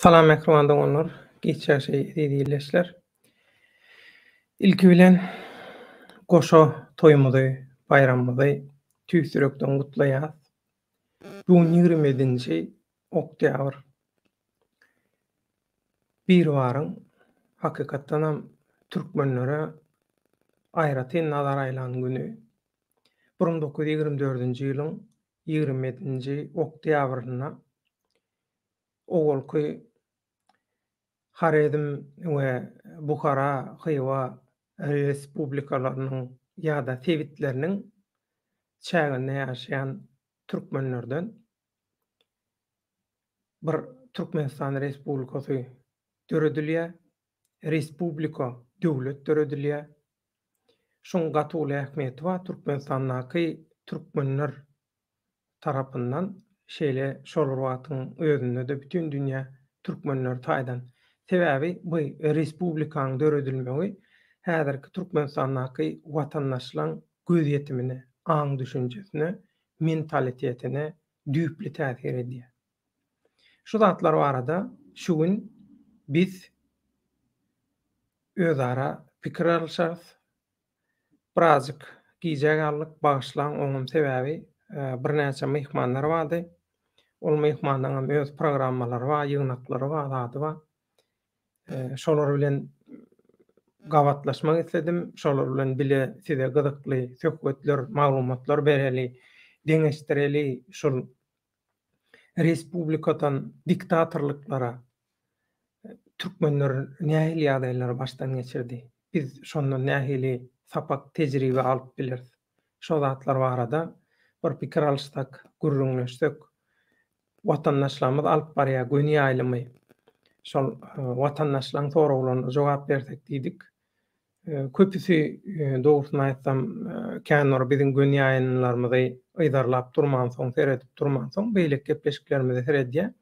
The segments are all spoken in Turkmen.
Salam mehribanda bollar. Geçýär şey diýilýär. Ilki bilen goşa toýumuzy, bayramymyzy tüýsürekden gutlaýar. Bugun 27-nji oktýabr. Bir baryň hakykatdan ham türkmenlere aýratyn nazar aýlan güni. 1924-nji ýylyň 27-nji oktýabryna ogolky Harezm we Buhara, Hywa respublikalarynyň ýa-da tebitleriniň çäginde ýaşaýan türkmenlerden bir Türkmenistan Respublikasy döredilýär. Respublika döwlet döredilýär. Şoň gatyly ähmiýeti bar. Türkmenistandaky türkmenler tarapyndan şeýle şolar wagtyň özünde de bütün dünýä türkmenler taýdan. Sebäbi bu respublikanyň döredilmegi häzirki Türkmenistandaky watandaşlaryň göz ýetimine, aň düşünjesine, mentalitetine düýpli täsir edýär. Şu zatlar barada şu gün biz özara pikir alşarys. Birazjyk gijek aldyk, bagyşlaň onuň sebäbi birnäçe mehmanlar bardy. Ol mehmanlaryň öz programmalary bar, ýygnaklary bar, zady bar. Şolar bilen gabatlaşmak istedim. Şolar bilen bile size gyzykly söhbetler, maglumatlar bereli, deňeşdireli şol respublikadan diktatorluklara türkmenler nähili ýagdaýlary başdan geçirdi. Biz şondan nähili sapak tejribe alyp biliriz. Şo zatlar barada bir pikir alşsak, gürrüňleşsek, watandaşlarymyz alyp barýar göni aýlymy. Şol watandaşlaryň soraglaryna jogap bersek diýdik. Köpüsi dogrusyny aýtsam, känur biziň göni aýlanlarymyzy ýydarlap durman soň, seredip durman soň beýlek gepleşiklerimizi seredýär.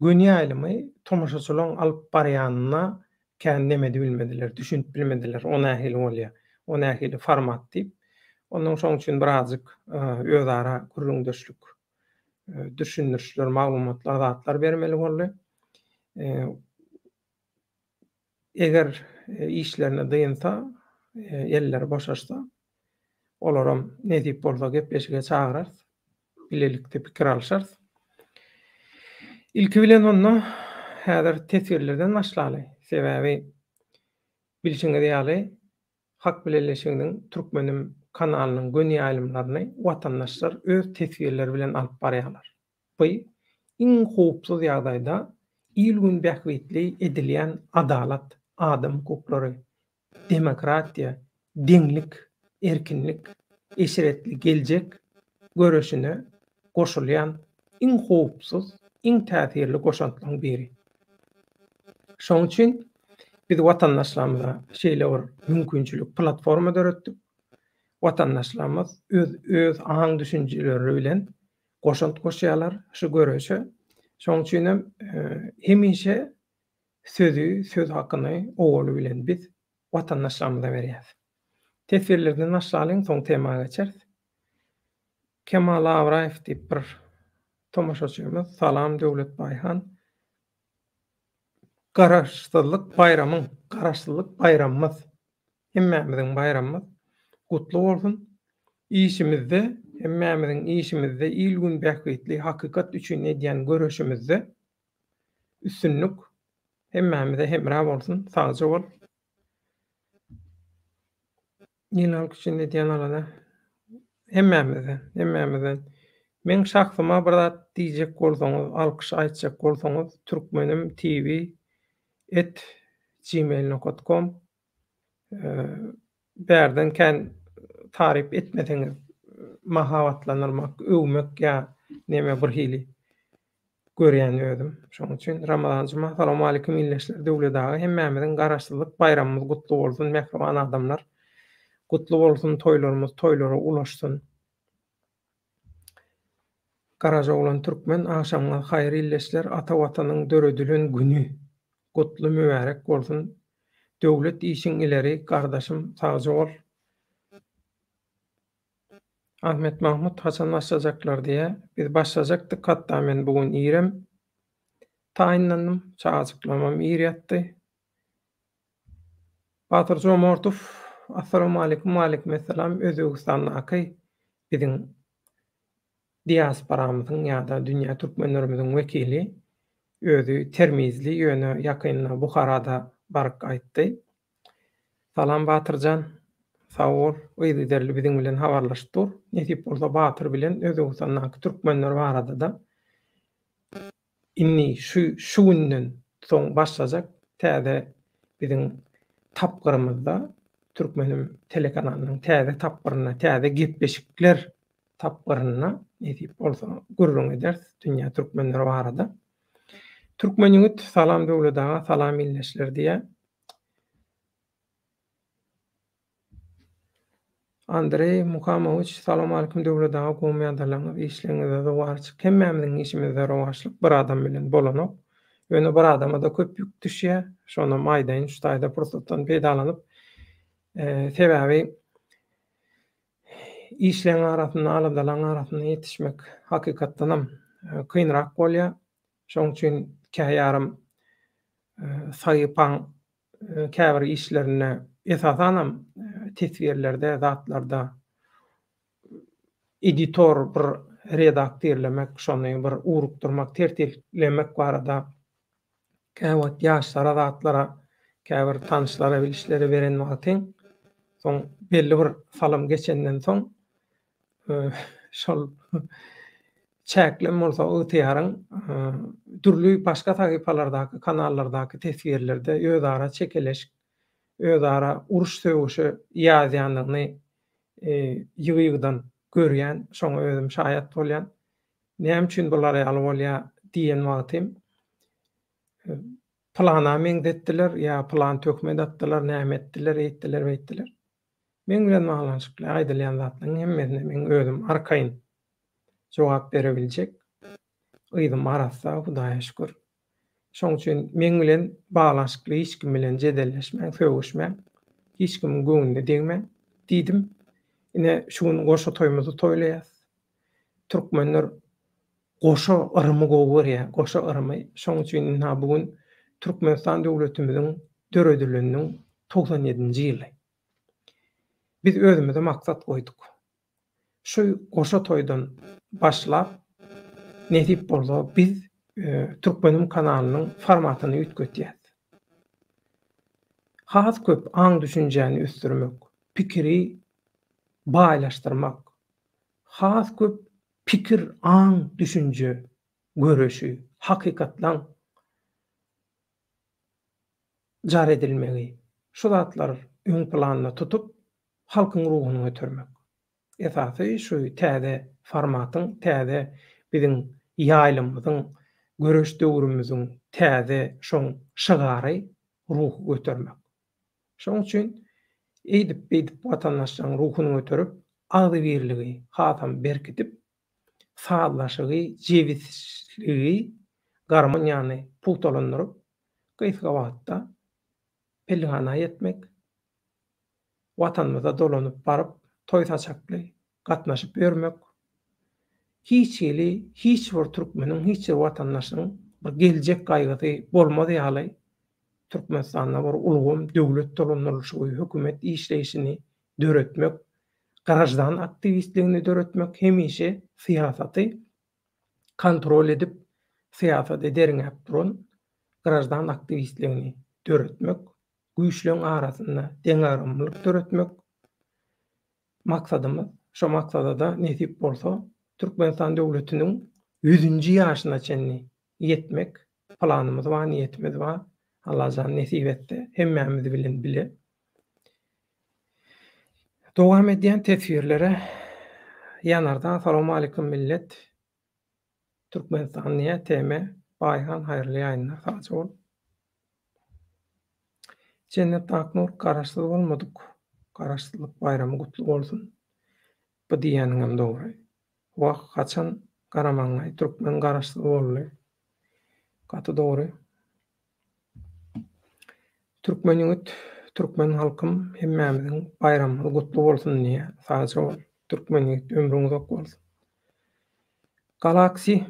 Göni aýlymy tomaşaçylaryň alyp barýanyna kän nemedi bilmediler, düşünüp bilmediler. O nähili bolýar, o nähili format diýip. Ondan şoň üçin birazjyk özara gürrüňdeşlik, düşünürçler, maglumatlar, zatlar bermeli boldy. Eger işlerine dayınsa, eller boşaşsa, olaram ne diýip bolsa gepleşige çağırarız, bilelikde pikir alşarız. Ilki bilen onu häzir tesirlerden başlaly. Sebäbi bilşiňiz ýaly Hak bileşiginiň Türkmenim kanalynyň göni aýlymlaryny watandaşlar öz tesirleri bilen alyp barýarlar. Bu iň howpsuz ýagdaýda ilgün bähwitli edilýän adalat, adam hukuklary, demokratiýa, deňlik, erkinlik, eşiretli geljek görüşine goşulýan iň howpsuz, iň täsirli goşantlaryň biri. Şoň üçin biz watandaşlarymyza şeýle bir mümkinçilik platforma döretdik. Watandaşlarymyz öz aň düşünjeleri bilen goşant goşýarlar şu görüşe. Şoň üçin hemişe söz hakyny owaly bilen biz watandaşlarymyza berýäris. Tesirlerden başlalyň, soň temaga geçeriz. Kemal Awraýew diýip bir tomaşaçymyz, salam Döwlet Baýhan. Garaşsyzlyk bayramymyz, hemmämiziň bayramymyz gutly bolsun. İşimizde, hemmämiziň işimizde ilgün bähwitli hakykat üçin edýän görüşimizde üstünlük hemmämize hemrä bolsun. Sagja bol. Ýylalk üçin edýän alana hemmämize. Men şahsyma bir zat diýjek bolsaňyz, alkyş aýtjak bolsaňyz, turkmenim.tv@gmail.com bärden kän tarip etmeseňiz, mahabatlanyrmak, övmek ýa neme bir hili görýän özüm. Şoň üçin Ramazanjyma salam alykum illeşler döwletagy hemmämiziň garaşsyzlyk bayramymyz gutly bolsun, mehriban adamlar. Gutly bolsun, toýlarymyz toýlara ulaşsyn. Garaja bolan türkmen aşamga haýry illeşler, ata watanyň döredilen güni gutly mübarek bolsun. Döwlet işiň ileri gardaşym sagja bol. Ahmet Mahmut Hasan başlajaklar diye biz başlajakdyk, hatta men bugün irem taýinlandym, çagajyklamam ir ýatdy. Batyr Jomortow, assalamu alaykum, waleykümesselam. Özbegistanaky biziň diasporamyzyň ýa-da dünýä türkmenlerimiziň wekili özü Termizli ýöne ýakynyna Buharada baryp gaýtdy. Salam Batyrjan, sag bol, ýygy biziň bilen habarlaşdyr. Nesip bolsa Batyr bilen Özbegistanaky türkmenler barada da inni şu günden soň başlajak täze biziň tapgyrymyzda Türkmenim telekanalynyň täze tapgyryna, täze gepleşikler tapgyryna nesip bolsa gurrun eder dünýä türkmenleri barada. Türkmen ýigit salam döwletaga, salam illeşler diýe. Andrey Muhamoviç, salam alaykum döwletaga, gowmýandarlaryňyz işleňizde dowarçyk. Hemmämiziň işimizde rowaşlyk bir adam bilen bolanok. Ýöne bir adama da köp ýük düşýär. Şonu maýdaýyn şu taýda pursatdan peýdalanyp sebäbi işleň arasynda, alandaryň arasynda ýetişmek hakykatdanam kynrak bolýar. Şoň üçin käýýarym saýypan käbir işlerine esasanam tesvirlerde, zatlarda editor bir redaktörlemek, şonu bir urukdurmak, tertiplemek barada käwet ýaşlara, zatlara, käbir tanışlara, bilişlere beren wagtyň soň belli bir salam geçenden soň şol çäklem bolsa ötýäriň türlü başga taýpalardaky, kanallardaky tesvirlerde özara çekeleş, özara uruş söwüşi ýazýanlygyny ýygy-ýygydan görýän, şoňa özüm şaýat bolýan. Näme üçin bular ýaly bolýar diýen wagtym plana meňdetdiler ýa plan tökme datdylar, näme etdiler, etdiler. Men bilen maňlanşykly aýdylýan zatlaryň hemmesine men özüm arkaýyn jogap berebiljek ýydym arasa, Hudaýa şükür. Şoň üçin men bilen baglanşykly hiç kim bilen jedelleşmek, söwüşmek, hiç kim göňünde degmek diýdim. Ine şuň goşa toýmuzy toýlaýas. Türkmenler goşa yrmy gowurýar, goşa yrmy. Şoň üçin bugün Türkmenistan döwletimiziň dörediliniň 97-nji ýyly. Biz özümize maksat goýduk. Şu goşa toýdan başlap nesip bolsa biz Türkmenim kanalynyň formatyny üýtgetýäs. Has köp aň düşünjäni ösdürmek, pikiri baýlaşdyrmak, has köp pikir, aň düşünje, görüşi, hakykatlaň jar edilmegi, şu zatlar öň planyna tutup halkyň ruhuny götürmek. Esasy şu täze formatyň, täze biziň ýaýlymyzyň, görüş döwrümüziň täze şoň şygary ruhy götürmek. Şoň üçin edip watandaşlaryň ruhuny götürüp, agdy birligi, hatam berkitip, sağlaşygy, jewizligi, garmoniýany pultalandyryp, gyska wagtda pelhana ýetmek, watanymyza dolanyp baryp, toý saçakly gatnaşyp ýörmek, hiç bir türkmeniň, hiç bir watandaşyň bir geljek gaýgysy bolmady ýaly Türkmenistanda bir ulgam döwlet dolanylşy, hökümet işleýişini döretmek, garajdan aktivistligini döretmek, hemişe siýasaty kontrol edip, siýasat ederňäp duran garajdan aktivistligini döretmek, güýçlüň arasynda deňaramlyk döretmek maksadymyz. Şo maksada da nesip bolsa Türkmenistan döwletiniň 100-nji ýaşyna çenli ýetmek planymyz we niýetimiz bar. Allah jan nesip etdi. Hemmämiz bilen bile. Dowam edýän tesvirlere ýanardan assalamu alaykum millet. Türkmenistan niýe teme baýhan haýyrly ýaýnlar saçy bol. Cennet Aknur garaşsyz bolmadyk. Garaşsyzlyk bayramy gutly bolsun. Bu diýänim dogry. Wagt haçan garamaňy türkmen garaşsyz boldy. Gaty dogry. Türkmen ýigit, türkmen halkym hemmämiziň bayramy gutly bolsun diýe saçy bol. Türkmen ýigit ömrüňiz ok bolsun. Galaxy,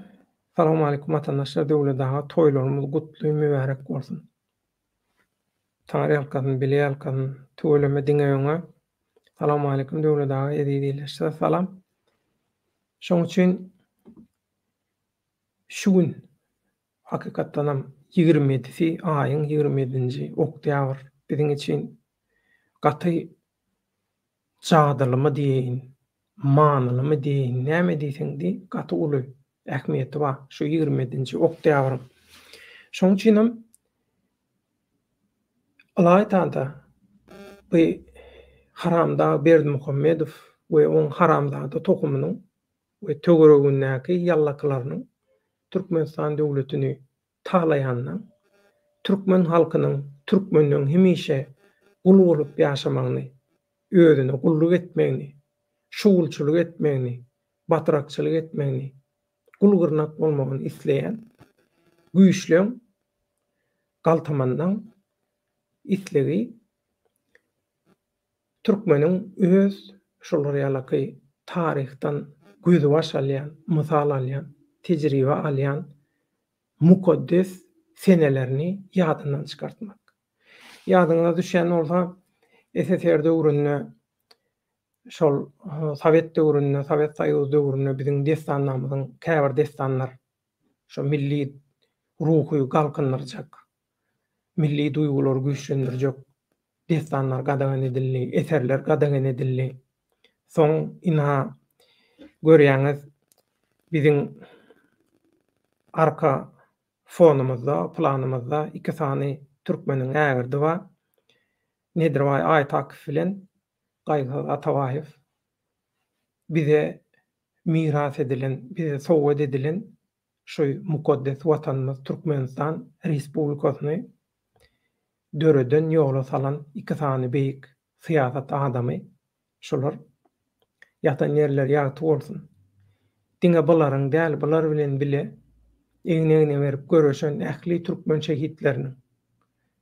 Salam aleykum vatandaşlar, döwletdaga toýlarymyz gutly mübarek bolsun. Taňry ýalkadyn, bili ýalkadyn, töweleme diňeýiňe. Salam aleykum döwletdaga edilýär. Salam. Şoň üçin şu gün hakykatdanam 27-si aýyň 27-nji oktyabr biziň için gaty jadyrlymy diýin, manylymy diýin, näme diýseňdi gaty uly ähmiýeti bar şu 27-nji oktyabryň. Şoň üçinem Allah Teala bu Haramda Berdimuhammedow we oň Haramzada tokumynyň we töweregindäki ýallaklarynyň Türkmenistan döwletini taýlaýanyň, türkmen halkynyň, türkmenligiň hemişe ul bolup ýaşamagyny, özüne gulluk etmegini, şugulçylyk etmegini, batyrakçylyk etmegini, gulgurnak bolmagyny isleýän güýçlüň galtamandan islegi türkmeniň öz şolar ýalaky taryhdan gözü baş alýan, mysal alýan, tejribe alýan mukaddes senelerini ýadyndan çykartmak. Ýadyňyza düşen bolsa SSR döwründe şol Sowet döwründe, Sowet Soýuzy döwründe biziň destanlarymyzyň käbir destanlar şo milli ruhy galkyndyryjak, milli duýgulary güýçlendirjek destanlar gadagan edildi, eserler gadagan edildi. Soň ina görýäňiz biziň arka fonumuzda, planymyzda iki sany türkmeniň ägirdi we nedir we Aýt Akyp bilen Gaýgy Atabaýew bize miras edilen, bize sowgat edilen şu mukaddes watanymyz Türkmenistan Respublikasyny döreden ýola salan iki sany beýik syýasat adamy şolar ýatan ýerler ýaty bolsun. Diňe bularyň däl, bular bilen bile eňine berip görüşen ähli türkmen şehitleriniň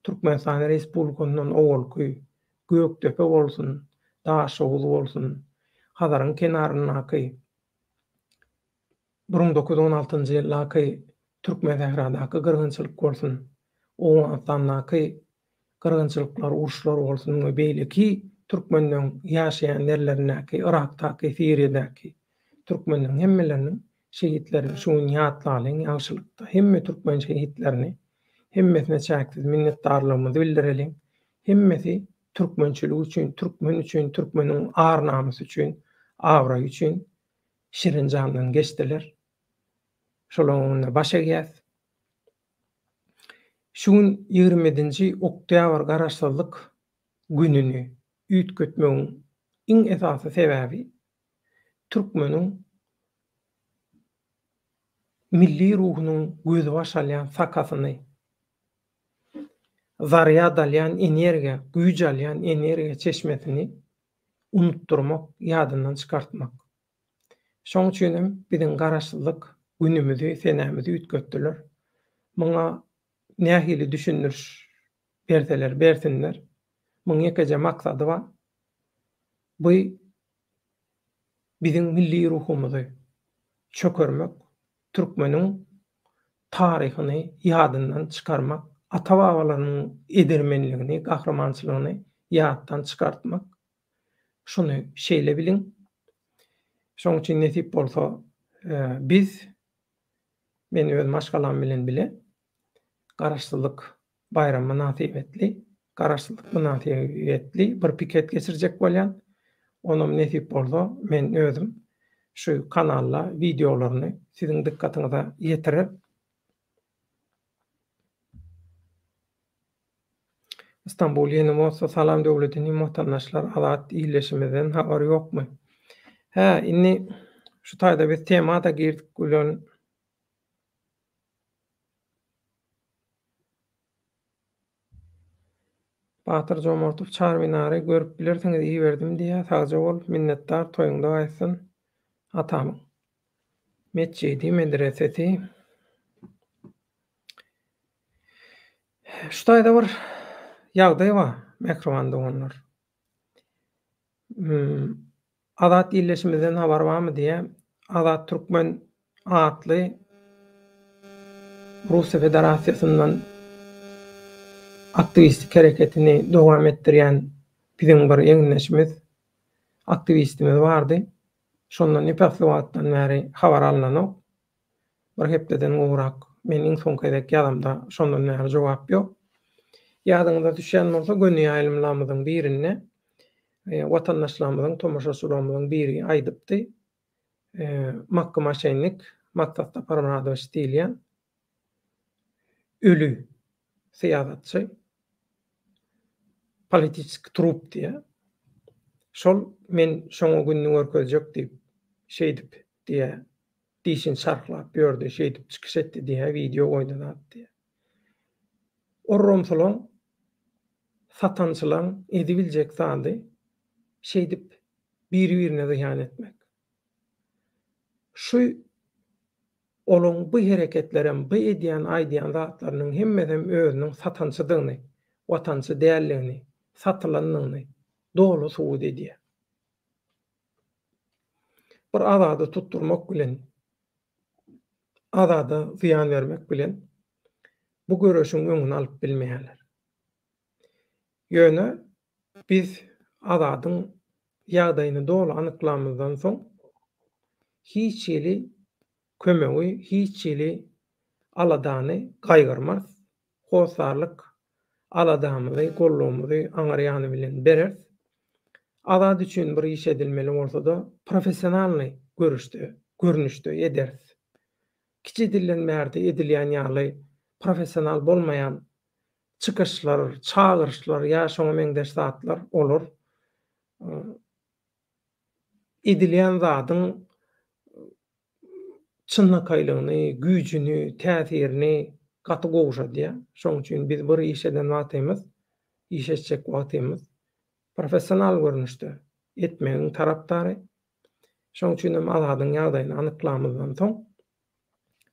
Türkmenistan Respublikasynyň owalky Gökdepe bolsun, Daşoğlu bolsun, Hazaryň kenarynaky 1916-njy ýyllaky Türkmen sähradaky gyrgynçylyk bolsun, Oňatanaky gyrgynçylyklar, uruşlar bolsun we beýleki türkmenliň ýaşaýan ýerlerindäki, Irakdaky, Siriýadaky türkmenliň hemmeleriniň şehitlerini şuň ýatlalyň ýagşylykda hemme türkmen şehitlerini hemmesine çäksiz minnetdarlygymyzy bildirelim. Hemmesi türkmençilik üçin, türkmen üçin, türkmeniň ar namysy üçin, awra üçin şirin jandan geçdiler. Şolaryň başa gäs. Şuň 27-nji oktyabr garaşsyzlyk gününi üýtgetmegiň iň esasy sebäbi türkmeniň milli ruhunyň gözü baş alýan sakasyny, zaryat alýan energiýa, güýç alýan energiýa çeşmesini unutturmak, ýadyndan çykartmak. Şoň üçin biziň garaşsyzlyk günümizi, senämizi üýtgetdiler. Muňa nähili düşündürüş berseler, bersinler. Muň ýekeje maksady bar. Bu biziň milli ruhumyzy çökermek, türkmeniň taryhyny ýadyndan çykarmak, ata-babalarynyň edermenligini, gahrmançylygyny ýatdan çykartmak. Şunu şeýle biliň. Şoň üçin nesip bolsa biz men öz maşgalam bilen bile garaşsyzlyk bayramy nasip etli, garaşsyzlyk münasibetli bir piket geçirjek bolýan. Onum nesip bolsa men özüm şu kanalla videolaryny siziň dikkatiňize ýetirip İstanbul Ýeni Mossa Salam döwletiniň muhtarnaşlar azat iýleşimizden habar ýokmy? Ha, inni şu taýda biz temada girdik bilen Batyr Jomortow çarmynary görüp bilersiňiz iyi berdim diýä sagja bolup minnetdar toýuňda gaýsyn atamyň meçidi medresesi. Şu taýda bir ýagdaý bar, mekrowanda onlar. Azat iýleşimizden habar barmy diýä Azat Türkmen atly Rusya Federasiýasyndan aktivistlik hereketini dowam etdirýän biziň bir ýeňleşimiz, aktivistimiz bardy. Şondan epäsli wagtdan bäri habar alnanok. Bir hepdeden gowrak meniň soňky edek ýazamda şondan bäri jogap ýok. Ýadyňyza düşýän bolsa gönü ýaýlymlaryň birine watandaşlarymyzyň, tomaşaçylarymyzyň biri aýdypdy. Makka maşenlik, Maksatda Parmanadoviç diýilýän ölü syýasatçy, politisk trup diýe. Şol men şoňa günni görkezjek diýip şeýdip diýe diýişin şarhlap ýördi, şeýdip çykyş etdi diýe video goýdy zat diýe. Orromsulaň satançylaň edibiljek zady şeýdip biri-birine zıyan etmek. Şu olaň bu hereketlerem, bu edýän, aýdýan zatlarynyň hemmesem özüniň satançydygyny, watançy dälligini, satylanlygyny dolu subut edýär. Bir azady tutturmak bilen, azada zıyan vermek bilen bu görüşüň öňüni alyp bilmeýärler. Ýöne biz azadyň ýagdaýyny dolu anyklamazdan soň hiç ýeli kömegi, hiç ýeli aladany gaýgyrmaz. Howsarlyk aladamyzy, gollugymyzy aňarýany bilen berer. Azad üçin bir iş edilmeli bolsa da professionalny görnüşde ederiz. Kiçi dillenmärde edilýän ýaly professional bolmaýan çykyşlar, çağırışlar ýa şoňa meňdeş zatlar olur. Edilýän zadyň çynnykaýlygyny, güýjüni, täsirini gaty gowşadýar. Şoň üçin biz bir iş eden wagtymyz, iş etjek wagtymyz professional görnüşde etmegiň tarapdary. Şoň üçin hem azadyň ýagdaýyny anyklamazdan soň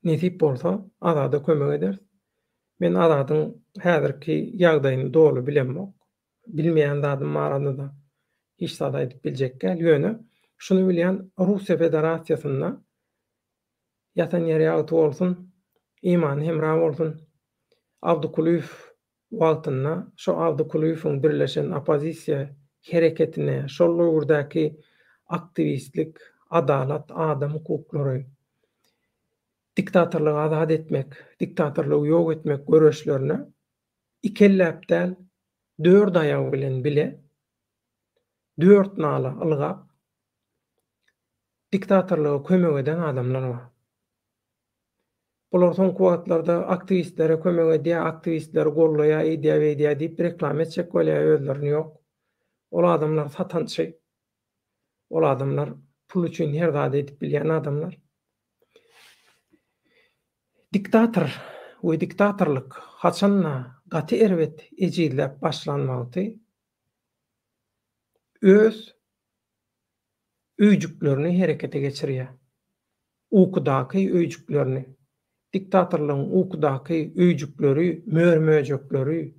nesip bolsa azada kömek eder. Men azadyň häzirki ýagdaýyny dolu bilenmok, bilmeýän zadym barada da hiç sada edip biljek gel. Ýöne şunu bilýän Russiýa Federasiýasynda ýatan ýeri ýagy bolsun, imany hemra bolsun. Abdukuliýew wagtynda şo Abdukuliýewiň birleşen opozisiýa hereketine, şol ugurdaky aktivistlik, adalat, adam hukuklary, diktatorlygy azad etmek, diktatorlygy ýok etmek görüşlerine ikelläpden 4 aýagy bilen bile 4 nala ylgap diktatorlyga kömek eden adamlar bar. Bular soňky wagtlarda aktivistlere kömek edýär, aktivistleri gollaýar, edýär diýip reklam etjek bolýar, özlerini ýok. Ol adamlar satançy. Ol adamlar pul üçin her zady edip bilýän adamlar. Diktator we diktatorlyk haçanna gaty erbet ejizläp başlanmagy öz öýjüklerini herekete geçirýär. Ukudaky öýjüklerini, diktatorlygyň ukudaky öýjükleri, mörmöjekleri,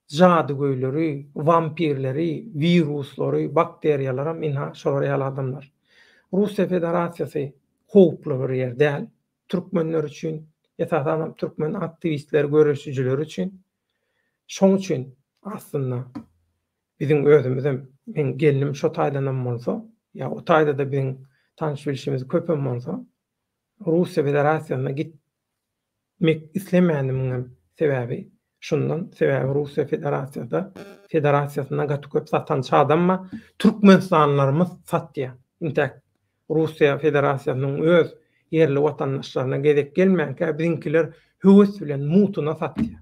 jadygoýlary, vampirleri, viruslary, bakteriýalary minha şolar ýaly adamlar. Russiýa Federasiýasy howply bir ýer däl. Türkmenler üçin, ýa-da türkmen aktivistler, görüşçüler üçin. Şoň üçin aslynda biziň özümizem men gelinim şo taýdanam bolsa, ýa o taýda da biziň tanış bilişimiz köpem bolsa, Russiýa Federasiýasyna gitmek islemändimiň sebäbi şundan, sebäbi Russiýa Federasiýasyna gaty köp satançy adamma türkmenstanlarymyz satýar. Intek Russiýa Federasiýasynyň öz yerli watandaşlaryna gezek gelmänkä biziňkiler höwes bilen mutuna satýar.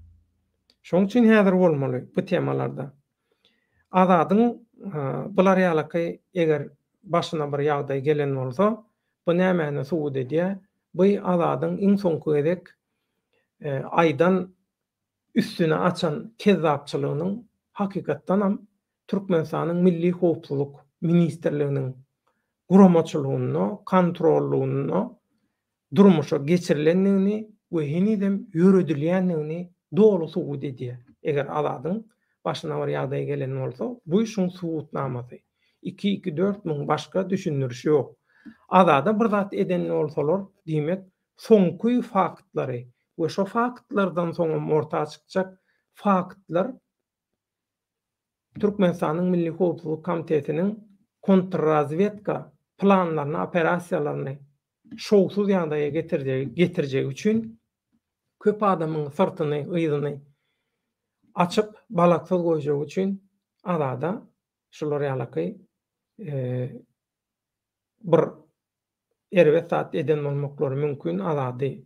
Şoň üçin häzir bolmaly bu temalarda. Azadyň bular ýalyky eger başyna bir ýagdaý gelen bolsa, bu nämäni subut edýär? Bu azadyň iň soňky gezek aýdan üstüne açan kezzapçylygynyň hakykatdan ham Türkmenistanyň Milli Howpsuzlyk Ministrliginiň guramaçylygyny, kontrollygyny durmuşa geçirilenligini we hinidem ýöredilýänligini dolu subut edýär. Eger azadyň başyna bir ýagdaý gelen bolsa, bu şuň subutnamasy. 2-4 müň başga düşünürşi ýok. Azada bir zat eden bolsalar, diýmek, soňky faktlary, we şo faktlardan soňra ortağa çykjak faktlar Türkmenistanyň Milli Howpsuzlyk Komitetiniň kontrrazvedka planlaryny, operasiýalaryny şowsuz ýagdaýa getirjegi üçin köp adamyň syrtyny, yzyny açyp balaksyz goýjegi üçin arada şolar ýalyky bir erwesat eden bolmaklary mümkin, arady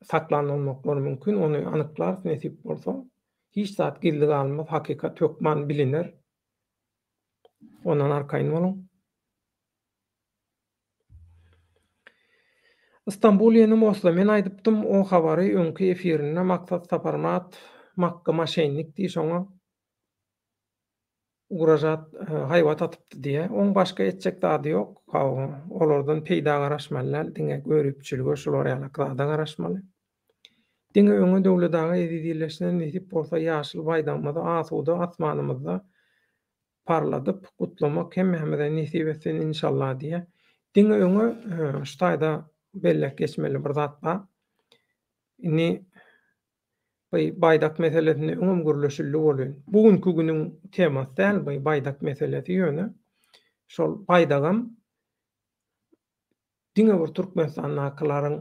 saklanmaklary mümkin. Ony anyklar nesip bolsa hiç zat gildi galmaz, hakykat ýokman bilinir. Ondan arkaýyn boluň. Istanbul ýene Mosul. Men aýdypdym o habary öňki efirinde maksat saparmat, makka maşenlik diýip şoňa ugrajat haýwat atypdy diýe. Oň başga etjek zady ýok. Olardan peýda garaşmalar, diňe görüpçüligi şolar ýaly da garaşmaly. Diňe öňe döwletdagy edilýärleşen nesip bolsa ýaşyl baýdamyzda, asuda asmanymyzda parladyp gutlamak hemmemize nesip etsin inşallah diye. Diňe öňe şu taýda bellek geçmeli bir zat bar. Ini baýdak meselesini öňüm gürleşildi bolýan. Bugünkü günüň temasy däl baýdak meselesi ýöne. Şol baýdagam diňe bir Türkmenistan nakylaryň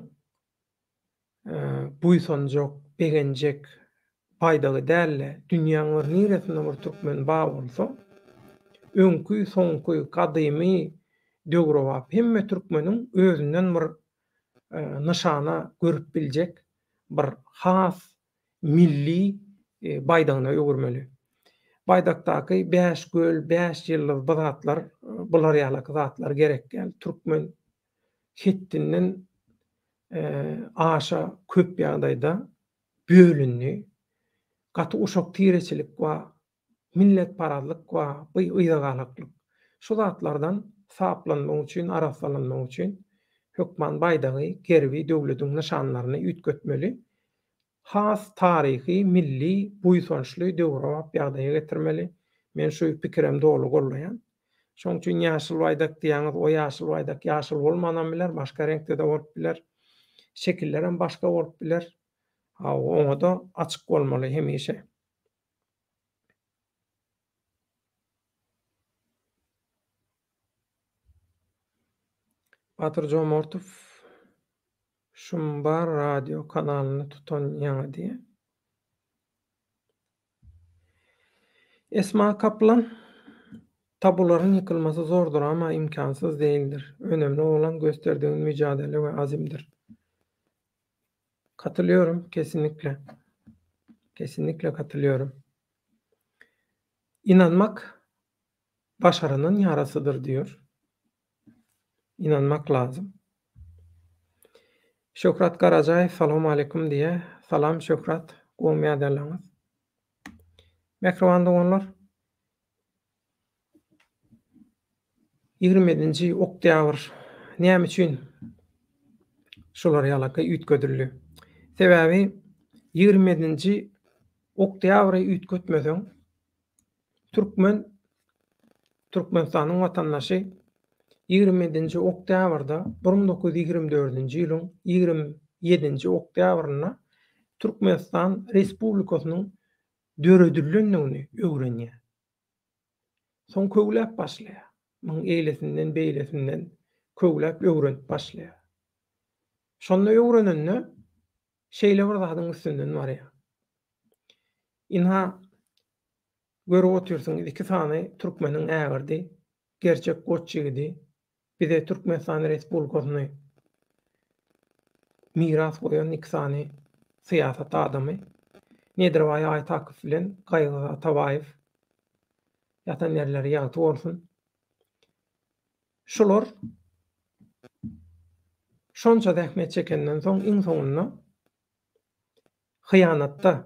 buýsanjak, begenjek paýdagy dälle, dünýäniň niresinde bir türkmen ba bolsa, öňkü, soňky, gadymy döwrewap hemme türkmeniň özünden bir nyşana görüp biljek bir has milli baýdagyna öwürmeli. Baýdakdaky 5 göl, 5 ýyllyk zatlar, bular ýaly zatlar gerek gel. Türkmen hittinden aşa köp ýagdaýda bölünni, gaty uşak tireçilik we millet parazlyk we ýygalyklyk. Şu zatlardan saplanmak üçin, araslanmak üçin hökman baýdagy gerbi döwletiň nyşanlaryny ütgetmeli. Has taryhy, milli, buýsançly döwrewap ýagdaýa getirmeli. Men şu pikirem dolu gollaýan. Şoň üçin ýaşyl baýdak diýäňiz, o ýaşyl baýdak ýaşyl bolmadan biler, başga renkde de bolup biler. Şekiller hem başga bolup biler. Oňa da açyk bolmaly hemişe. Batyr Jomortov Şumbar radio kanalyny tutan ýaňy diýe. Esma Kaplan tabularyň ýykylmasy zordur ama imkansyz değildir. Önemli olan gösterdiğin mücadele ve azimdir. Katılıyorum kesinlikle. Kesinlikle katılıyorum. İnanmak başarının yarasıdır diyor. İnanmak lazım. Şöhrat Karacay, selamun aleyküm diye. Salam Şöhrat, goýmaya dalaňyz. Mehribanda onlar. 27-nji oktýabr näme üçin şolar ýalyky ütgödürli? Sebäbi 27-nji oktýabry ütgötmeseň Türkmenistanyň watandaşy 27-nji oktýabrda 1924-nji ýylyň 27-nji oktýabryna Türkmenistan Respublikasynyň döredillendigini öwrenýär. Soň köwläp başlaýar. Muň eýlesinden, beýlesinden köwläp öwrenip başlaýar. Şonda öwrenende şeýle bir zadyň üstünden barýar. Inha görüp otursaňyz iki sany türkmeniň ägirdi, gerçek goççygidi. Bize Türkmenistan Respublikasyny miras goýan iki sany syýasat adamy Nedirwaý Aýtakyp bilen Gaýgy Atabaýew ýatan ýerleri ýaty bolsun. Şolar şonça zähmet çekenden soň iň soňunda hyýanatda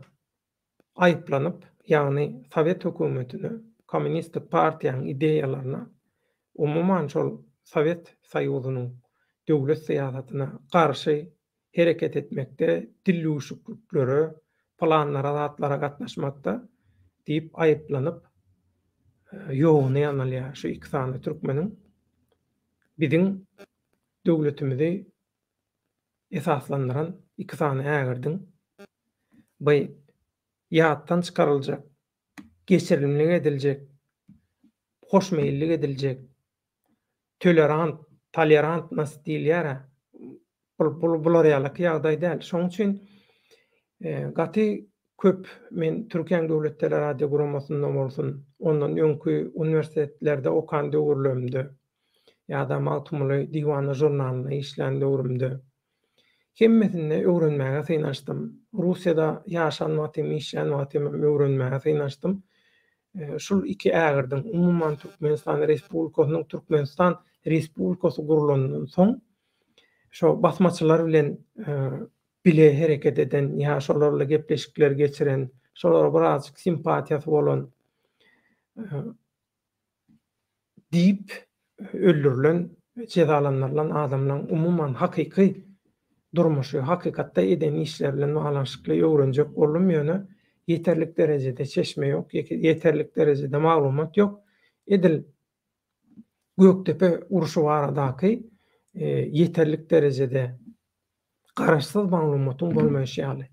aýyplanyp, ýagny Sowet hökümetine, Kommunistik partiýanyň ideýalaryna, umumyň şol Sowet Soýuzynyň döwlet syýasatyna garşy hereket etmekde, dillüşüklüklere, planlara, zatlara gatnaşmakda diýip aýyplanyp ýoğuny ýanalýar şu iki sany türkmeniň biziň döwletimizi esaslandyran iki sany ägirdiň bu ýatdan çykaryljak, geçirimlik ediljek, hoşmeýillik ediljek, tolerant, tolerant nasy diýilýär. Bular ýalyk ýagdaý däl. Şoň üçin gaty köp men Türkiýanyň Döwletleri Radio Guramasyndan bolsun, ondan öňkü uniwersitetlerde okan döwürlerimde ýa-da Magtumuly Diwana jurnalyna işlän döwrümde hemmesinde öwrenmäge synaşdym. Russiýada ýaşan wagtym, işlän wagtym öwrenmäge synaşdym. Şol iki ägirdiň umumyň Türkmenistan Respublikasynyň Türkmenistan Respublikasy gurulandan soň şo basmaçylar bilen bile hereket eden, ýa şolarla gepleşikler geçiren, şolara birazjyk simpatiýasy bolan diýip öldürilen, cezalandyrylan adamlaryň umumyň hakyky durmuşy, hakykatda eden işler bilen baglanşykly öwrenjek bolum ýöne ýeterlik derejede çeşme ýok, ýeterlik derejede maglumat ýok. Edil Göktepe uruşy baradaky ýeterlik derejede garaşsyz maglumatyň bolmaýyşy ýaly.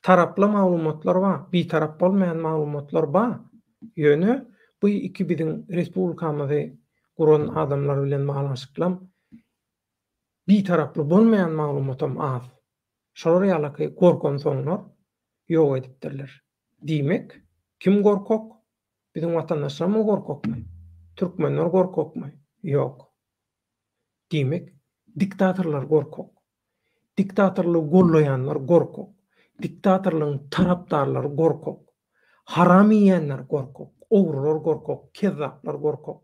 Taraply maglumatlar bar, bitarap bolmaýan maglumatlar bar. Ýöne bu iki biziň respublikamyzy guran adamlar bilen baglanşyklam bitaraply bolmaýan maglumatam az. Şolar ýaly gorkan soňlar ýok edipdirler. Diýmek, kim gorkak? Biziň watandaşlar mı gorkakmy? Türkmenler gorkakmy? Ýok. Diýmek, diktatorlar gorkak. Diktatorlygy gollaýanlar gorkak. Diktatorlygyň tarapdarlary gorkak. Haram ýeýenler gorkak. Ogrular gorkak, kezzaplar gorkak.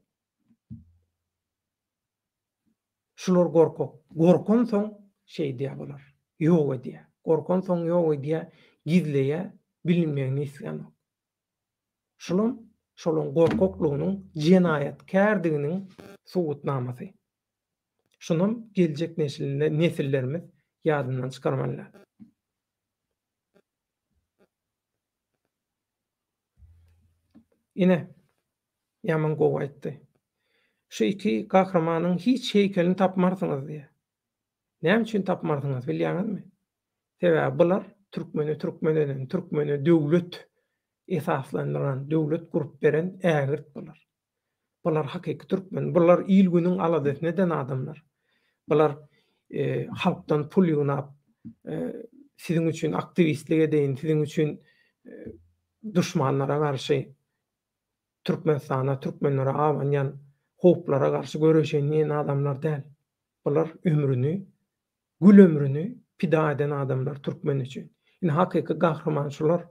Şular gorkak. Gorkan soň şey diýär bolar. Ýok edýär. Gorkan soň ýok edýär, gizleýär, bilinmeýän isýan. Şolun gorkaklygynyň jenaýatkärdiginiň subutnamasy. Şunun geljek nesillerimiz ýadyndan çykarmalylar. Ine ýaman gowy aýtdy. Şu iki gahrymanyň hiç heykelini tapmarsyňyz diýär. Näme üçin tapmarsyňyz bilýäňizmi? Sebäbi bular Türkmeni döwlet esaslandyran, döwlet gurup beren ägirt bular. Bular hakyky türkmen, bular il günüň aladysyna eden adamlar. Bular halkdan pul ýugnap, siziň üçin aktivistlik edeýin, siziň üçin duşmanlara garşy Türkmenistana, türkmenlere awanýan hoplara garşy göreşen adamlar däl. Bular gül ömrüni pida eden adamlar türkmen üçin. Ine hakyky gahrman şular.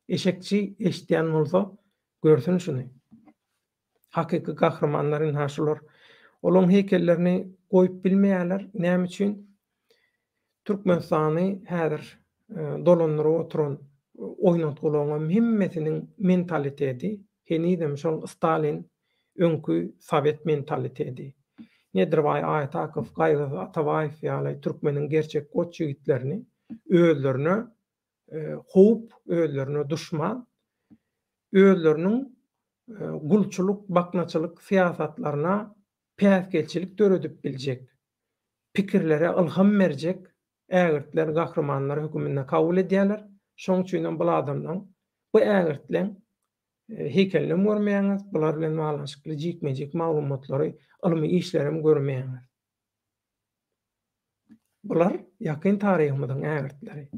Eşekçi eşitýän bolsa görsün şunu. Hakyky gahrmanlaryň haşular. Olaň heykellerini goýup bilmeýärler. Näme üçin? Türkmenistany häzir dolandyryp oturan oýnatgularyň hemmesiniň mentaliteti henidem şol Stalin öňkü Sowet mentaliteti. Nedirbaý Aýtakow, Gaýgy Atabaýew ýaly türkmeniň gerçek goç ýigitlerini özlerine howp, özlerine duşman, özleriniň gulçuluk, baknaçylyk siýasatlaryna päsgelçilik döredip biljek. Pikirlere ilham berjek ägirtler, gahrmanlar hökümine kabul edýärler. Şoň üçin bu adamdan bu ägirtleň heykelini görmeýäňiz, bular bilen baglanşykly jikmejek maglumatlary, ilmi işlerimi görmeýäňiz. Bular ýakyn taryhymyzyň ägirtleri.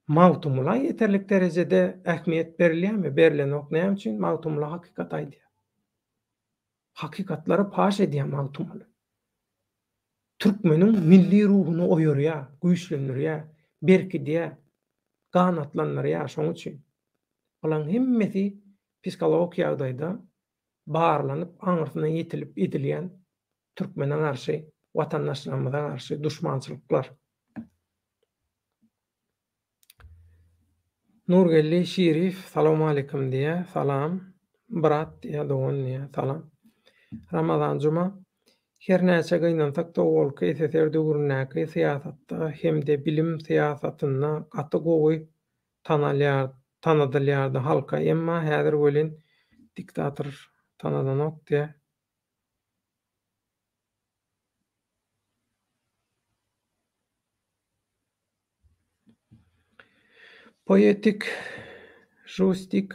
Magtumula ýeterlik derejede ähmiýet berilýärmi? Berilýän näme üçin? Magtumula hakykat aýdýar. Hakykatlary paş edýär Magtumula. Türkmeniň milli ruhuny oýarýar, güýçlendirýär, berkidýär, ganatlandyrýar şoň üçin. Olaň hemmesi psikologik ýagdaýda barlanyp, aňyrsyna ýetilip edilýän türkmene garşy, watandaşlarymyza garşy duşmançylyklar. Nurgelli Şerif, salam aleykum diýär. Salam. Brat diýär, dogan diýär. Salam. Ramazan juma. Her näçe gynansak da ol KSSR döwründäki siýasatda hemde bilim siýasatyna gaty gowy tanadylýardy halka, emma häzir welin diktator tanadanok diýär. Poetik, rustik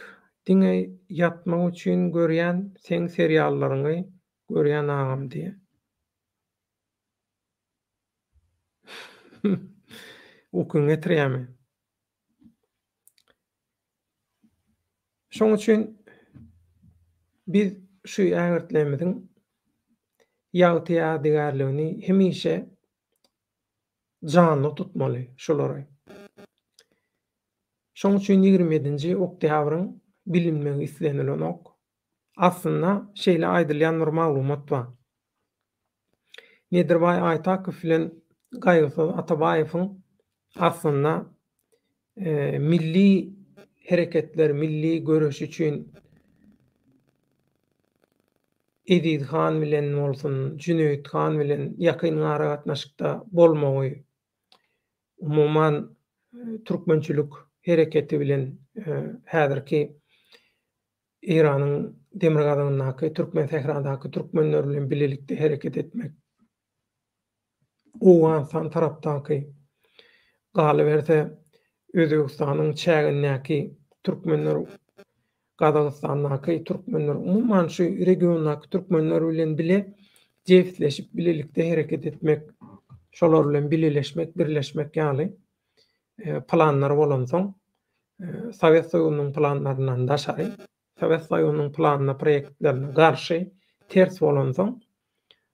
diňe ýatmak üçin görýän seň seriallaryňy görýän agam diýe. Ukun getirýärmi? Şoň üçin biz şu ägertlerimiziň ýagty ýadygarlygyny hemişe canly tutmaly şolary. Şoň üçin 27-nji oktýabryň bilinmegi istenilen ok. Aslynda şeýle aýdylýan bir maglumat bar. Nedirbay Aytakow bilen Gaýgysy Atabaýewiň aslynda milli hereketler, milli görüş üçin Edil Han bilen bolsun, Cüneyt Han bilen ýakyn ara gatnaşykda bolmagy, umuman türkmençilik hereketi bilen häzirki Iranyň Demirgazynyňky Türkmen Sehradaky türkmenler bilen bilelikde hereket etmek. Owganystan tarapdaky galyberse Özbegistanyň çägindäki türkmenler, Gazagystanyňky türkmenler, umuman şu regionaky türkmenler bilen bile jefitleşip bilelikde hereket etmek, şolar bilen bileleşmek, birleşmek ýaly planlar bolan soň Sowet Soýunynyň planlaryndan daşary, Sowet Soýunynyň planlaryna, proyektlerine garşy ters bolan soň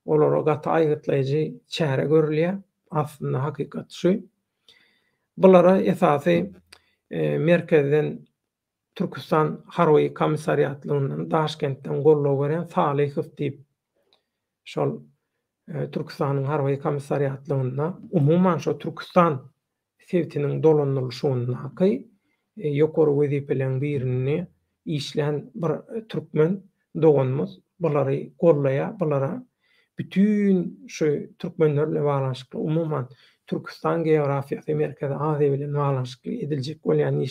olara gaty aýgytlaýjy çäre görülýär. Aslynda hakykat şu. Bulara esasy merkezden Türkistan Harby Komissariatlygynyň Daşkentden gollaw beren Salyhow diýip şol Türkistanyň Harby Komissariatlygynda umuman şo Türkistan sewtiniň dolanylşynyňky ýokary wezipeleň birini işlän bir türkmen doganmaz bulary gollaýar, bulara bütün şu türkmenlerle baglanşykly umuman Türkistan geografiýasy merkezi Aziýa bilen baglanşykly ediljek bolýan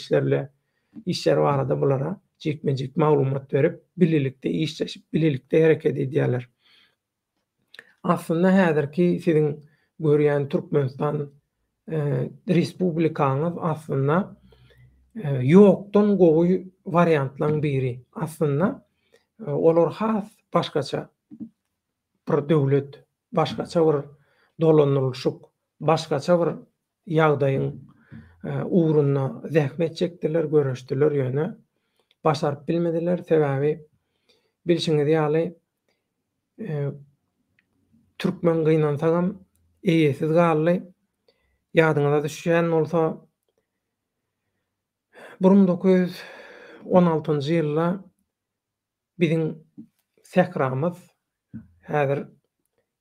işler barada bulara jekmejek maglumat berip, bilelikde işleşip, bilelikde hereket edýärler. Aslynda häzirki siziň görýän Türkmenistan respublikanyň aslynda ýokdan gowy variantlaryň biri. Aslynda olar has başgaça bir döwlet, başgaça bir dolanylşyk, başgaça bir ýagdaýyň uğruna zähmet çekdiler, göreşdiler ýöne başaryp bilmediler. Sebäbi bilşiňiz ýaly türkmen gynansagam eýesiz galdy. Ýadyňyza düşýän bolsa 1916-njy ýylda biziň Sehramyz häzir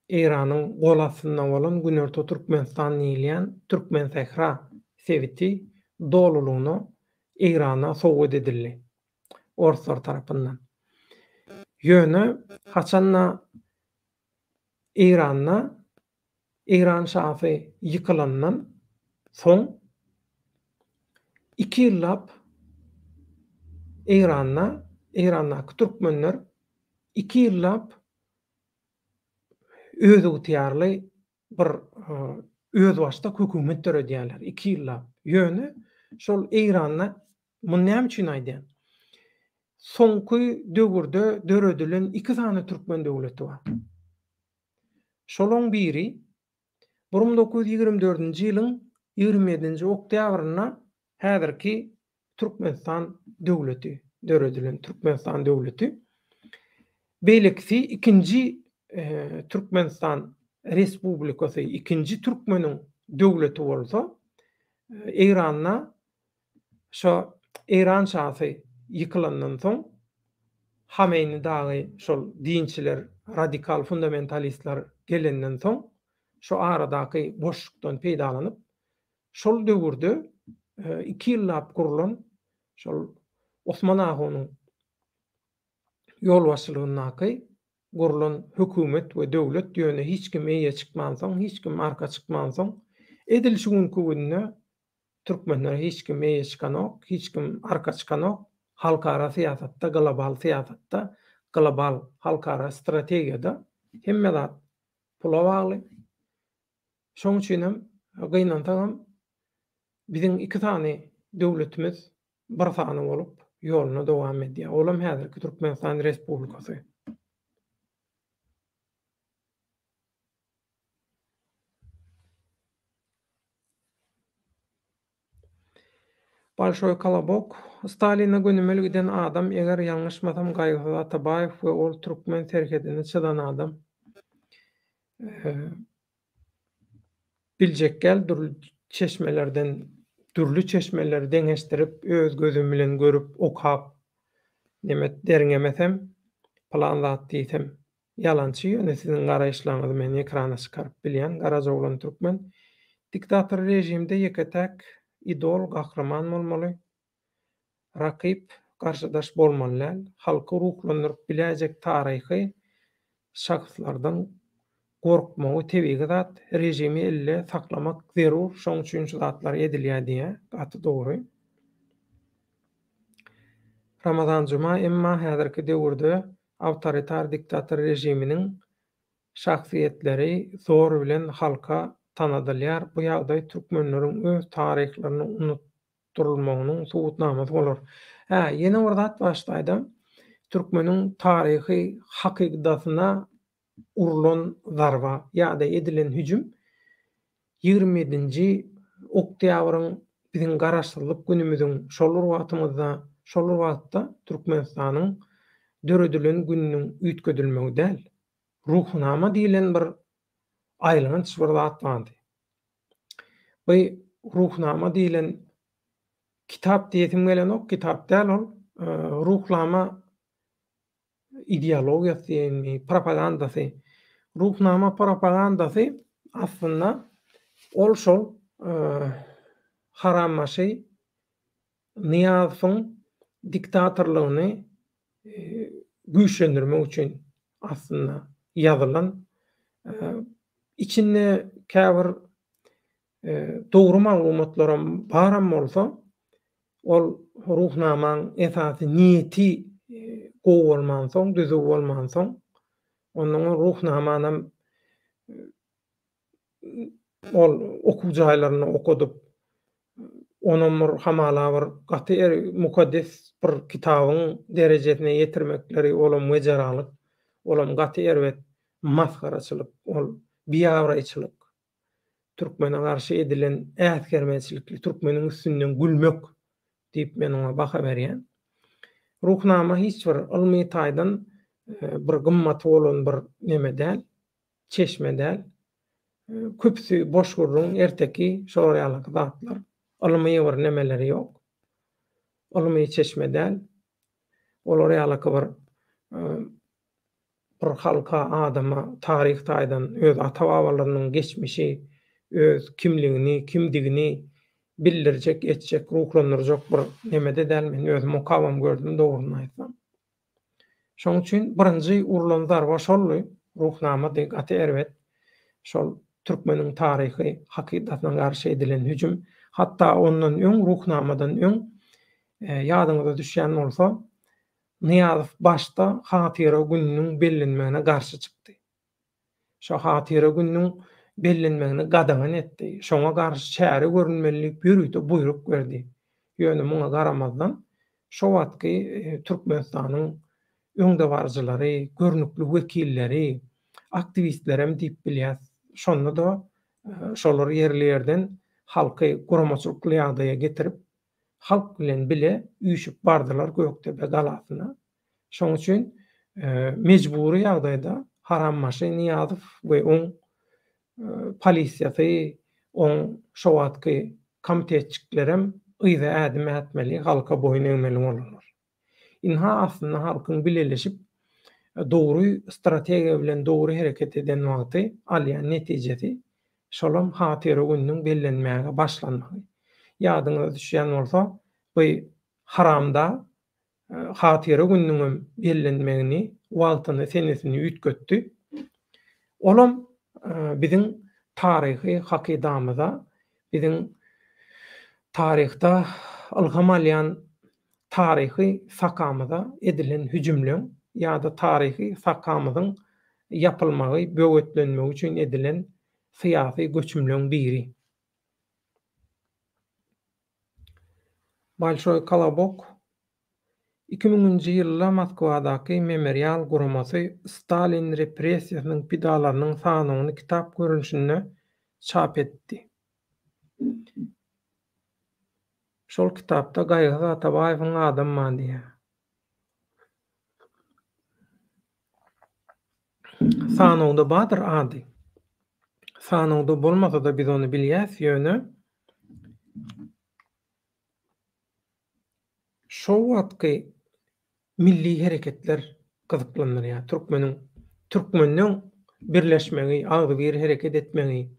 Iranyň gol astynda bolan Günerto Türkmenistan diýilýän Türkmen Sehra sewiti dolulugyny Irana sowgat edildi Orslar tarapyndan. Ýöne haçanna Iran şahsy ýykylandan soň 2 ýyllap Irandaky türkmenler 2 ýyllap öz ýurtýarly bir öz başda hökümet döredýärler 2 ýyllap. Ýöne şol Iranda muny näme üçin aýdýan? Soňky döwürde döredilen 2 sany türkmen döwleti bar. Şolaryň biri 1924-nji ýylyň 27-nji oktýabryna häzirki Türkmenistan döwleti, döredilen Türkmenistan döwleti. Beýlekisi ikinji Türkmenistan Respublikasy, ikinji türkmeniň döwleti bolsa, Iranda şo Iran şahsy ýykylandan soň Hameyni dagy şol dinçiler, radikal fundamentalistler gelenden soň şo aradaky boşlukdan peýdalanyp şol döwürde 2 ýyllap kurulan şol Osman Aganyň ýol başçylygyndaky gurulan hökümet we döwlet ýöne hiç kim eýe çykman soň, hiç kim arka çykman soň edilşi gününe türkmenler hiç kim eýe çykanok, hiç kim arka çykanok, halkara siýasatda, global siýasatda, global halkara strategiýada hemme zat pula bagly. Şoň üçin hem gynansagam biziň 2 tane döwletimiz bir sany bolup ýoluna dowam edýär. Olam häzirki Türkmenistan Respublikasy. Bolşoy Kolobok, Stalin'e gönümmeli giden adam, eger ýalňyşmasam Gaýgy Atabaýew we ol türkmen terkedine çydan adam. Biljekgel dürlü çeşmeleri deňeşdirip, öz gözüm bilen görüp, okap, nemet deriňemesem, plan zat diýsem, ýalançy ýöne sizin garaýşlaryňyzy men ekrana çykaryp bilýän Garazoglan türkmen. Diktator rejimde ýeketäk idol, gahraman bolmaly, rakyp, garşydaş bolmaly, halky ruhlandyryp biläjek taryhy şahslardan gorkmagy tebigi zat, rejimi elle saklamak zerur, şoň üçin şu zatlar edilýär diýe, gaty dogry. Ramazan Juma emma häzirki döwürde awtoritar diktator rejiminiň şahsiýetleri zor bilen halka tanadylýar. Bu ýagdaý türkmenleriň öz taryhlaryny unutdurulmagynyň subutnamasy bolar. Ýene bir zat başlaýdy. Türkmeniň taryhy hakykdatyna urulan zarba ýa-da edilen hüjüm 27-nji oktýabryň biziň garaşdyrlyp günümiziň şol wagtda Türkmenistanyň döredilen gününiň üýtgedilmegi däl. Ruhnama diýilen bir aýlanç bir zat bardy. Bu ruhnama diýilen kitap diýesim gelen ok kitap däl ol, ruhlama ideologiýasy ýa-ni propagandasy. Ruhnama propagandasy aslynda ol şol harammaşy Niýazowyň diktatorlygyny güýçlendirmek üçin aslynda ýazylan, içinde käbir dogry maglumatlaram baram bolsa, ol ruhnamaň esasy niýeti gowy bolman soň, düzü bolman soň, onuň ruhnamany ol okujaýlaryny okudyp, onun hamala bir gaty mukaddes bir kitabyň derejesine ýetirmekleri olam wejaralyk, olam gaty erbet maskaraçylyk, ol biýabraýçylyk, türkmene garşy edilen äsgermeçilikli, türkmeniň üstünden gülmek diýip men ona baha berýän. Ruhnama hiç bir ilmi taýdan bir gymmaty bolan bir neme däl, çeşme däl. Köpüsi boş gurrun erteki şoraýalyk zatlar. Ilmi bir nemeleri ýok. Ilmi çeşme däl. Olar ýalyk bir halka, adama, taryh taýdan öz ata-babalarynyň geçmişi, öz kimligini, kimdigini bildirjek, etjek, ruhlandyrjak bir nemede däl. Men özüm okabam gördüm, dogruny aýtsam. Şoň üçin birinji urulan zarba şolly, ruhnama diýip gaty erbet. Şol türkmeniň taryhy, hakykatna garşy edilen hüjüm, hatta ondan öň ruhnamadan öň ýadyňyza düşýän bolsa, Niýazow başda hatyra gününiň bellenmegine garşy çykdy. Şo hatyra gününiň bellenmegine gadagan etdi. Şoňa garşy çäre görünmelilik bürüýdi, buyruk berdi. Ýöne muňa garamazdan şo wagtky Türkmenistanyň öňde barjylary, görnükli wekilleri, aktivistlerem diýip bilýär. Şonda da şolar ýerlerden halky guramaçylyk ýagdaýa getirip, halk bilen bile üýşüp bardylar Göktepe galasyna. Şoň üçin mejburi ýagdaýda harammaşy Niýazow we oň polisiýasy, oň şo wagtky komitetçiklerem yza ädim etmeli, halka boyun eýmeli bolarlar. Inha aslynda halkyň bileleşip dogry strategiýa bilen dogry hereket eden wagty alýan netijesi şolam hatyra gününiň bellenmäge başlanmagy. Ýadyňyza düşýän bolsa, bu haramda hatyra gününiň bellenmegini, wagtyny, senesini üýtgetdi. Olam biziň taryhy hakydamyza, biziň taryhda ilham alýan taryhy sakamyza edilen hüjümleň ýa-da taryhy sakamyzyň ýapylmagy, böwetlenmegi üçin edilen syýasy göçümleň biri. Bolşoy Kolobok 2000-nji ýylda Moskwadaky memorial guramasy Stalin repressiýasynyň pidalarynyň sanawyny kitap görünüşinde çap etdi. Şol kitapda Gaýgy Atabaýewiň Adamman diýär. Sanawda badyr ady. Sanawda bolmasa-da biz onu bilýäs ýöne şol wagtky milli hereketler gyzyklanýar. Türkmeniň birleşmegi, agdy bir hereket etmegi.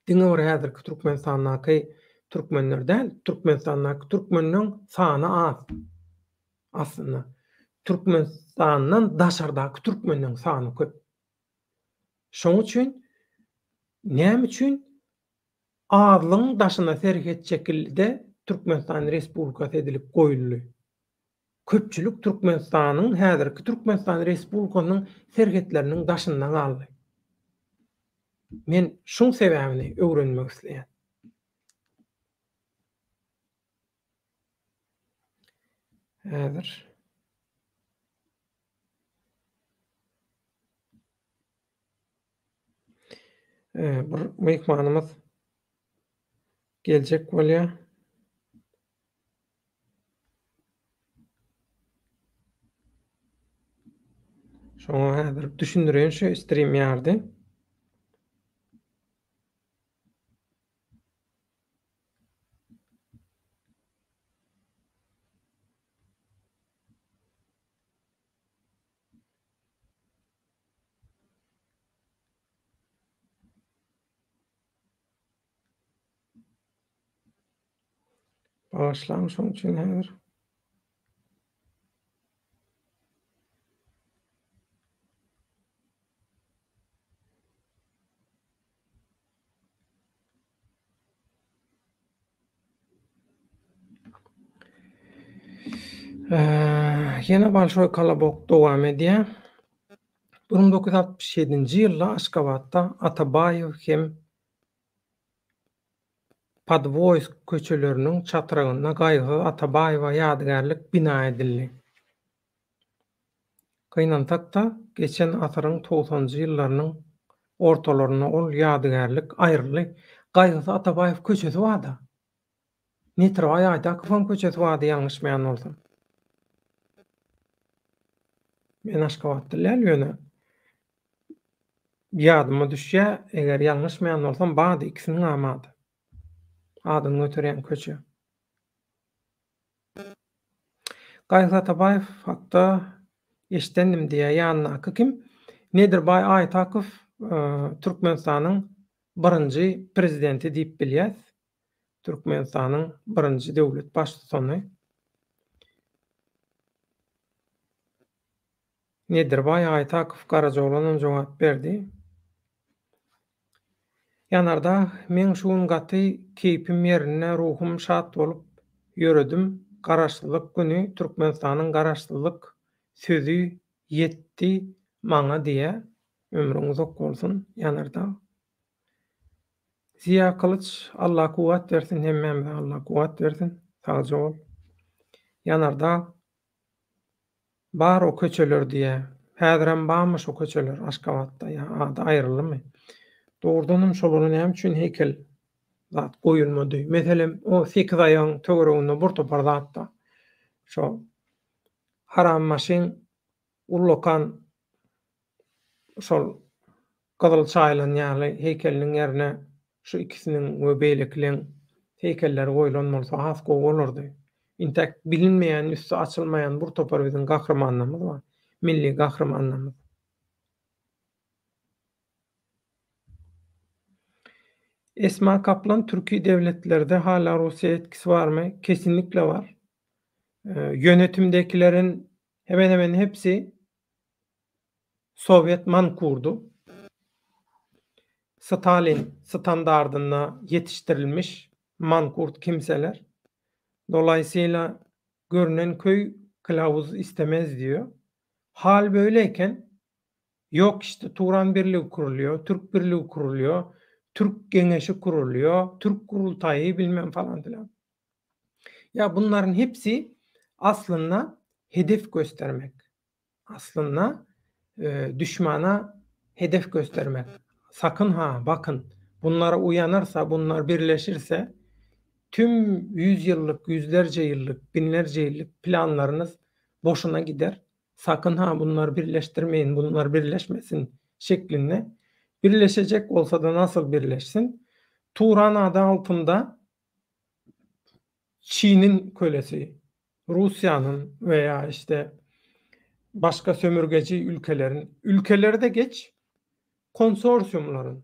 Diňe görä häzirki Türkmenistanaky türkmenler däl, Türkmenistanaky türkmeniniň sany az. Aslynda Türkmenistanyň daşardaky türkmeniniň sany köp. Şoň üçin näme üçin azlyň daşyna serhet şekilde Türkmenistan Respublikasy edilip goýuldy. Köpçülük Türkmenistanyň häzirki Türkmenistan Respublikasynyň serhetleriniň daşyndan aldy. Men şoň sebäbini öwrenmek isleýän. Häzir bir mehmanymyz geljek bolýar. Şoňa häzir düşündirýän şu streamýardy. Başlaň şoň üçin häzir. Ýene Bolşoy Kolobok dowam edýär. 1967-nji ýylda Aşgabatda Atabaýew hem Podvoysk köçeleriniň çatyrygyna Gaýgy Atabaýewa ýadygärlik bina edildi. Gynantakda geçen asyryň 90-njy ýyllarynyň ortalaryna ol ýadygärlik aýryly Gaýgy Atabaýew köçesi barda. Netiraý Aýdakow köçesi bardy ýalňyşmaýan bolsam. Men Aşgabatda däl ýöne. Ýadyma düşýär, eger ýalňyşmaýan bolsam bardy ikisiniň amady. Adyny göterýän köçe. Gaýgy Atabaýew hakda eşdendim diýä ýanynaky kim? Nedirbay Aýtakow Türkmenistanyň birinji prezidenti diýip bilýär. Türkmenistanyň birinji döwlet başçysy. Nedirbay Aýtakow Garajoglanyň jogap berdi. Ýanarda men şuň gaty keypim ýerine ruhum şat bolup ýöredim. Garaşlylyk güni Türkmenistanyň garaşlylyk sözü ýetdi maňa diýe ömrüň uzak bolsun ýanarda. Ziya Kılıç Allah kuwat bersin, hemmemize Allah kuwat bersin. Sağ ol. Ýanarda bar o köçeler diýe. Häzirem barmyş o köçeler Aşgabatda ýa ady aýrylmy? Doğrudanım şolary näme üçin heykel zat goýulmady? Meselem o 8 aýagyň töwereginde bir topar zatda. Şo haram maşyn ullokan şol Gyzyl çaýlan ýaly heykeliniň ýerine şu ikisiniň we beýlekliň heykeller goýulan bolsa has goýulardy. Intek bilinmeýän, üstü açylmaýan bir topar biziň gahrymanlarymyz bar. Milli gahrymanlarymyz. Esma Kaplan Türkiye devletlerde hala Rusya etkisi var mı? Kesinlikle var. Yönetimdekilerin hemen hemen hepsi Sovyet mankurdu. Stalin standardına yetiştirilmiş mankurt kimseler. Dolayısıyla görünen köy kılavuz istemez diyor. Hal böyleyken yok işte Turan Birliği kuruluyor, Türk Birliği kuruluyor, Türk Gençi kuruluyor, Türk Kurultayı bilmem falan filan. Ya bunların hepsi aslında hedef göstermek. Aslında düşmana hedef göstermek. Sakın ha bakın bunlara uyanırsa, bunlar birleşirse tüm yüzyıllık, yüzlerce yıllık, binlerce yıllık planlarınız boşuna gider. Sakın ha bunları birleştirmeyin, bunlar birleşmesin şeklinde. Birleşecek olsa da nasıl birleşsin? Turan adı altında Çin'in kölesi, Rusya'nın veya işte başka sömürgeci ülkeleri de geç, konsorsiyumların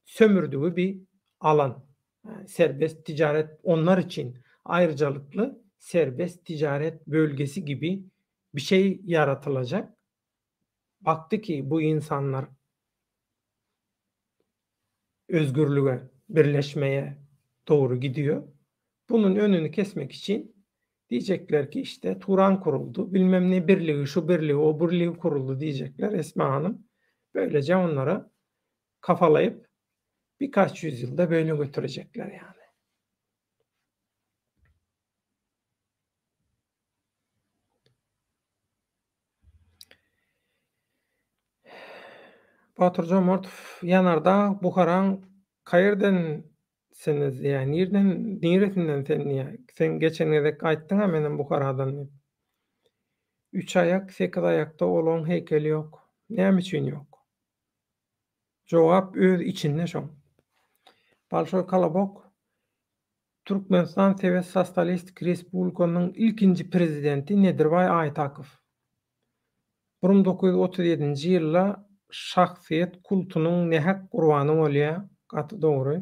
sömürdüğü bir alan. Yani serbest ticaret onlar için ayrıcalıklı serbest ticaret bölgesi gibi bir şey yaratılacak. Baktı ki bu insanlar özgürlüğe, birleşmeye doğru gidiyor. Bunun önünü kesmek için diyecekler ki işte Turan kuruldu, bilmem ne birliği, şu birliği, o birliği kuruldu diyecekler Esma Hanım. Böylece onlara kafalayıp birkaç yüzyılda böyle götürecekler yani. Batur Jomortov Yanardağ Buharaň kaýerdensiniz diýär. Niretinden sen diýär. Sen geçen gezek aýtdyň-a menen Buharadan diýip. 3 ayak, 8 ayakda olan heykeli yok. Näme üçin yok? Jogap öz içinde şoň. Bolşoy Kolobok Türkmenistan Sovet Sosialistik Respublikasynyň ilkinji prezidenti Nedirbay Aýtakow. 1937-nji ýylda şahsyýet kultunyň nähak gurbany bolýa, gaty dogry.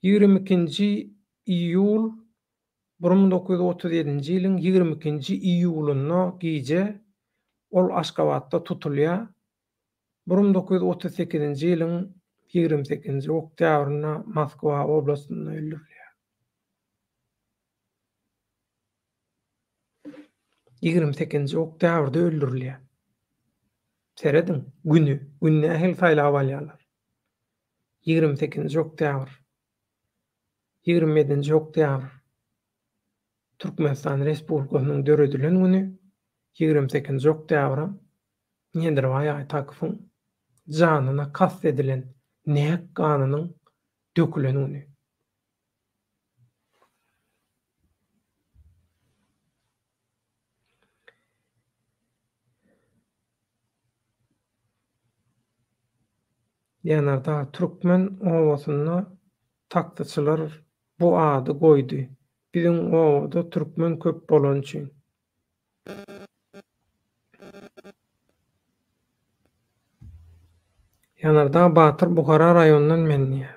22-nji iýul 1937-nji ýylyň 22-nji iýulunda giýje ol Aşgabatda tutulýar. 1938-nji ýylyň 28-nji oktýabrynda Moskwa oblastynda öldürilýär. 28-nji oktýabrda öldürilýär. Seredin günü, nähili saýlap alýarlar. 28-nji oktýabr, 27-nji oktýabr Türkmenistan Respublikasynyň döredilen güni, 28-nji oktýabra Nedirbay Aýtakowyň janyna kast edilen nähak ganynyň dökülen güni. Ýanarda türkmen owasyna takdyçylar bu ady goýdy. Biziň owada türkmen köp bolan üçin. Ýanarda Batyr Buhara raýonundan mendiýär.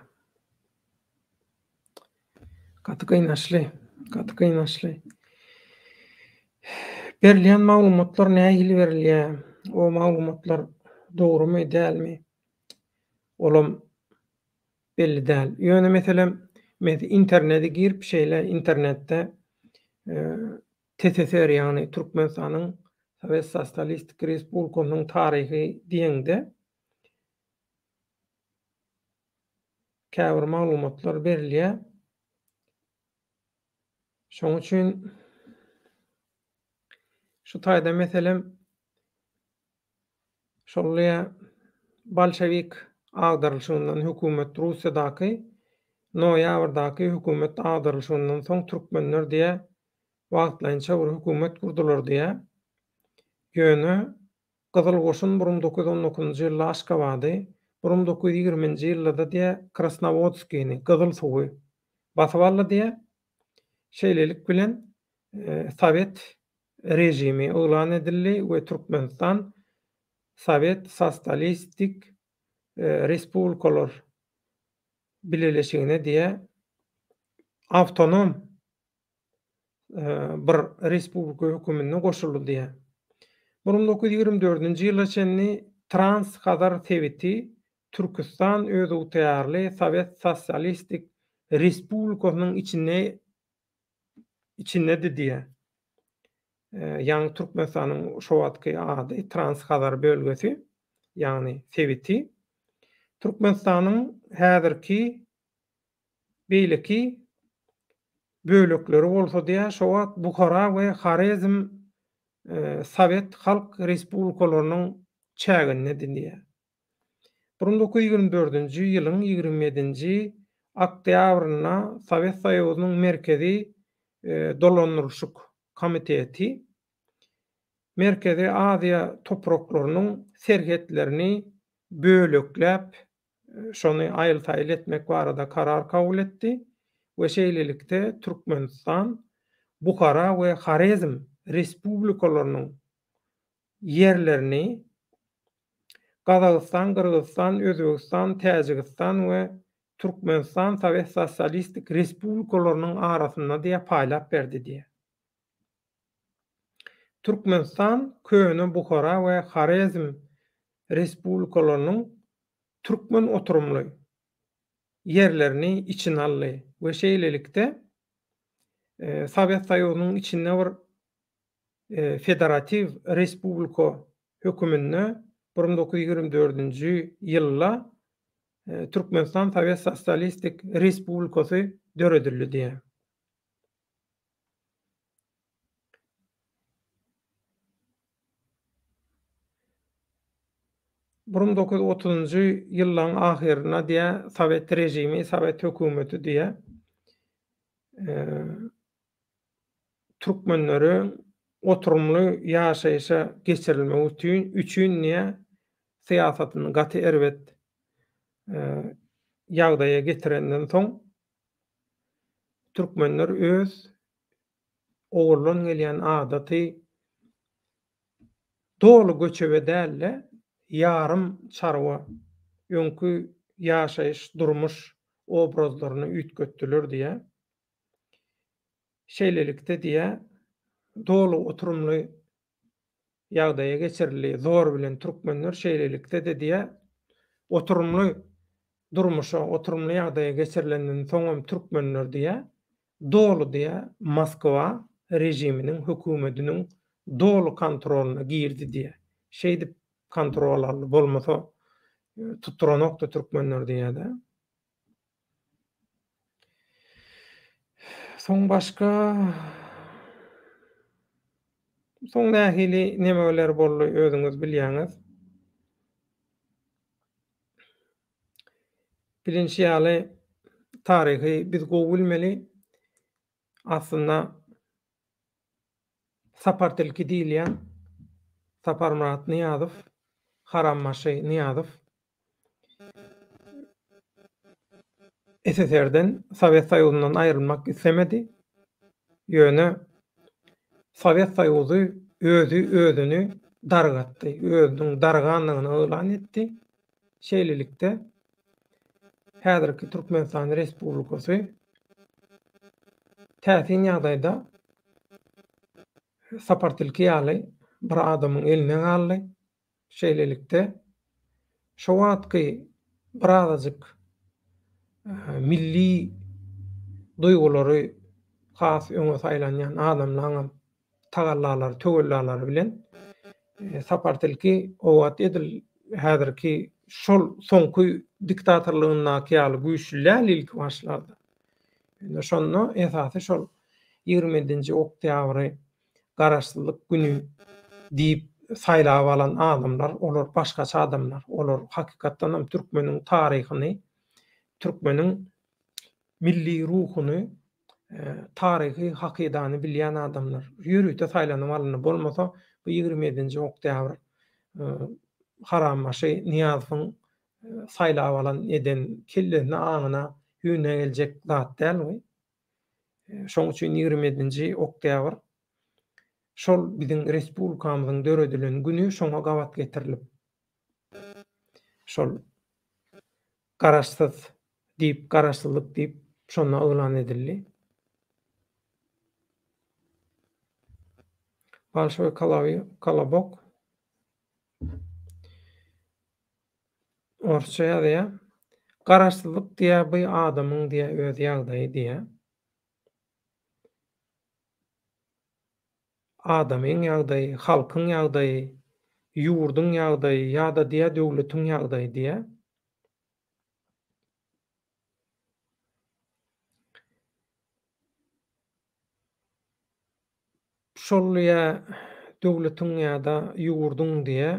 Gaty gynnaşly. Berilýän maglumatlar nähili berilýär? O maglumatlar dogrymy, dälmi? Olam belli däl. Ýöne meselem, internete girip şeýle internetde TSSR ýagny Türkmenistanyň Sovet Sosialistik Respublikasynyň taryhy diýende käbir maglumatlar berilýär. Şoň üçin şu taýda meselem şolya Bolşewik agdarylşyndan hökümet Russiýadaky noýabrdaky hökümet agdarylşyndan soň türkmenler diýe wagtlança bir hökümet kurdular diýe. Ýöne Gyzyl Goşun 1919-njy ýylda Aşgabady, 1920-nji ýylda diýe Krasnovodskiýni, Gyzyl suwy basyp aldy diýe. Şeýlelik bilen Sovet rejimi oglan edildi we Türkmenistan Sovet Sosialistik Respublikalar birleşigine diýe awtonom bir respublika hökümetine goşuldy diýe. 1924-nji ýyla çenli Trans-Hazar Soweti Türkistan özü utaýarly Sovet Sosialistik Respublikasynyň içinde diýe. Ýani Türkmenistanyň şo wagtky ady Trans-Hazar bölgesi, ýani Soweti. Türkmenistanyň häzirki beýleki bölekleri bolsa diýä şo wagt Buhara we Хорезm Sowet Halk Respublikalarynyň çägine diýär. 1924-nji ýylyň 27-nji oktýabryna Sowet Soýuzynyň merkezi dolandyrşyk komiteti Merkezi Aziýa topraklarynyň serhetlerini bölekläp şonu aýyl-taýyl etmek barada karar kabul etdi we şeýlelikde Türkmenistan, Buhara we Хорезm respublikalarynyň ýerlerini Gazagystan, Kyrgyzstan, Özbegistan, Täjikistan we Türkmenistan Sowet Sosialistik Respublikalarynyň arasynda diýe paýlap berdi diýe. Türkmenistan köni Buhara we Хорезm respublikalarynyň türkmen oturumly ýerlerini içine aldy we şeýlelikde Sowet Soýuzynyň içinde bir federativ respublika hökümine 1924-nji ýylda Türkmenistan Sowet Sosialistik Respublikasy döredildi diýe. Bu 1930-njy ýyllaryň ahyryna diýe Sowet rejimi, Sowet hökümeti diýe türkmenleri oturumly ýaşaýyşa geçirilmek üçin niýe syýasatyny gaty erwet ýagdaýa getirenden soň türkmenler öz ogurlan gelýän adaty dolu göçebe dälle ýarym çarwa öňkü ýaşaýyş durmuş obrazlaryny ütgetdiler diýe. Şeýlelikde diýe dolu oturumly ýagdaýa geçirildi. Zor bilen türkmenler şeýlelikde de diýe oturumly durmuşa, oturumly ýagdaýa geçirilenden soňam türkmenler diýe dolu diýe Moskwa rejiminiň hökümetiniň dolu kontrolyna girdi diýe. Şeý dip kontrol aldy bolmasa tuturanokda türkmenler diýe-de. Soň başga soň nähili nemeler boldy özüňiz bilýäňiz. Birinçi ýaly taryhy biz gowy bilmeli. Aslynda Sapartilki diýilýän Saparmurat Niýazow, Harammaşy Niýazow SSR'den Sowet Soýuzundan aýrylmak islemedi. Ýöne Sowet Soýuzy özüni dargatdy, özüniň darganlygyny elan etdi. Şeýlelikde häzirki Türkmenistan Respublikasy täsin ýagdaýda Sapartilki ýaly bir adamyň eline galdy. Şeýlelikde şo wagtky bir azajyk milli duýgulary has öňe saýlanýan adamlaryň tagallalary, tögellälary bilen Sapartilki o wagt edil häzirki şol soňky diktatorlygyna ýaly güýçlüler ilk başlady. Şonu esasy şol 27-nji oktýabry garaşsyzlyk günü diýip saýlap alan adamlar, olar başgaça adamlar. Olar hakykatdan hem türkmeniň taryhyny, türkmeniň milli ruhuny, taryhy hakydany bilýän adamlar. Ýürüýte saýlanyp alyny bolmasa bu 27-nji oktýabr Harammaşy Niýazowyň saýlap alan eden kellesine aňyna hüýne geljek zat dälmi? Şoň üçin 27-nji oktýabr şol biziň respublikamyzyň döredilen günü şoňa gawat getirilip şol garaşsyz diýip, garaşsyzlyk diýip şonu elan edildi. Balşoy Kolobok Orçça ýazýar. Garaşsyzlyk diýe bu adamyň diýe öz ýagdaýy diýe. Adamyň ýagdaýy, halkyň ýagdaýy, ýurduň ýagdaýy ýa-da diýe döwletiň ýagdaýy diýe. şol ýa döwletiň ýa-da ýurdun diýe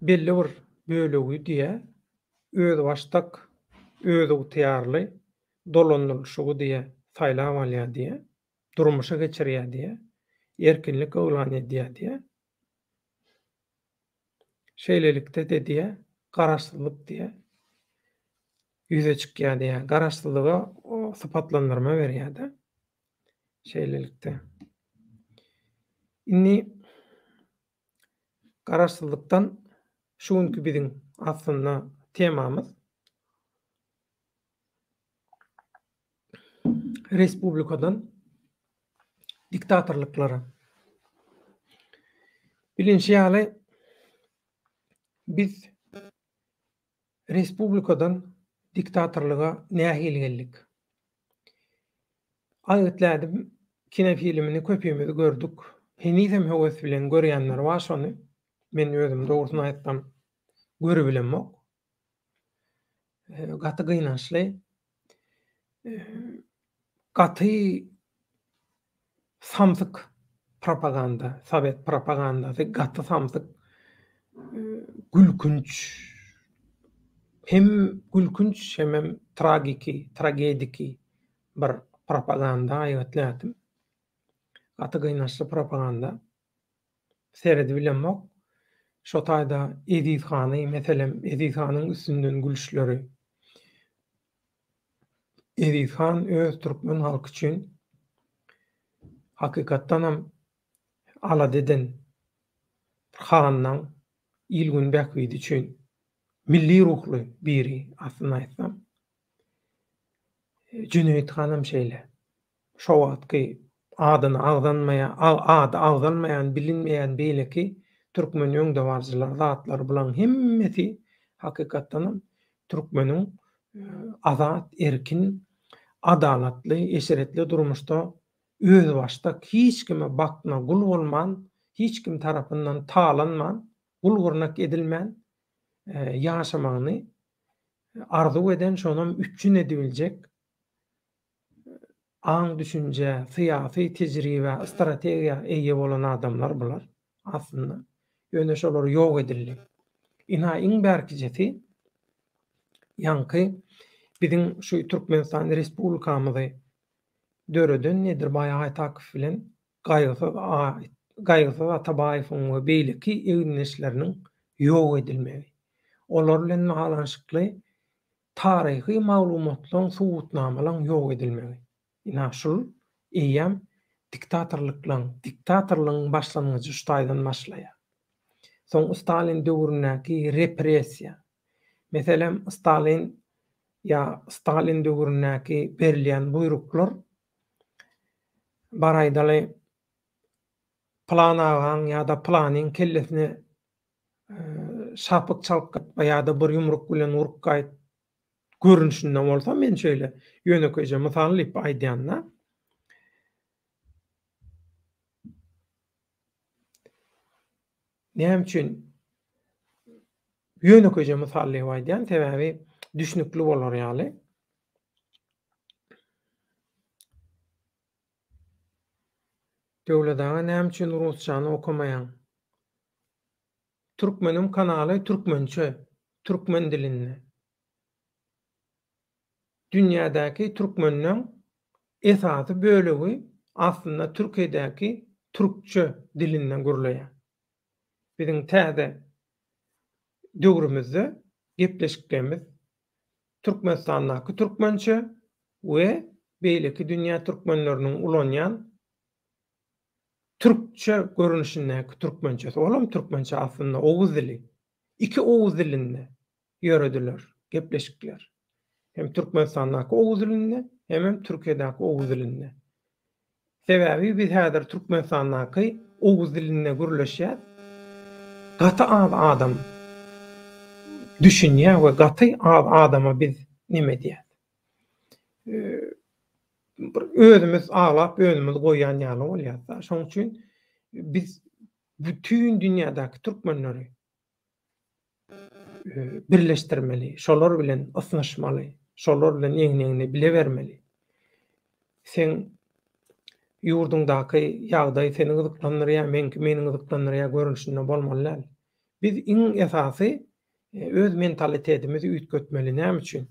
belli bir bölegi diýe öz başdak, öz ugtyarly dolanylşygy diýe saýlap alýar diýe, durmuşa geçirýär diýe, erkinlik oglan edýär diýe. Şeýlelikde de diýe garaşsyzlyk diýe ýüze çykýar diýe. Garaşsyzlyga o sypatlandyrma berýär-de. Şeýlelikde. Inni garaşsyzlykdan şu günkü biziň aslynda temamyz respublikadan diktatorlyklara. Bilinçli ýaly biz respublikadan diktatorlyga nähili geldik. Aýetlädim kine filmini köpüýemiz gördük. Henizem höwes bilen görýänler bar şonu. Men özüm dogrusyny aýtsam görebilemok. Gaty gynançly. Gaty samsyk propaganda, Sowet propagandasy gaty samsyk gülkünç hem gülkünç hem tragediki bir propaganda aýetlädim. Gaty gynançly propaganda. Seredi bilemok. Şo taýda Ediz Hany, meselem Ediz Hanyň üstünden gülüşleri. Ediz Han öz türkmen halky üçin hakykatdan ham alad eden hanyň ilgün bäkbidi üçin milli ruhly biri aslynda aýtsam. Cüneyt Hanam şeýle. Şo wagtky adyny agdanmaýan, bilinmeýän beýleki türkmen öňde barjylar, zatlar bulan hemmesi hakykatdan türkmeniň azat, erkin, adalatly, eşeretli durmuşda öz başdak hiç kime bakma, gul bolman, hiç kim tarapyndan talanman, gulgurnak edilmän ýaşamagyny arzu eden, şonam üçin edibiljek aň düşünje, syýasy tejribe, strategiýa eýe bolan adamlar bular aslynda. Ýöne şolar ýok edildi. Iň bärkijesi ýanky biziň şu Türkmenistan Respublikamyzy döreden nedir baýa Aýtakyp bilen Gaýgysyz Atabaýewiň we beýleki egnişleriniň ýok edilmegi. Olar bilen mahalanşykly taryhy maglumatlaryň subutnamalaryň ýok edilmegi. Ina şol eýem diktatorlygyň başlangyjy şu taýdan başlaýar. Soň Stalin döwründäki repressiýa. Meselem Stalin döwründäki berilýän buyruklar baraýdaly planagan ýa-da planyň kellesine şapyk çalkyp ýa-da bir ýumruk bilen urup gaýt görünüşinden bolsa men şöyle ýönekeje mysalyp aýdýanna. Näme üçin ýönekeje mysalyp aýdýan sebäbi düşnükli bolar ýaly. Döwletde näme üçin rusçany okamaýan? Türkmenim kanaly türkmençe, türkmen dilinde. Dünýädäki türkmenliň esasy bölegi aslynda Türkiýedäki türkçe dilinden gürleýär. Biziň täze döwrümizde gepleşiklerimiz Türkmenistandaky türkmençe we beýleki dünýä türkmenleriniň ulanýan türkçe görünüşindäki türkmençe. Olam türkmençe aslynda oguz dili. İki oguz dilinde ýörediler, gepleşikler. Hem Türkmenistandaky oguz dilinde, hem Türkiýedäki oguz dilinde. Sebäbi biz häzir Türkmenistandaky oguz dilinde gürleşýär. Gaty adam düşünýär we gaty adama biz nime diýär? Özümüz ağlap, özümüz goýan ýaly bolýar. Şoň üçin biz bütün dünýädäki türkmenleri birleşdirmeli, şolar bilen ysnaşmaly, şolar bilen eňne bile bermeli. sen ýurdundaky ýagdaý seni gyzyklandyrýar, menki meni gyzyklandyrýar görünüşinde bolmaly. Biz iň esasy öz mentalitetimizi üýtgetmeli. Näme üçin?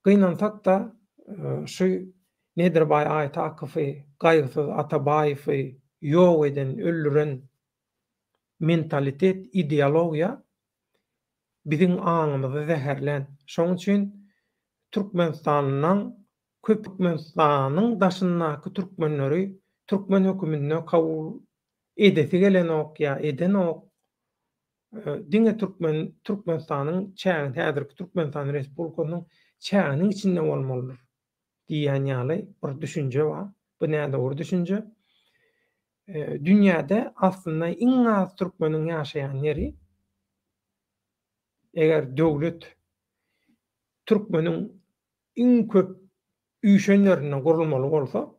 Gynansak da şu nedir bay Aýat Akyfy, Gaýgysyz Atabaýewy ýok eden, öldüren mentalitet, ideologiýa biziň aňymyzy zäherlen. Şoň üçin Türkmenistanyň Türkmenistanyň daşyndaky türkmenleri türkmen hökümetine kabul edesi gelen ok ýa eden ok diňe Türkmenistanyň çägini häzirki Türkmenistan Respublikasynyň çäginiň içinde bolmalydyr diýen ýaly bir düşünje bar. Bu näde dogry düşünje? Dünýäde aslynda iň az türkmeniň ýaşaýan ýeri eger döwlet türkmeniň iň köp üýşen ýerine gurulmaly bolsa,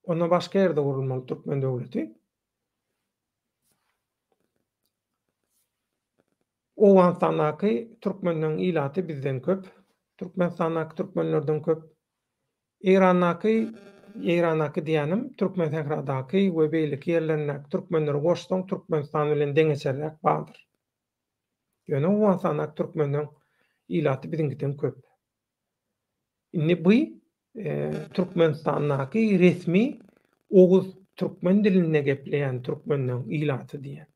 onda başga ýerde gurulmaly türkmen döwleti. Owganistanyň türkmenleriň ilaty bizden köp, Türkmenistanyň türkmenlerden köp. Iranaky diýenim, Türkmen Sehradaky we beýlik ýerlerine türkmenleri goşsaň Türkmenistan bilen deňeçerek bardyr. Ýöne Owganistanyň türkmenleriň ilaty biziňkiden köp. Indi bu Türkmenistanyň resmi oguz türkmen dilinde gepleýän türkmenleriň ilaty diýen.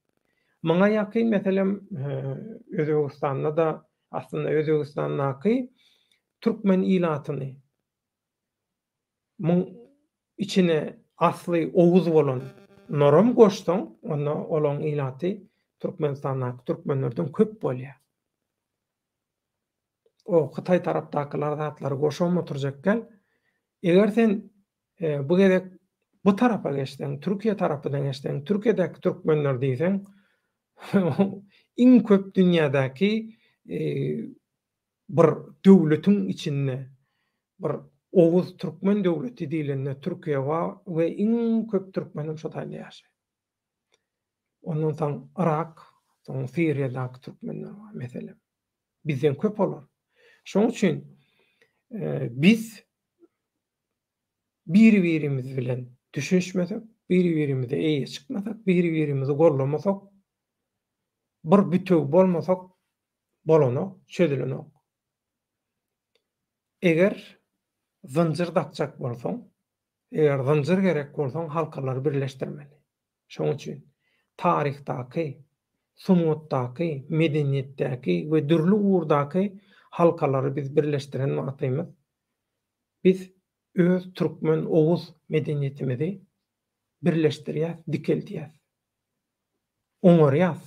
Maňa ýakyn meselem Özbegistanda da aslında Özbegistanyň türkmen ilatyny içine asly oguz bolan norom goşsaň, onda olaň ilaty Türkmenistanyň türkmenlerden köp bolýar. O Hytaý tarapdakylar zatlary goşup oturjak gel. Eger sen bu gerek bu tarafa geçsen, Türkiye tarapydan geçsen, Türkiýedäki türkmenler diýsen, iň köp dünýädäki bir döwletiň içinde bir oguz türkmen döwleti diýilende Türkiýe bar we iň köp türkmenim şo taýda ýaşaýar. Ondan soň Irak, soň Siriýadaky türkmenler bar meselem. Bizden köp bolar. Şoň üçin biz bir-birimiz bilen düşünşmesek, bir-birimize eýe çykmasak, bir-birimizi gorlamasak, bir bütöw bolmasak bolanok, çözelenok. Eger zynjyr dakjak bolsaň, eger zynjyr gerek bolsaň halkalary birleşdirmeli. Şoň üçin tarihdaky, sunutdaky, medeniýetdäki we dürli uğurdaky halkalary biz birleşdiren wagtymyz. Biz öz türkmen oguz medeniýetimizi birleşdirýär, dikeldiýär. Oňarýar.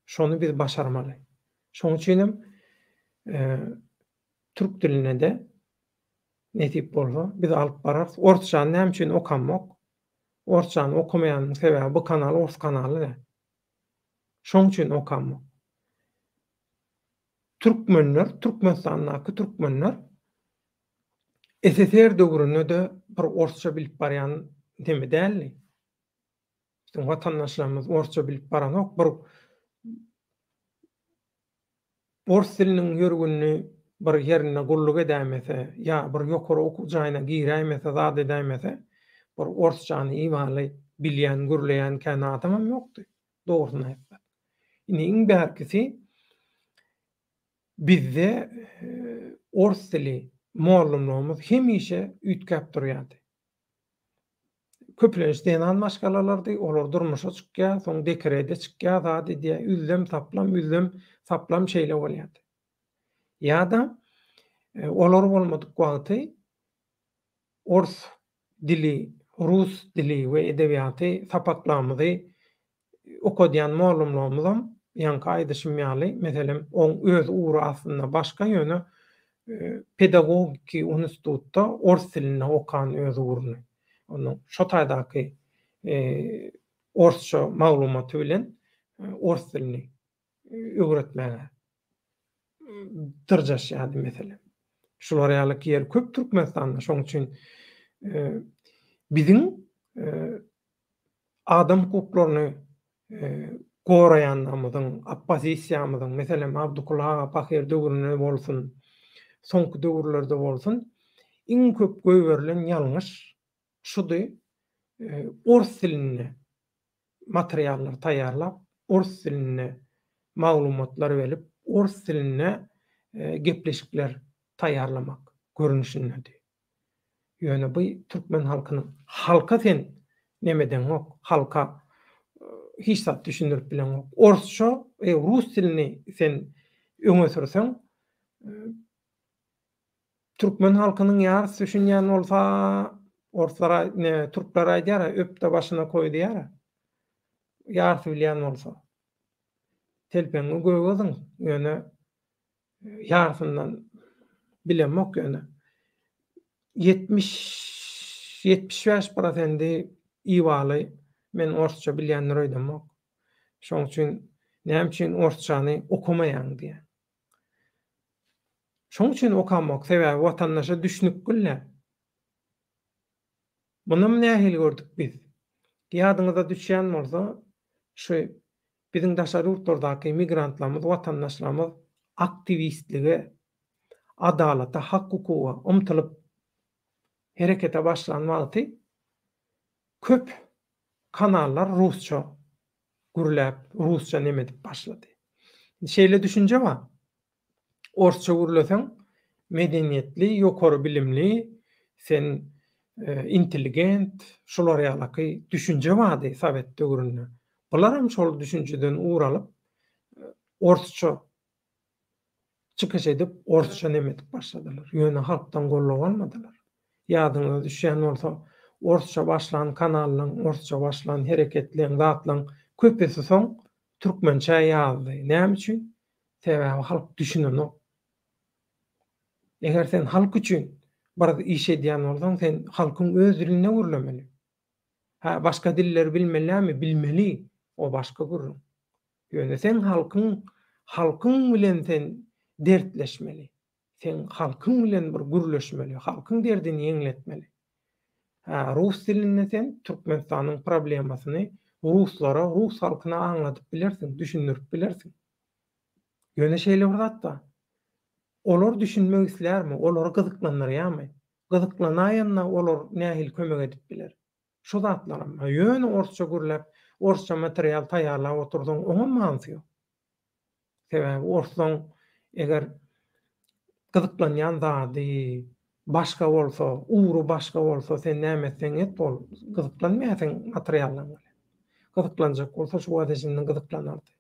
Şonu biz başarmaly. Şoň üçin türk diline de netip bolsa biz alyp barar. Orçany näme üçin okanmak? Orçany okumaýanyň sebäbi bu kanal ors kanaly da. Şoň üçin okanmak. Türkmenler, Türkmenistanyň türkmenler SSR döwründe de bir orsça bilip barýan demi däldi. Bizim watandaşlarymyz orsça bilip baranok, bir ors diliniň ýörgünini bir ýerine gulluk edämese, ýa bir ýokary okuw jaýyna giräýmese, zat edämese, bir orsçany iýmaly bilýän, gürleýän kän adamam ýokdy. Dogrusyny aýtsak. Indi iň bärkisi bizde ors dili muallimlerimiz hemişe üýtgäp durýardy. Köplenişden almaşgalalardy, olar durmuşa çykýar, soň dekrede çykýar, zat edýär, üzlem saplam şeýle bolýardy. Ýa-da olar bolmadyk wagty ors dili, rus dili we edebiýaty sapaklamady okudýan muallimlerimizam ýanky aýdyşmaýaly, meselem oň öz uğru aslynda başga ýöne pedagogiki institutda ors dilini okan öz uğruny. Onu şo taýdaky orsça maglumaty bilen ors dilini öwretmäge dyrjaşýardy meselem. Şular ýaly ýer köp Türkmenistanda, şoň üçin biziň adam hukuklaryny goraýanlarymyzyň, oppozisiýamyzyň, meselem Abdullah Bakir döwründe bolsun, soňky döwürlerde bolsun, iň köp göýberilen ýalňyş şudy, ors dilini materiallar taýýarlap, ors diline maglumatlar berip, ors diline gepleşikler taýýarlamak görnüşindedir. Ýöne bu türkmen halkynyň halka sen nemeden ok, halka hiç zat düşündirip bilen ok. Orsça, rus dilini sen öňe sürseň, türkmen halkynyň ýarysy düşünýän bolsa, orslara, türkler aýdýar, öpde başyna koýdy ýara. Ýarysy bilýän bolsa. Telpeňi göwüziň, ýöne ýarysyndan bilenmok ýöne. 70-75% iwaly men orsça bilýänler öýdemok. Şoň üçin näme üçin orsçany okumaýan diýen. Şoň üçin okamak sebäbi watandaşa düşnük gülle. Munum nähili gördük biz. Ýadyňyza düşýän bolsa, şu biziň daşary ýurtlardaky migrantlarymyz, watandaşlarymyz aktivistligi, adalata, hak hukuga umtylyp herekete başlan wagty köp kanallar rusça gürläp, rusça neme dip başlady. Şeýle düşünje bar. Orsça gürleseň medeniýetli, ýokary bilimli, sen intelligent, şolar ýalyky düşünje bady Sowet döwründe. Bular hem şol düşünjeden uğralyp orsça çıkış edip orsça neme dip başladylar. Ýöne halkdan gollap almadylar. Ýadyňyza düşýän bolsa, orsça başlan kanallaryň, orsça başlan hereketliň, zatlaryň köpesi soň türkmençe ýazdy. Näme üçin? Sebäbi halk düşünenok. Eger sen halk üçin bir iş edýän bolsaň, sen halkyň öz diline gürlemeli. Başga diller bilmelimi? Bilmeli. O başga gürrüň. Ýöne sen halkyň bilen sen dertleşmeli. Sen halkyň bilen bir gürleşmeli, halkyň derdini ýeňletmeli. Rus dilinde sen Türkmenistanyň problemasyny ruslara, rus halkyna aňlatyp bilersiň, düşündirip bilersiň. Ýöne şeýle bir zat da. Olar düşünmek islermi? Olar gyzyklanýarmy? Gyzyklanaýanna olar nähili kömek edip biler? Şu zatlarym, ýöne orsça gürläp, orsça material taýýarlap oturdyň, oňa mansy ýok. Sebäbi orsaň eger gyzyklanýan zady başga bolsa, uğru başga bolsa, sen näme etseň et, bol gyzyklanmaýasyň materiallaryň. Gyzyklanjak bolsa şu wagtynyň gyzyklanardy.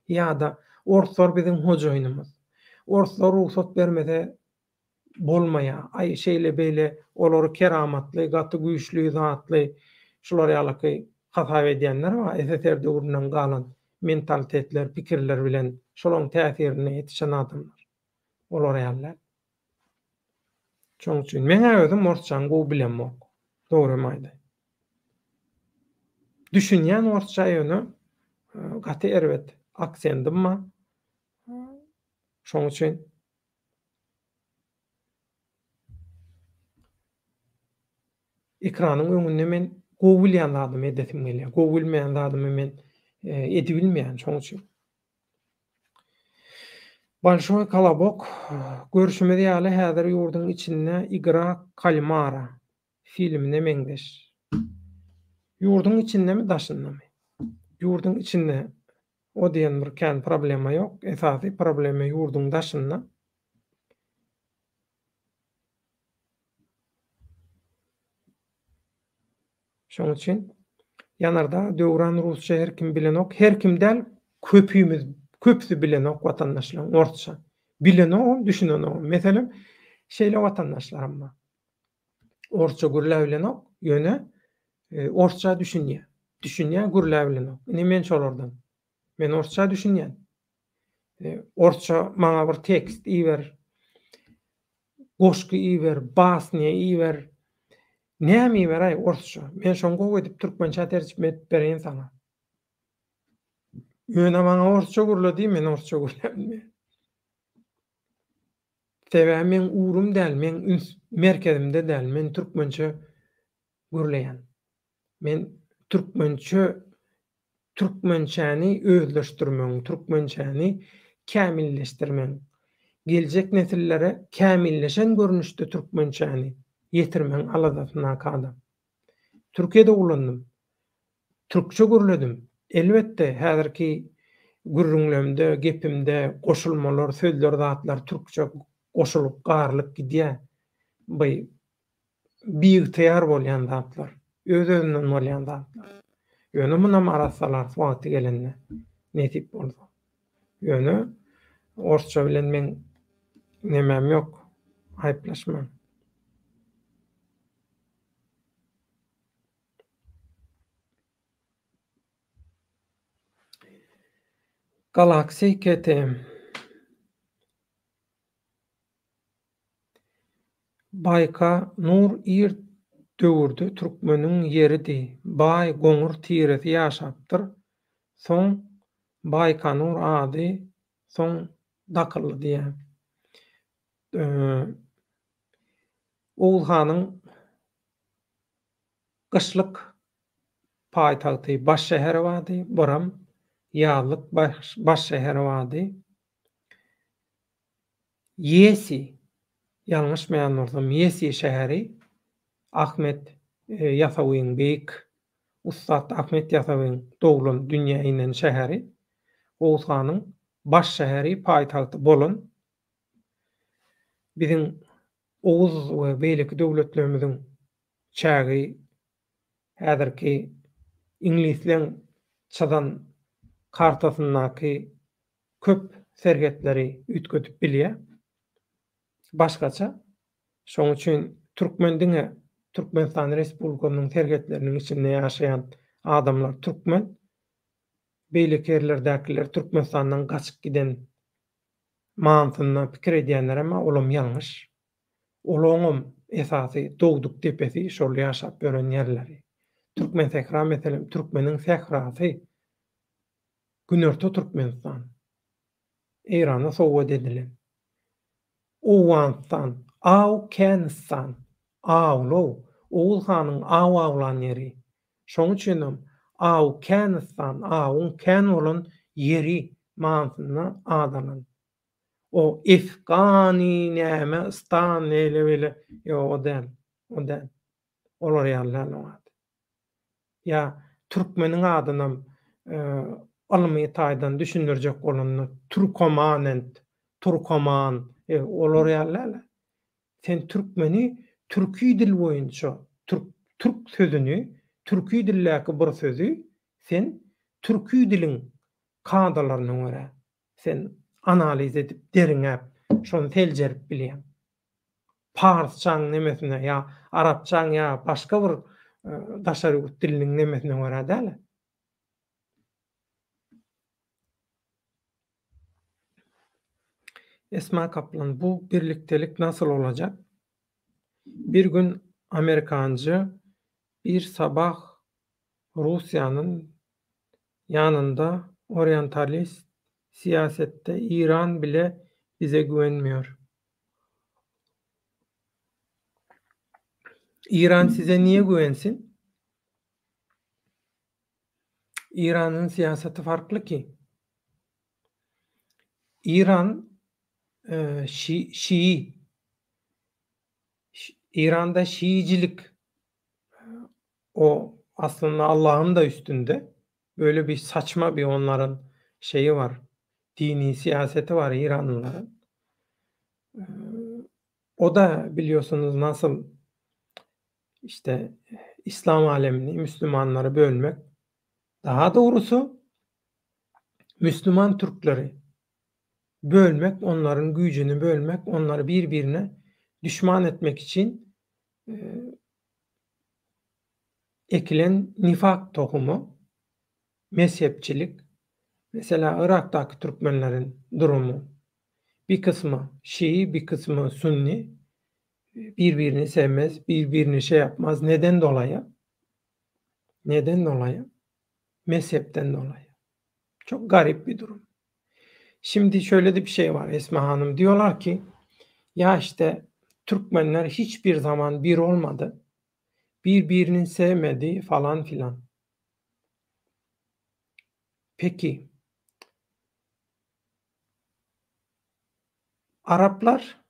Ýa-da orslar biziň hojaýynymyz. Orslar ruhsat bermede bolmaýa, şeýle beýle olary keramatly, gaty güýçlü zatly, şular ýalyky hasap edýänler bar. SSR döwründen galan mentalitetler, pikirler bilen şolaryň täsirine ýetişen adamlar. Olar ýaly. Şoň üçin men özüm orsçany gowy bilenmok. Dogry. Düşünýän orsça ýöne gaty erbet aksentim ma. Şoň üçin ekranyň öňünde men gowy bilýän adam edesim gelýär. Gowy bilmeýän adamy men edip bilmeýän. Şoň üçin Большой колобок. Görüşmedi ýaly häzir ýurduň içinde Igra Kalmara filmine meňdeş. Ýurduň içindemi, daşyndamy? Ýurduň içinde o diýen bir kän problema ýok. Esasy problema ýurduň daşynda. Şoň üçin ýanarda döwran rusça her kim bilenok, her kim däl köpüsi bilenok watandaşlar orsça. Bilenok, düşünenok. Meselem şeýle watandaşlarym bar. Orsça gürläp bilenok, ýöne orsça düşünýär. Düşünýär, gürläp bilenok. Men şolardan. Men orsça düşünýän. Orsça maňa bir tekst iýber, goşky iýber, basnya iýber. Näme iýber orsça? Men şoňa edip türkmençe terjime edip berýän sana. Ýöne maňa orsça gürledi, men orsça gürläp bilmeýän. Sebäbi men urum däl, men merkezimde däl, men türkmençe gürleýän. Men türkmençäni özleşdirmeň, türkmençäni kämilleşdirmeň, geljek nesillere kämilleşen görnüşde türkmençäni ýetirmeň aladatyndaky adam. Türkiýede ulandym. Türkçe gürledim. Elbetde häzirki gürrüňlemde, gepimde goşulmalar, sözler, zatlar türkçe goşulup garlyp gidýär. By biýig täýär bolýan zatlar, öz-özünden bolýan zatlar. Ýöne munam arasalar wagty gelende netip boldy. Ýöne orçça bilen men nemem ýok, aýplaşmam. Galaxy KTM Bayka nur ir döwürde türkmeniň yeridi. Bay goňur tiresi ýaşapdyr. Soň Baykanur ady soň dakyldy diýär. Oğuzhanyň gyşlyk paýtagty baş şäheri bady, buram ýazlyk baş şäheri bady. Ýesi, ýalňyşmaýan bolsam Ýesi şäheri Ahmet Ýasawyň beýik ustad Ahmet Ýasawyň doglan dünýä inen şäheri, Oğuzhanyň baş şäheri paýtagty bolan biziň Oğuz we beýleki döwletlerimiziň çägi häzirki ingilisleň çyzan kartasyndaky köp serhetleri ütkötüp bilýär. Başgaça. Şoň üçin türkmendiňe Türkmenistan Respublikasynyň serhetleriniň içinde ýaşaýan adamlar türkmen, beýleki yerlerdäkiler Türkmenistandan gaçyp giden mantyna pikir edýänler, emma olam ýalňyş. Olaňam esasy dogduk tepesi şol ýaşap gören ýerleri. Türkmen Sähra meselem türkmeniň Sährasy. Günorta Türkmenistan. Eýranda sowga edilen. Owanstan, Awkanistan, Awlo, Oğuzhanyň awlan ýeri. Şoň üçin Awkanistan, awun kän bolan ýeri mantyna adalan. O Efgani näme stan ele ýa odan. Olar ýalanlar. Ya türkmeniň adynam almy taýdan düşündirjek bolany Turkoman olar ýalanlar. Sen türkmeni türkü dil boýunça türk sözüni, türkü dilläki bir sözü sen türkü diliň kadalaryna görä sen analiz edip deriňäp şonu teljerip bilýän. Parsçaň nemesine ýa arapçaň ýa başga bir daşary diliniň nemesine görä däl. Esma Kaplan, bu birliktelik nasıl olacak? Bir gün Amerikancı bir sabah Rusya'nın yanında oryantalist siyasette İran bile bize güvenmiyor. İran size niye güvensin? İran'ın siyaseti farklı ki. İran Şii. İran'da Şiicilik o aslında Allah'ın da üstünde. Böyle bir saçma bir onların şeyi var. Dini siyaseti var İranlıların. O da biliyorsunuz nasıl işte İslam alemini, Müslümanları bölmek. Daha doğrusu Müslüman Türkleri bölmek, onların gücünü bölmek, onları birbirine düşman etmek için ekilen nifak tohumu, mezhepçilik. Mesela Irak'taki Türkmenlerin durumu. Bir kısmı Şii, bir kısmı Sunni. Birbirini sevmez, birbirini şey yapmaz. Neden dolayı? Neden dolayı? Mezhepten dolayı. Çok garip bir durum. Şimdi şöyle de bir şey var Esma Hanım. Diyorlar ki ya işte Türkmenler hiçbir zaman bir olmadı. Birbirini sevmedi falan filan. Peki Araplar,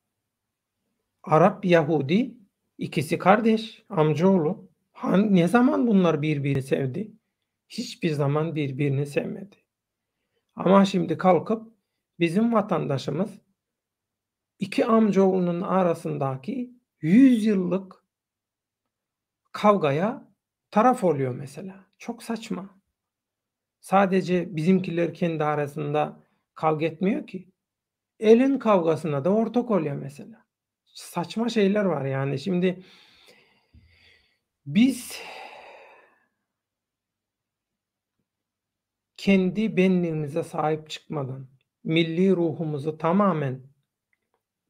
Arap Yahudi İkisi kardeş, amcaoğlu. Ne zaman bunlar birbirini sevdi? Hiçbir zaman birbirini sevmedi. Ama şimdi kalkıp bizim vatandaşımız 2 amcaoğlunun arasındaki 100 yıllık kavgaya taraf oluyor mesela. Çok saçma. Sadece bizimkiler kendi arasında kavga etmiyor ki. Elin kavgasına da ortak oluyor mesela. Saçma şeyler var yani. Şimdi biz kendi benliğimize sahip çıkmadan, milli ruhumuzu tamamen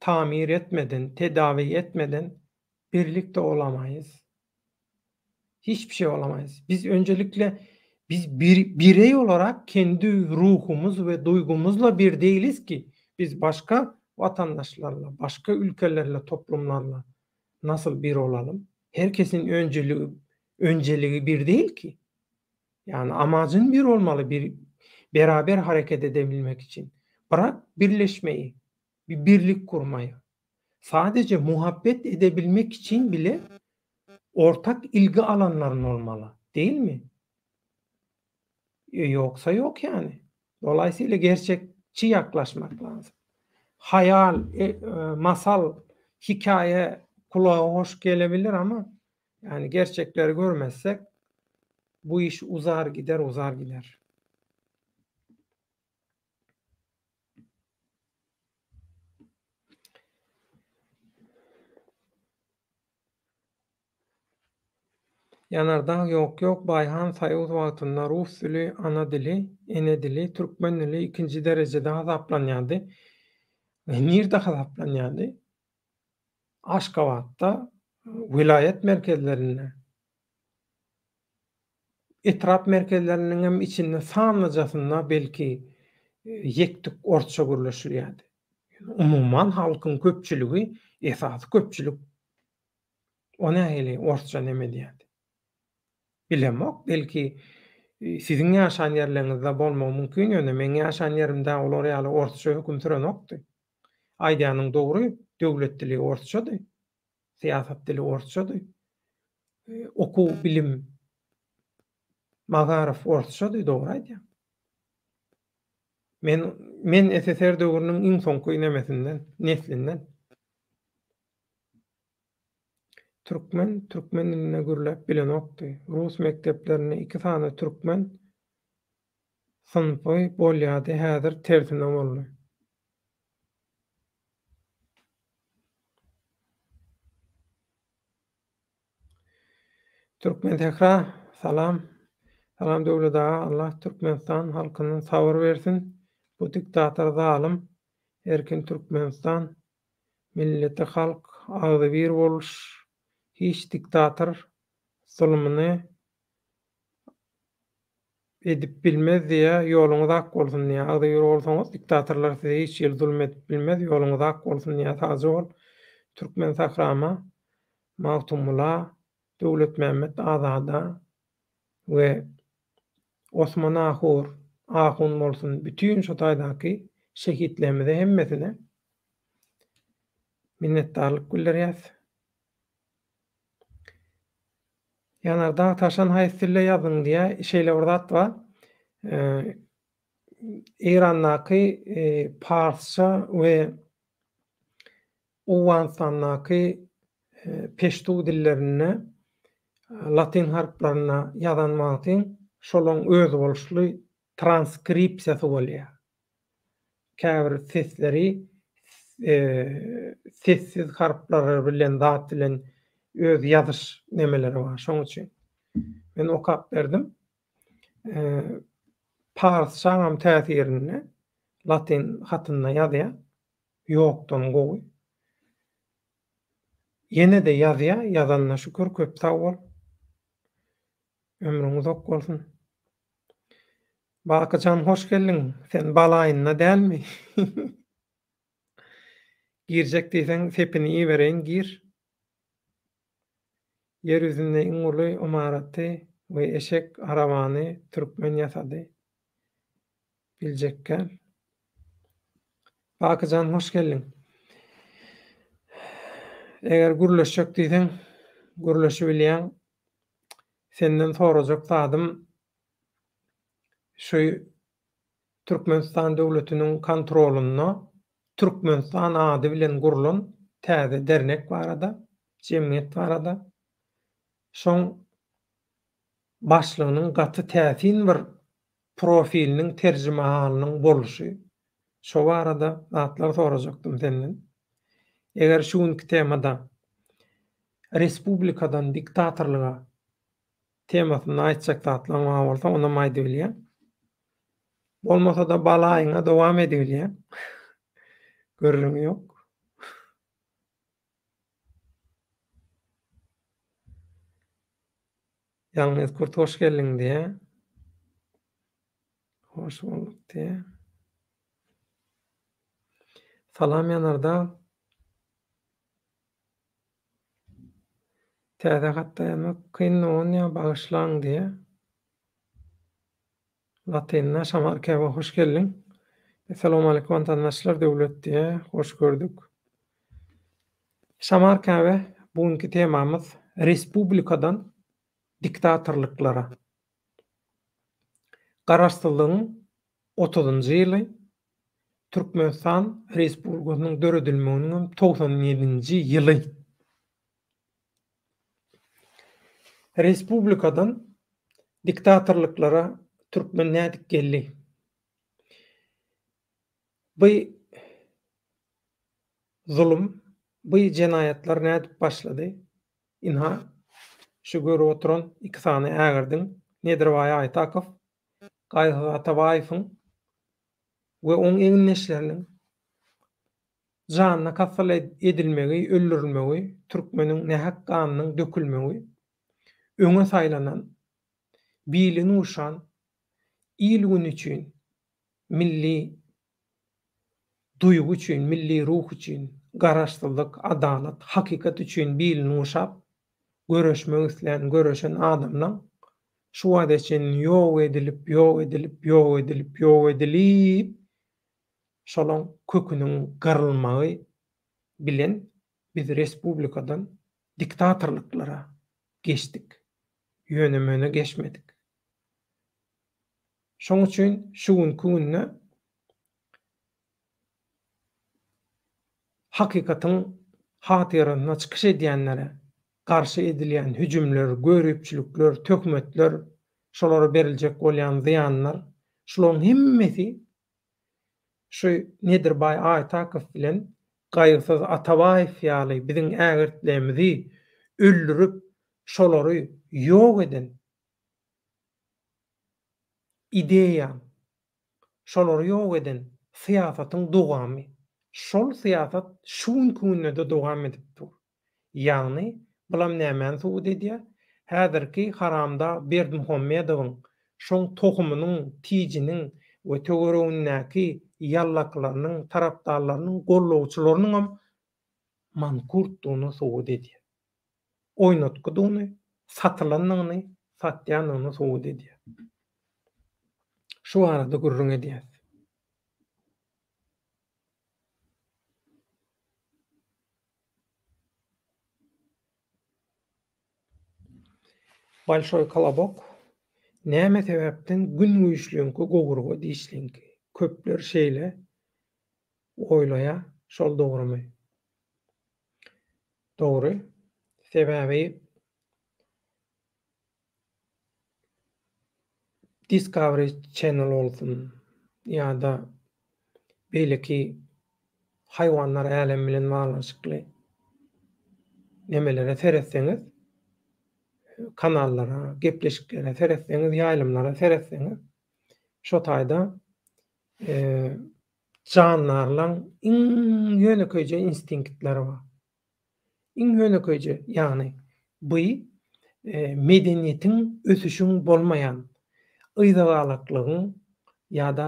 tamir etmeden, tedavi etmeden birlikte olamayız. Hiçbir şey olamayız. Biz öncelikle birey olarak kendi ruhumuz ve duygumuzla bir değiliz ki biz başka vatandaşlarla, başka ülkelerle, toplumlarla nasıl bir olalım? Herkesin önceliği bir değil ki. Yani amacın bir olmalı, beraber hareket edebilmek için. Bırak birleşmeyi, bir birlik kurmayı. Sadece muhabbet edebilmek için bile ortak ilgi alanların olmalı, değil mi? Yoksa yok yani. Dolayısıyla gerçekçi yaklaşmak lazım. Hayal, masal, hikaye kulağa hoş gelebilir ama yani gerçekleri görmezsek bu iş uzar gider, uzar gider. Yanardağ yok, Bayhan Sayık wagtynda rus dili ana dili, ene dili, türkmen dili ikinji derejede hazaplanýardy. Nirde hazaplanýardy? Aşgabatda vilayet merkezlerinde, etrap merkezleriniň hem içinde sanlyjasynda belki yekdik orçça gürleşilýärdi. Umumyň halkyň köpçüligi, esasy köpçülik o nähili orçça neme diýärdi. Bilemok, belki siziň ýaşaýan ýerleriňizde bolmagy mümkin ýöne meň ýaşaýan ýerimde olar ýaly orçça höküm sürenokdy. Aýdýanyň dogry, döwlet dili orççady, siýasat dili orççady, okuw, bilim, magarif orççady, dogry aýdýar. Men SSR döwrüniň iň soňky nemesinden, neslinden türkmen diline gürläp bilenokdy. Rus mekteplerine 2 sany türkmen synpy bolýardy, häzir tersine boldy. Türkmen tekrar salam. Salam döwlet ağa, Allah Türkmenistan halkyna sabır bersin. Bu diktator zalym erkin Türkmenistan milleti halk agzy bir boluş hiç diktator zulmyny edip bilmez diýe ýoluňyz ak bolsun diýe. Agzy bir bolsaňyz diktatorlar size hiç ýyl zulm edip bilmez, ýoluňyz ak bolsun diýe tazy bol. Türkmen sahrama Magtumula, Döwlet Mämet Azada we Osman Ahur, Ahun bolsun bütün şu taýdaky şehitlerimize hemmesine minnetdarlyk bildirýäs. Yanardağ taşan haýsyle ýazyň diýe şeýle urzat bar. İrandaky parsça we Owganistandaky peştu dillerine latin harflaryna ýazanmak üçin şolaň öz boluşly transkripsiýasy bolýar. Käbir sesleri sessiz harflary bilen zat bilen öz ýazyş nemeleri bar. Şoň üçin men okap berdim. Parsçam täsirini latin hatyna ýazýar. Ýokdan gowy. Ýene-de ýazýar, ýazanyna şükür, köp sag bol. Ömrüň uzak bolsun. Bakyjan hoş geldiň. Sen balaýynda dälmi? Girjek diýseň sepini iýbereýin, gir. Yer ýüzünde iň uly imaraty we eşek arabany türkmen ýasady. Biljek gel. Bakyjan hoş geldiň. Eger gürleşjek diýseň, gürleşi bilýän, senden sorajak zadym şu Türkmenistan döwletiniň kontrolunda Türkmenistan ady bilen gurulan täze dernek barada, jemgyýet barada. Şoň başlygynyň gaty täsin bir profiliniň terjimanynyň boluşy. Şo barada zatlar sorajakdym senden. Eger şuňky temada respublikadan diktatorlyga temasyny aýtjak zatlaryň bolsa, onda maýdy bilýän. Bolmasa da balaýyňa dowam edebilýän. Görürüň ýok. Ýalňyz kurt hoş geldiň diýe. Hoş bulduk diýe. Salam ýanarda. Täze gatdaýmak kynlygyň ýa bagyşlaň diýe. Latenna Samarkand'a hoş geldiň. Assalamu alaykum vatandaşlar, döwlet diýe. Hoş gördük. Samarkand'a bugünkü temamyz respublikadan diktatorlyklara. Garaşdyrlygyň 30-njy ýyly Türkmenistan Respublikasynyň döredilmeginiň 97-nji ýyly. Respublikadan diktatorlyklara Türkmen nädip geldi? Bu zulüm, bu jenaýatlar nädip başlady? Inha şu görüp oturan iki sany ägirdiň Nedirbaý Aýtakow, Gaýhy Atabaýewiň we oň eňindeşleriniň janyna kasal edilmegi, öldürilmegi, türkmeniň nähak ganynyň dökülmegi, öňe saýlanan, biline uşan, il gün üçin, milli duýgu üçin, milli ruh üçin, garaşdyrlyk, adalat, hakykat üçin biline uşap, göreşmek isleýän, göreşen adamlaň şu wada için ýok edilip, şolaň köküniň garylmagy bilen biz respublikadan diktatorlyklara geçdik. Ýönemene geçmedik. Şoň üçin şu günne hakykatyň hatyryna çykyş edýänlere garşy edilýän hüjümler, görüpçülükler, tökmetler, şolara beriljek bolýan ziýanlar, şolaryň hemmesi şu Nedirbaý Aýtakow bilen Gaýhy Atabaýew ýaly biziň ägirtlerimizi öldürüp şolary ýok eden ideýa, şolary ýok eden syýasatyň dogamy. Şol syýasat şu günne de dogam edip dur. Ýagny bulam nämen suwd edýär? Häzirki haramda Berdimuhammedowyň şoň tohumynyň, tijiniň we töweregindäki ýallaklarynyň, tarapdarlarynyň, gollawçylarynyň mankurtdugyny suwd edýär. Oýnatgydyny, satylanyny, satýanyny suwd edýär. Şu arada gurrun edýär. Bolşoy Kolobok näme sebäpden gün güýçlüňki gowurga diýişlenki köpler şeýle oýlaýa, şol dogrymy? Dogry. Sebäbi Discovery Channel bolsun ýa-da beýleki haýwanlar älemi bilen baglanşykly nemelere seretseňiz, kanallara, gepleşiklere seretseňiz, ýaýlymlara seretseňiz, şo taýda janlarlaň iň ýöneköýje instinktleri bar. Iň ýöneköýje, ýagny bu medeniýetiň ösüşüň bolmaýan, ýyzgalalyklaryň ýa-da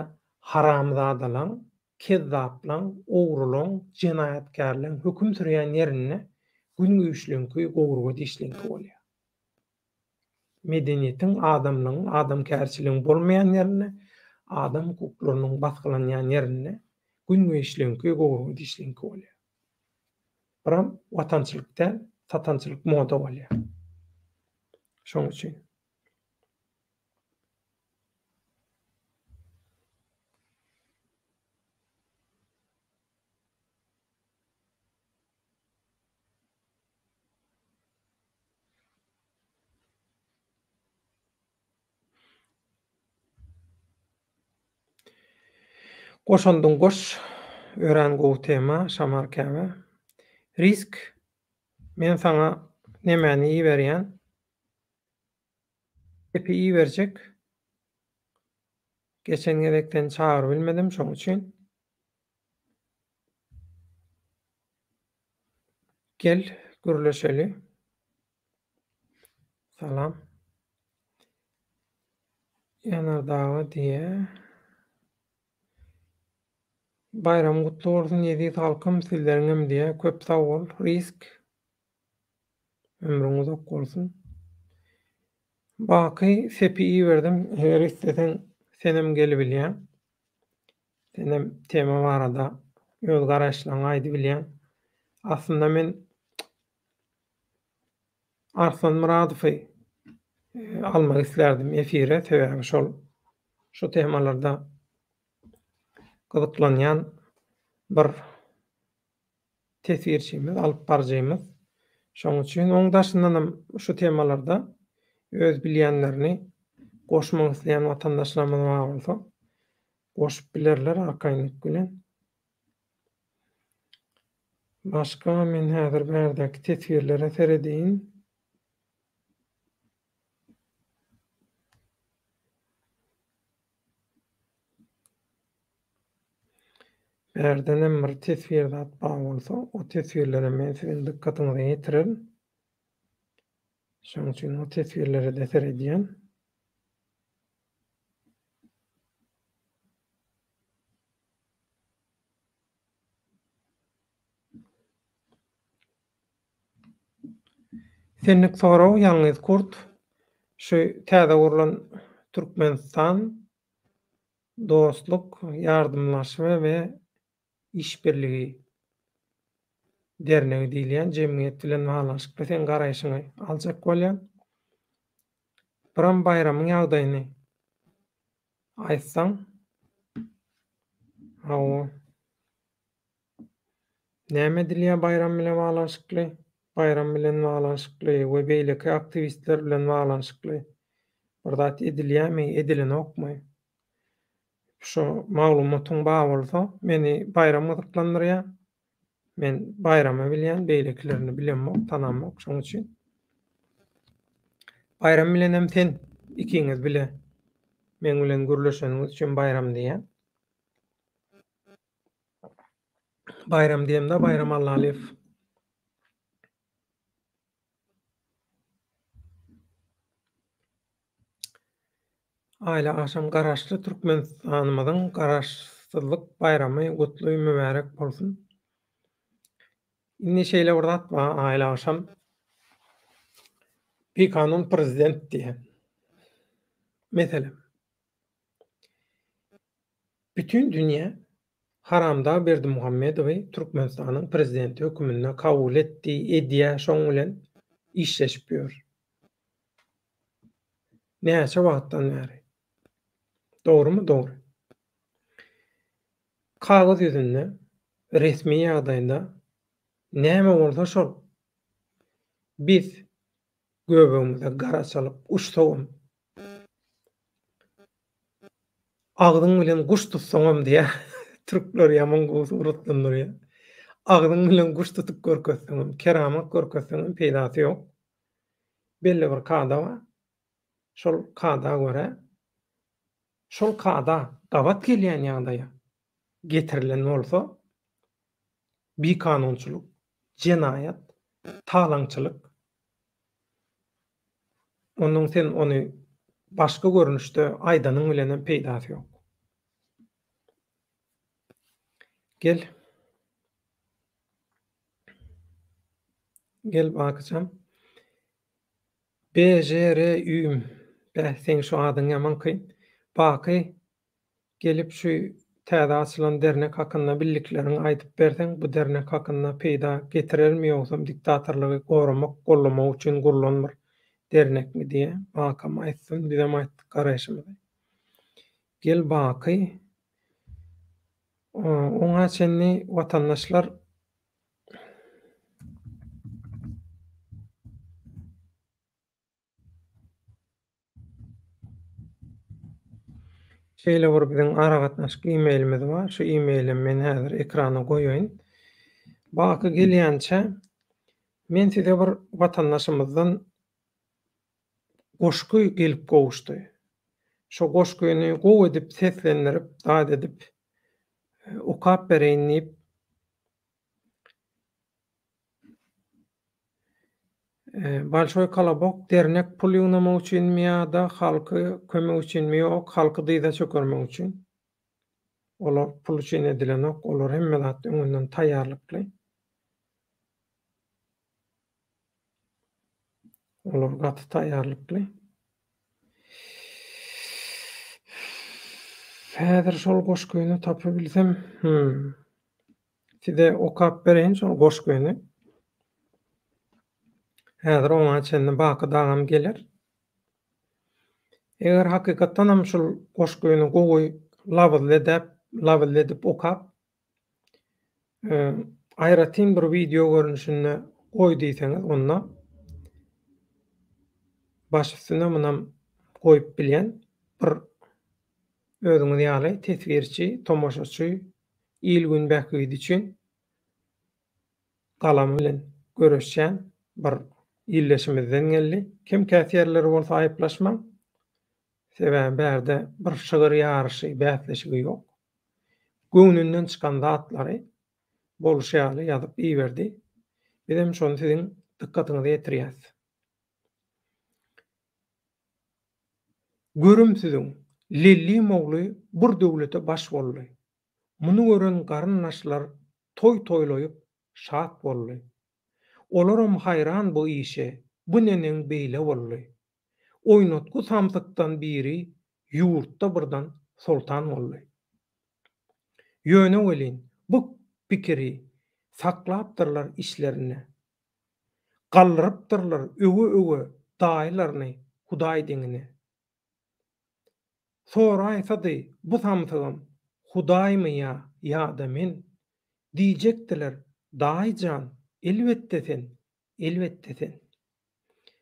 haramzadalaryň, kezzaplaryň, ogrularyň, jenaýatkarlaryň höküm sürýän ýerine gün güýçlüňki gowurga diýişlenki bolýar. Medeniýetiň, adamlaryň, adamkärçiligiň bolmaýan ýerine, adam hukuklarynyň baskylanýan ýerine gün güýçlüňki gowurga diýişlenki bolýar. Biram watançylyk däl, satançylyk moda bolýar. Şoň üçin. Goşandyň goş, ören gowy tema, şamar käme. Risk, men saňa nemäni iý berýän, epi iý berjek. Geçen gerekden çagyr bilmedim, şoň üçin. Gel, gürleşeli. Salam. Ýanardagy diýe. Bayram gutly bolsun ýedi halkym, sizleriňem diýe. Köp sag bol, Risk. Ömrüň uzak bolsun. Baky sepi iý berdim. Eger isteseň senem gelip bilýän. Senem tema barada öz garaşlaryňy aýdyp bilýän. Aslında men Arslan Muradowy almak islerdim efire. Sebäbi şu temalarda gyzyklanýan bir tesirçimiz, alyp barjymyz. Şoň üçin oňdaşyndanam şu temalarda öz bilýänlerini goşmak isleýän watandaşlarymyz bar bolsa, goşup bilerler arkaýynlyk bilen. Başga men häzir berdäki tesirlere seredeýin. Berdenem bir tesir atpag bolsa, o tesirlere men siziň dikkatiňizi ýetirerim. Şoň üçin o tesirlere de seredýän. Senlik soraw ýalňyz kurt. Şu täze gurulan Türkmenistan dostluk, ýardymlaşma we işbirligi dernegi diýilýän jemgyýet bilen baglanşykly sen garaýşyňy aljak bolýan. Biram bayramyň ýagdaýyny aýtsaň, hawa näme dilýär bayram bilen baglanşykly? Bayram bilen baglanşykly we beýleki aktivistler bilen baglanşykly bir zat edilýärmi, edilenokmy? Şu maglumatyň bar bolsa, meni bayram gyzyklandyrýar. Men bayramy bilýän, beýlekilerini bilenmok, tanamok, şoň üçin. Bayram bilenem sen ikiňiz bile men bilen gürleşeniňiz üçin bayram diýän. Bayram diýemde Bayram Allahyев. Aýla aşam garaşly Türkmenistanymyzyň garaşsyzlyk bayramy gutly mübarek bolsun. Indi şeýle bir zat bar, aýla aşam bir kanun prezident diýen. Meselem, bütün dünýä Haramda Berdimuhammedowy Türkmenistanyň prezidenti hökümine kabul etdi, edýär, şoň bilen işleşip ýör. Näçe wagtdan bäri? Dogrymy? Dogry. Kagaz ýüzünde, resmi ýagdaýynda näme bolsa şol. Biz göbegimize gara salyp uçsagam, agdyň bilen guş tutsaňam diýär. Türkler ýaman gowy uratlandyrýar. Agdyň bilen guş tutup görkezseňem, keramat görkezseňem peýdasy ýok. Belli bir kada bar. Şol kada görä, şol kada gabat gelýän ýagdaýa getirilen bolsa, bir kanunçylyk, jenaýat, talaňçylyk. Onuň sen ony başga görünüşde aýdanyň bilenem peýdasy ýok. Gel. Gel bakacağım. BJRÜM. Sen şu adyň ýaman kyn. Baky gelip şu täze açylan dernek hakynda bildiklerini aýdyp berseň, bu dernek hakynda peýda getirermi ýogsam diktatorlygy goramak, gollamak üçin gurulan bir dernekmi diýe bakam aýtsyn, bizem aýtdyk garaşymyzy. Gel baky, oňa çenli watandaşlar şeýle bir biziň ara gatnaşyk e-mailimiz bar. Şu e-mailimi men häzir ekrana goýaýyn. Baky gelýänçe men size bir watandaşymyzdan goşky gelip gowuşdy. Şo goşgyny gow edip seslendirip, dad edip, okap bereýin diýip Balşoy kalabok dernek pul ýygnamak üçinmi ýa-da halky kömek üçinmi ýok, halky dyza çökermek üçin. Olar pul üçin edilen ok, olar hemme zat öňünden taýýarlykly. Olar gaty taýýarlykly. Häzir şol goşgyny tapabilsem, size okap bereýin şol goşgyny. Häzir oňa çenli baky dagam geler. Eger hakykatdanam şol goşgyny gowy labydledip okap, aýratyn bir video görnüşine goý diýseňiz, onda baş üstüne munam goýup bilýän bir özüňiz ýaly tesvirçi, tomoşaçy ilgün bähgidi üçin galamy bilen göreşýän bir illeşimizden geldi. Kim käsýerleri bolsa aýyplaşmaň. Sebäbi bärde bir şygyr ýaryşy, bäsleşigi ýok. Göwnünden çykan zatlary bolşýaly ýazyp iýberdi. Bizem şonu siziň dikkatyňyzy ýetirýäs. Görümsiziň Lelli mogly bir döwlete baş boldy. Muny gören garynnaşlar toýlaýyp şat boldy. Olaram hayran bu işe, bu nenen beýle boldy. Oýnatgy samsykdan biri ýurtda birden sultan boldy. Ýöne welin, bu pikiri saklapdyrlar işlerini. Gallyrypdyrlar öwe daýlaryny, Hudaý diňini. Sonra aýsady, bu samsygam Hudaýmy ýa-da men? Diýjekdiler, daýjan, elbetde sen, elbetde sen.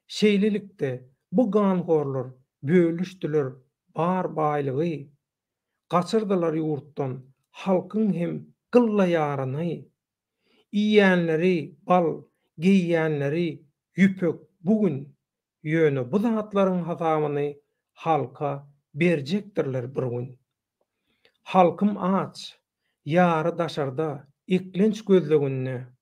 Şeýlelikde bu ganhorlar bölüşdiler bar baýlygy, gaçyrdylar ýurtdan halkyň hem gylla ýaryny, iýýänleri bal, giýýänleri ýüpek bugün ýöne bu zatlaryň hasabyny halka berjekdirler bir gün. Halkym aç, ýary daşarda, eklenç gözlegünne.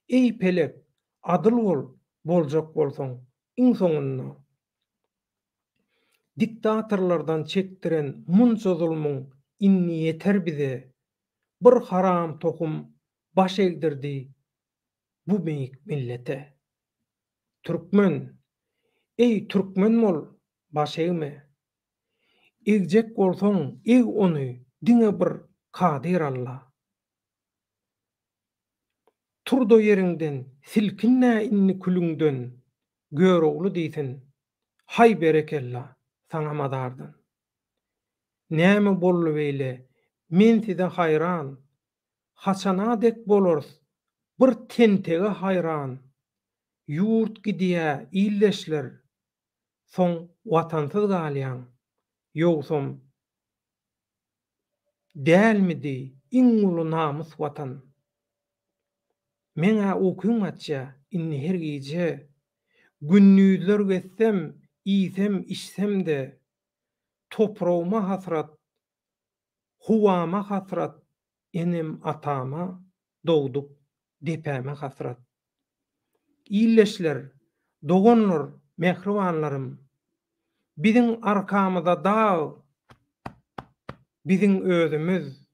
Ey pelek, adyl bol, boljak bolsaň, iň soňunda. Diktatorlardan çekdiren munça zulmyň inni ýeter bize. Bir haram tokum baş egdirdi bu beýik millete. Türkmen, ey türkmen bol, baş egme. Egjek bolsaň, eg ony, diňe bir kadir Allah. Turdo ýeriňden, silkinä inni külüňden, görogly diýsin, hay berekella saňa madardan. Näme bolly beýle, men size hayran, haçana dek bolors, bir tentege hayran. Ýurt gidýä, illeşler, soň watansyz galýan, ýogsam dälmidi iň uly namys watan. Meňe okun atja, inni her gije, günnüzler geçsem, iýsem, içsem de, toprağıma hasrat, huvama hasrat, enem atama, doğdup, depeme hasrat. İlleşler, dogonlar, mehribanlarym, biziň arkamyza dağ, biziň özümüz,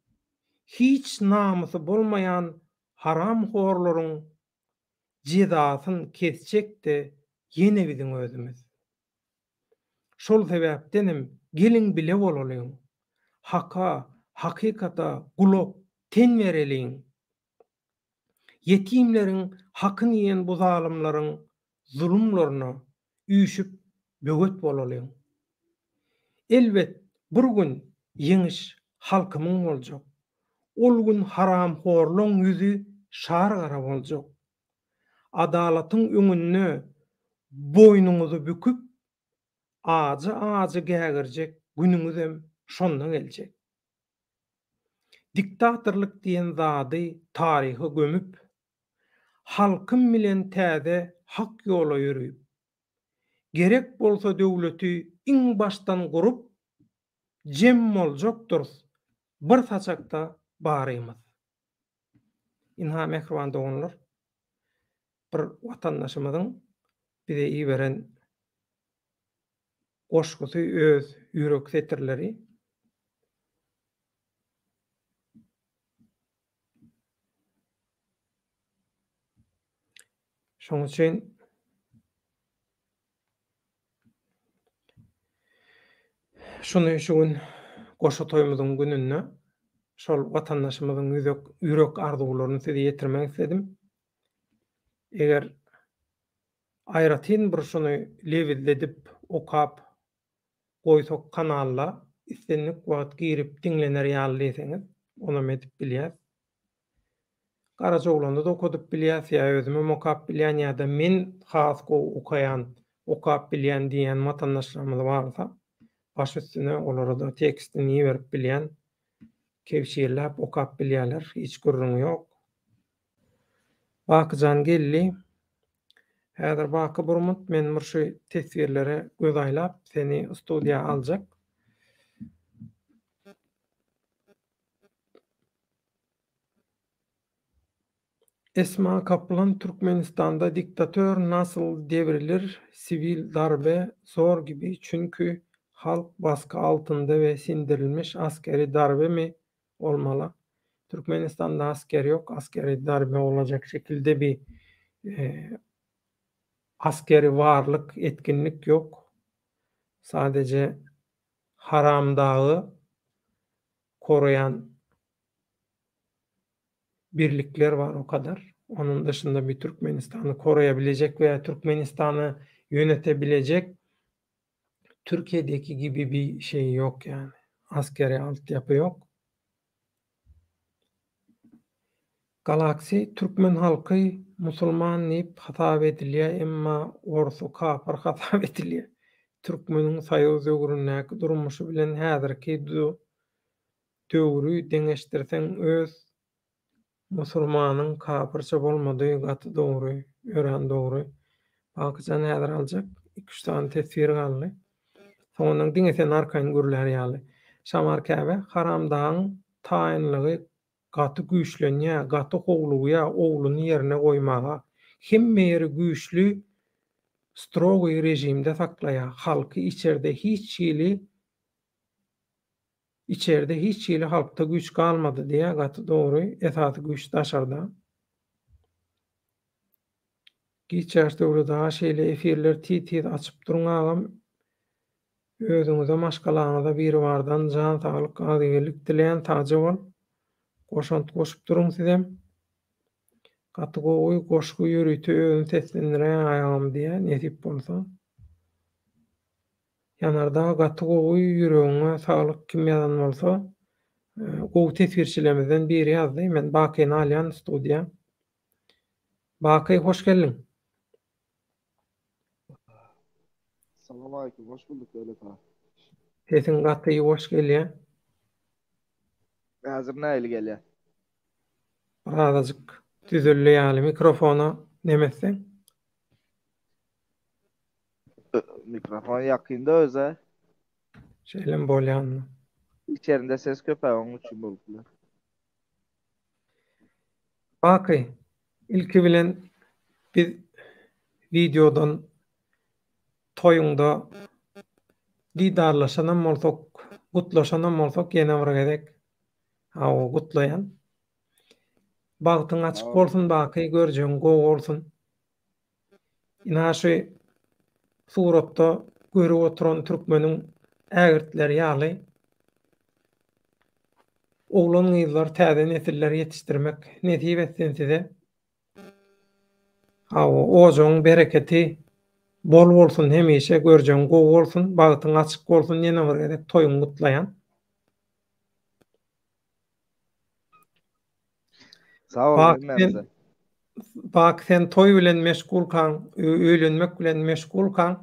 hiç namysy bolmayan haram horlaryň jezasyn kesjek de ýene biziň özümüz. Şol sebäpdenim gelin bile bolalyň. Haka, hakykata gulak ten bereliň. Yetimleriň hakyny ýen bu zalymlaryň zulümlerine üýşüp böget bolalyň. Elbet bir gün ýeňiş halkymyň boljak. Ol gün haramhorluň ýüzi şar gara boljak. Adalatyň öňünde boynuňyzy büküp ajy gägirjek günüňizem şonda geljek. Diktatorlyk diýen zady taryhy gömüp, halkym bilen täze hak ýola ýürüp, gerek bolsa döwleti iň başdan gurup, jem boljakdyr bir saçakda barymyz. Inha mehriban doganlar, bir watandaşymyzyň bize iýberen goşgusy öz ýürek setirleri. Şoň üçin şunu şu gün goşa toýumyzyň gününde şol watandaşymyzyň ýürek arzularyny size ýetirmek istedim. Eger aýratyn bir şunu lewizledip okap goýsak kanalla istenlik wagt girip diňlener ýalyseňiz, onu edip bilýär. Garaja oglanda da okudyp bilýär, ýa özüme okap bilýän ýa-da men has okaýan, okap bilýän diýen watandaşlarymyz barsa, baş üstüne olara da tekstini berip bilýän, kevşirläp okap bilýärler, hiç gürrüňi ýok. Bakyjan gelli. Häzir baky burmut men şu tesbirlere göz aýlap seni studiýa aljak. Esma Kaplan Türkmenistanda diktatör nasıl devrilir? Sivil darbe zor gibi çünkü halk baskı altında ve sindirilmiş askeri darbe mi olmalı? Türkmenistan'da asker yok. Askeri darbe olacak şekilde bir askeri varlık, etkinlik yok. Sadece Haram Dağı koruyan birlikler var, o kadar. Onun dışında bir Türkmenistan'ı koruyabilecek veya Türkmenistan'ı yönetebilecek Türkiye'deki gibi bir şey yok yani. Askeri altyapı yok. Galaksi Türkmen halkı Musulman diýip hatap edilýär, emma orsu kapar hatap edilýär. Türkmeniň saýyz öwründäki durmuşy bilen häzirki döwrü deňeşdirseň öz musulmanyň kapyrça bolmadygy gaty dogry, ören dogry. Bakyjan häzir aljak 2-3 tane tesbir galdy. Soňdan diňesen arkaň gürler ýaly. Şamar käbe Haram Dağyň taýynlygy gaty güýçlenýär, gaty howlugy ogluny ýerine goýmaga, hemme ýeri güýçlü, strogy rejimde saklaýar. Halky içeride hiç ýyly halkda güýç galmady diýe gaty dogry, esasy güýç daşarda. Giçäş döwrede şeýle efirler tiz açyp duruň agam. Özüňize maşgalaňyza biri bardan jan saglyk, azygelik dileýän taja bol. Goşant goşup duruň sizem. Gaty gowy goşgu ýürüýti özüni seslendirýän aýam diýe nesip bolsa. Ýanarda gaty gowy ýüregiňe saglyk kim ýazan bolsa, gowy tesbirçilerimizden biri ýazdy. Men Bakyny alýan studiýa. Baky, hoş geldiň. Salam aleykum, hoş bulduk Devlet ağa. Sesin gaty hoş gelýär. Hazır näli gelýär? Birazajyk düzülýär ýaly mikrofona nemesseň. Mikrofon yakında öze. Şeýlem bolýanmy? İçerinde ses köpeği onun için bolupdyr. Baky, ilki bilen biz videodan toýuňda didarlaşanam bolsak, gutlaşanam bolsak ýene bir gezek o gutlaýan. Bagtyň açyk bolsun Baky, görjegiň gowy bolsun. Inaşy suratda görüp oturan türkmeniň ägirtleri ýaly Oglan gyzlar täze nesiller ýetişdirmek nesip etsin size. Ojoň bereketi bol bolsun, hemişe görjeň gowy bolsun, bagytyň açyk bolsun, ýene bir gerek toýuň gutlaýan. Sağ ol Bak hemmemize. sen, bak sen toý bilen meşgulkaň, öýlenmek bilen meşgulkaň,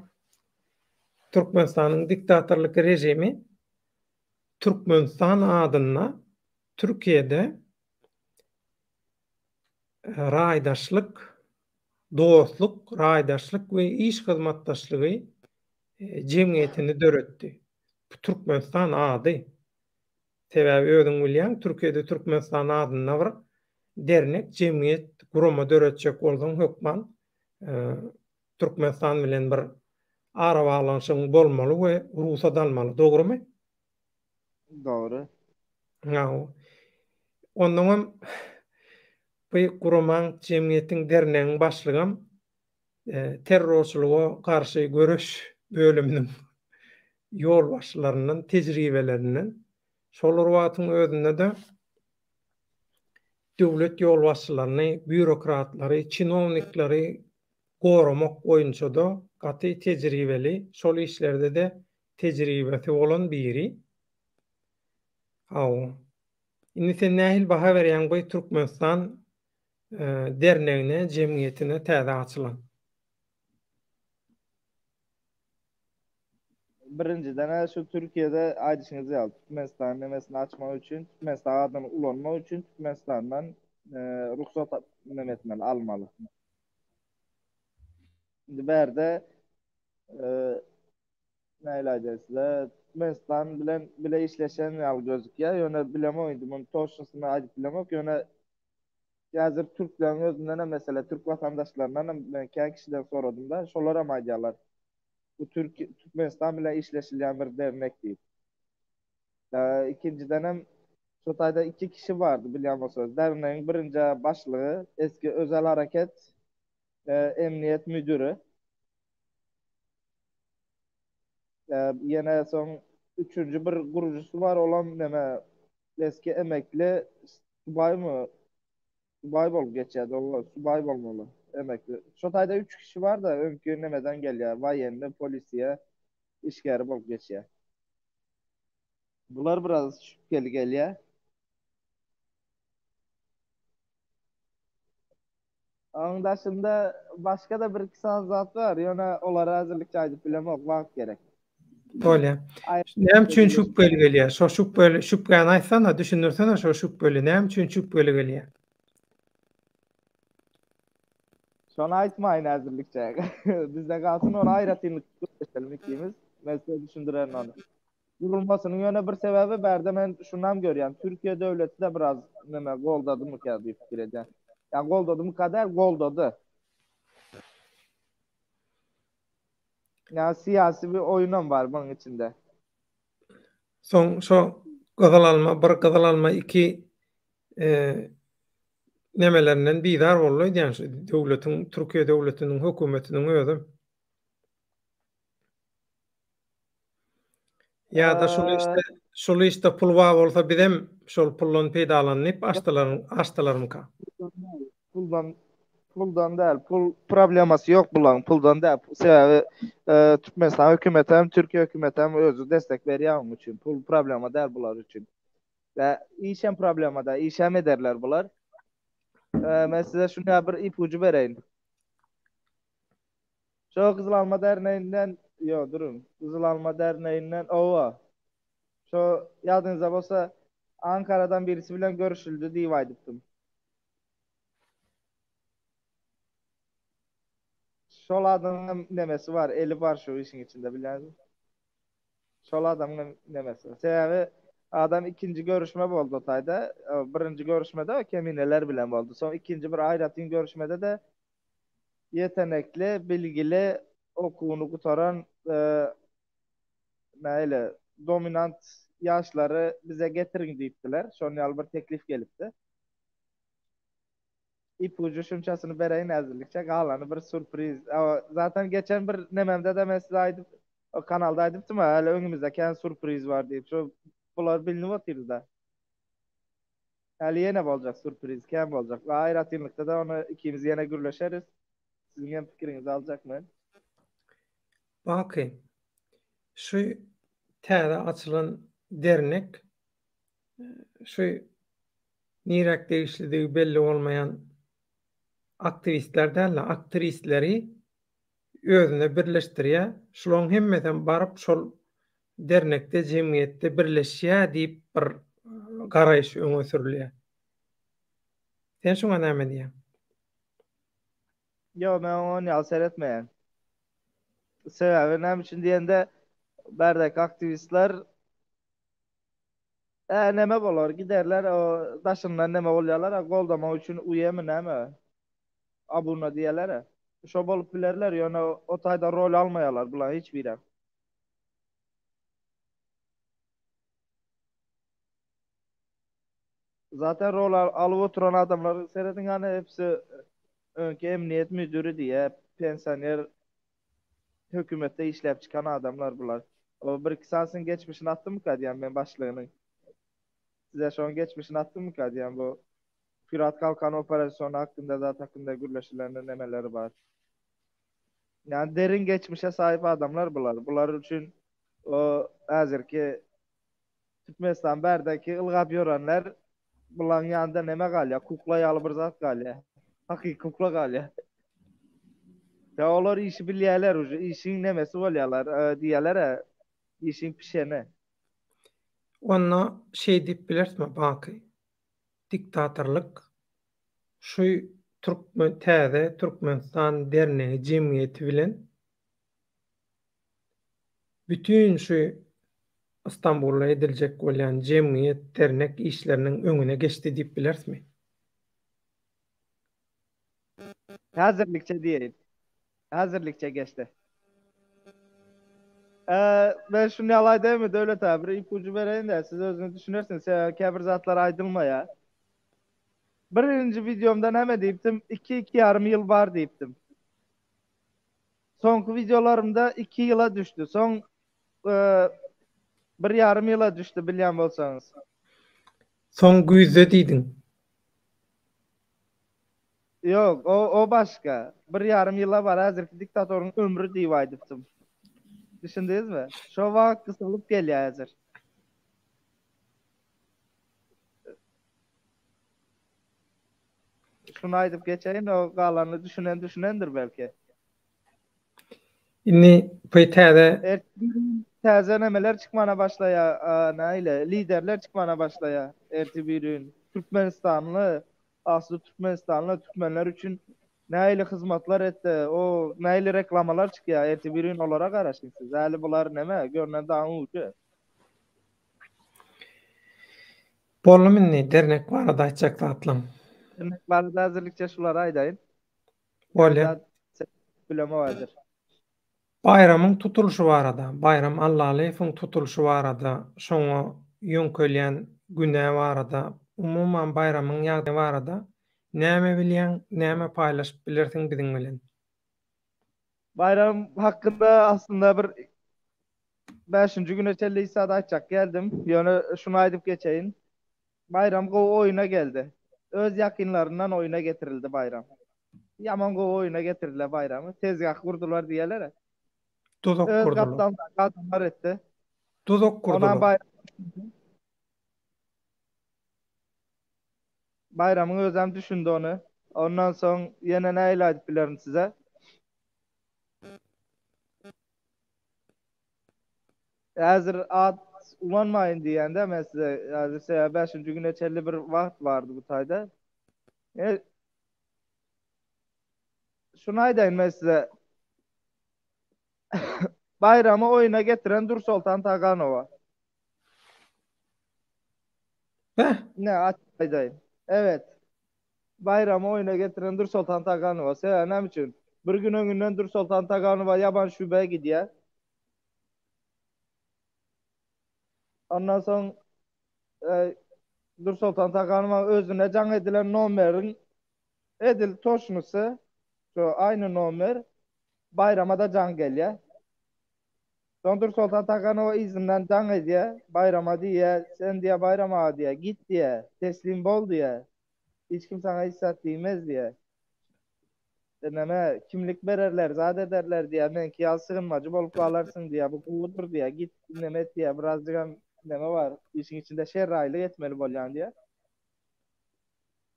Türkmenistanyň diktatorlyk rejimi Türkmenistan adyna Türkiýede raýdaşlyk, dostluk, raýdaşlyk we iş hyzmatdaşlygy jemgyýetini döretdi. Bu Türkmenistan ady. Sebäbi özüň bilýän, Türkiýede Türkmenistan adyna bir dernek, jemgyýet gurama döretjek bolsaň hökman Türkmenistan bilen bir ara baglanşygyň bolmaly we ruhsat almaly. Dogrymy? Doğru. Ýa-ni ondan hem bu guraman jemgyýetiň dernegiň başlygam terrorçuluğa garşy görüş bölüminiň ýol başlarından, tejribelerinden şolar wagtyň özünde de döwlet ýol başçylaryny, bürokratlary, çinovniklary goramak boýunça da gaty tejribeli, şol işlerde de tejribesi bolan biri. Indi sen nähil baha berýän goý Türkmenistan dernegine, jemgyýetine täze açylan? Birinciden şu Türkiye'de aýdyşyňyzy ýaly. Türkmenistan nemesini açmak üçin, Türkmenistan adyny ulanmak üçin Türkmenistandan ruhsat nemetmeli, almaly. Indi berde näle aýdysy, Türkmenistan bilen bile işleşen ýaly gözükýär. Ýöne bilemeýdim, onu toşysyna aýdyp bilemek. Ýöne häzir Türklerin özünden mesele Türk vatandaşlarından ben kän kişiden soradym da, şolara aýdýarlar. Bu Türkmenistan bilen işleşilýän bir dernek diýip. İkinciden hem şu taýda iki kişi vardı bilýän bolsanız. Derneğin birinci başlygy eski özel hareket emniyet müdürü. Yine son üçüncü bir gurucusu var olan neme eski emekli subay mı? Subay bolup geçýärdi. Allah subay bolmaly. Emekli. Şu taýda 3 kişi var da öňkü nemeden gelýär. Wayenli, polisiýe, işgäri bolup geçýär. Bular biraz şüpheli gelýär. Onun dışında başka da bir iki zat var. Ýöne olara hazırlıkça aýdyp bilemek wagt gerek. Öyle. Näme üçin şüpheli gelýär? Şo şüphäni aýtsana, düşünürsene şo şüpheli. Näme üçin şüpheli gelýär? Şonu aýtmaýyn hazırlıkça. Bizde galsyn onu aýratynlyk gösterelim ikimiz. Ben size düşündüren onu. Durulmasının ýöne bir sebebi berde men şundan görýän. Türkiýe döwleti de biraz neme goldadymy diýip pikir edýän. Yani goldadymy kadar goldady. Yani siyasi bir oyunum var bunun içinde. Son şo gazalanma, bir gazalanma, iki nemelerinden bizar bolýar diýen döwletiň, Türkiýe döwletiniň, hökümetiniň özü. Ya da şol işte pul bar bolsa bizem şol puldan peýdalanyp açdylarmyka? Puldan değil. Pul probleması yok bulan. Puldan değil. Sebebi Türkmenistan hükümeti hem Türkiye hükümeti hem özü destek veriyor onun için. Pul problema değil bular için. Ve işem problema da işem ederler bular. Ben size şunu bir ipucu vereyim. Şu Kızıl Alma Derneği'nden durun. Kızıl Alma Derneği'nden şu yadınıza bolsa Ankara'dan birisi bilen görüşüldü diye aydıktım. Şol adamın nemesi var. Eli var şu işin içinde bilen. Şol adamın nemesi var. Sebebi adam ikinci görüşme boldu tayda. Birinci görüşmede kemineler bilen boldu. Son ikinci bir aýratyn görüşmede de yetenekli, bilgili, okuwuny gutaran näle dominant yaşları bize getirin diýipdiler. Şonu ýaly bir teklif gelipdi. İpucu şunçasını bereýin hazırlıkça galany bir sürpriz. Zaten geçen bir nememde de men size aýdyp o kanalda aýdypdym, hali öňümizde kän sürpriz var diýip. Şu bular bilinip otyr da. Yani yine olacak sürpriz. Kim olacak? Ayratinlikte de onu ikimiz yine gürleşeriz. Sizin hem fikrinizi alacak mı? Baký, şu täze açylan dernek şu nirak degişlidigi belli bolmaýan aktivistler däl, aktrisleri özüne birleşdirýär. Şolaryň hemmeden baryp şol dernekde, jemgyýetde birleşýär diýip bir garaýş öňe sürülýär. Sen şoňa näme diýýäň? Yo, ben onu ýaly seyretmeýän. Sebebi näme üçin diýende berdeki aktivistler neme bolar giderler o daşyndan neme bolýarlar goldama üçin uýamy näme abuna diýerler. Şo bolup bilerler ýöne o taýda rol almaýarlar bular hiç biri. Zaten rol alıp oturan adamlar seyredin hani hepsi öňki emniyet müdürü diye pensioner hükümette işlep çıkan adamlar bular. O bir iki sansın geçmişini attım mı kadiyen ben başlığının? Size şu an geçmişini attım mı kadiyen bu Firat Kalkan operasyonu hakkında da hakkında gürleşilerinin nemeleri var. Yani derin geçmişe sahip adamlar bular. Bular için o hazırki Türkmenistan berdeki ılgap yoranlar bulan yanında neme galya, kukla yalı bir zat galya. Hakiki kukla galya. Ya olar işi bilýärler uje, işin nemesi bolýarlar, diýerler, işin pişeni. Onda şey diýip bilersmi Baky? Diktatorlyk şu Türkmenistan dernegi jemgyýeti bilen bütün şu İstanbul'a edilecek bolýan jemgyýet dernek işleriniň öňüne geçdi diýip bilersmi? Hazırlıkça diýeyim. Hazırlıkça geçti. Ben şunu yalay değil mi devlet abi ipucu vereyim de siz özünüz düşünürsünüz. Kebir zatlar aydılmaya. Birinci videomdan hemen deyiptim. 2 yarım yıl var deyiptim. Sonku videolarımda 2 yıla düştü. Son bir yarım yıla düştü bilýän bolsaňyz. Son güýze diýdiň. Yok o başka. Bir yarım yıla var hazırki diktatorun ömrü diýip aýdypdym. Düşündünüz mü? Şu wagt kısalyp gelýär hazır. Şunu aýdyp geçeýin o galany düşünendir belki. Inni paytada Täze nemeler çıkmana başlaya, näile liderler çıkmana başlaya. Ertibirün Türkmenistanlı, aslı Türkmenistanlı Türkmenler üçün näile hyzmatlar etdi. O näile reklamalar çıkýar. Ertibirün olara garaşyň siz. Äli bular näme? Görnen daňy uçy. bolumynny dernek barada aýtjak zatlam. Barada hazırlıkça şulara aýdaýyn. Bolýar. Bileme vardır. Bayramyň tutuluşy barada, bayram Allahyň tutuluşy barada, şoňa ýöňkelýän güne barada, umumyň bayramyň ýagdaýy barada näme bilýän, näme paýlaşyp bilersiň biziň bilen? Bayram hakkında aslında bir 5-nji güne çelli saat açacak geldim. Ýöne şunu aýdyp geçeýin. Bayram gowy oýuna geldi. Öz ýakynlaryndan oýuna getirildi bayram. Yaman gowy oýuna getirildi bayramy. Tezgah kurdular diýerler. Dozok Öz kurdular. kaptanlar kadınlar etti. Dozok kurdular. Bayramın özem düşündü onu. Ondan sonra yine näyle aýdyp bilerim size. Hazır at ulanmayın diýende men size hazır 5-nji güne çelli bir wagt vardı bu taýda. Şunu aýdaýyn men size. Bayramı oyuna getiren Dur Sultan Taganowa. Ne aýdaýyn. Evet. Bayramı oyuna getiren Dur Sultan Taganowa. Näme üçin? Bir gün öňünden Dur Sultan Taganowa yaban şübeye gidýär. Ondan soň Dur Sultan Taganowa özüne jaň edilen nomerin edil toşnusy, şu aynı nomer bayrama da jaň gelýär. Sondur Sultan Takan o izinden can ediye, bayrama diye, sen diye bayrama diye, git diye, teslim bol diye, hiç kim sana hissat değmez diye. Deneme kimlik verirler, zat ederler diye, men ki al sığınmacı bolup kalarsın diye, bu kulludur diye, git dinleme diye, birazcık neme var, işin içinde şerraylık etmeli bolyan diye.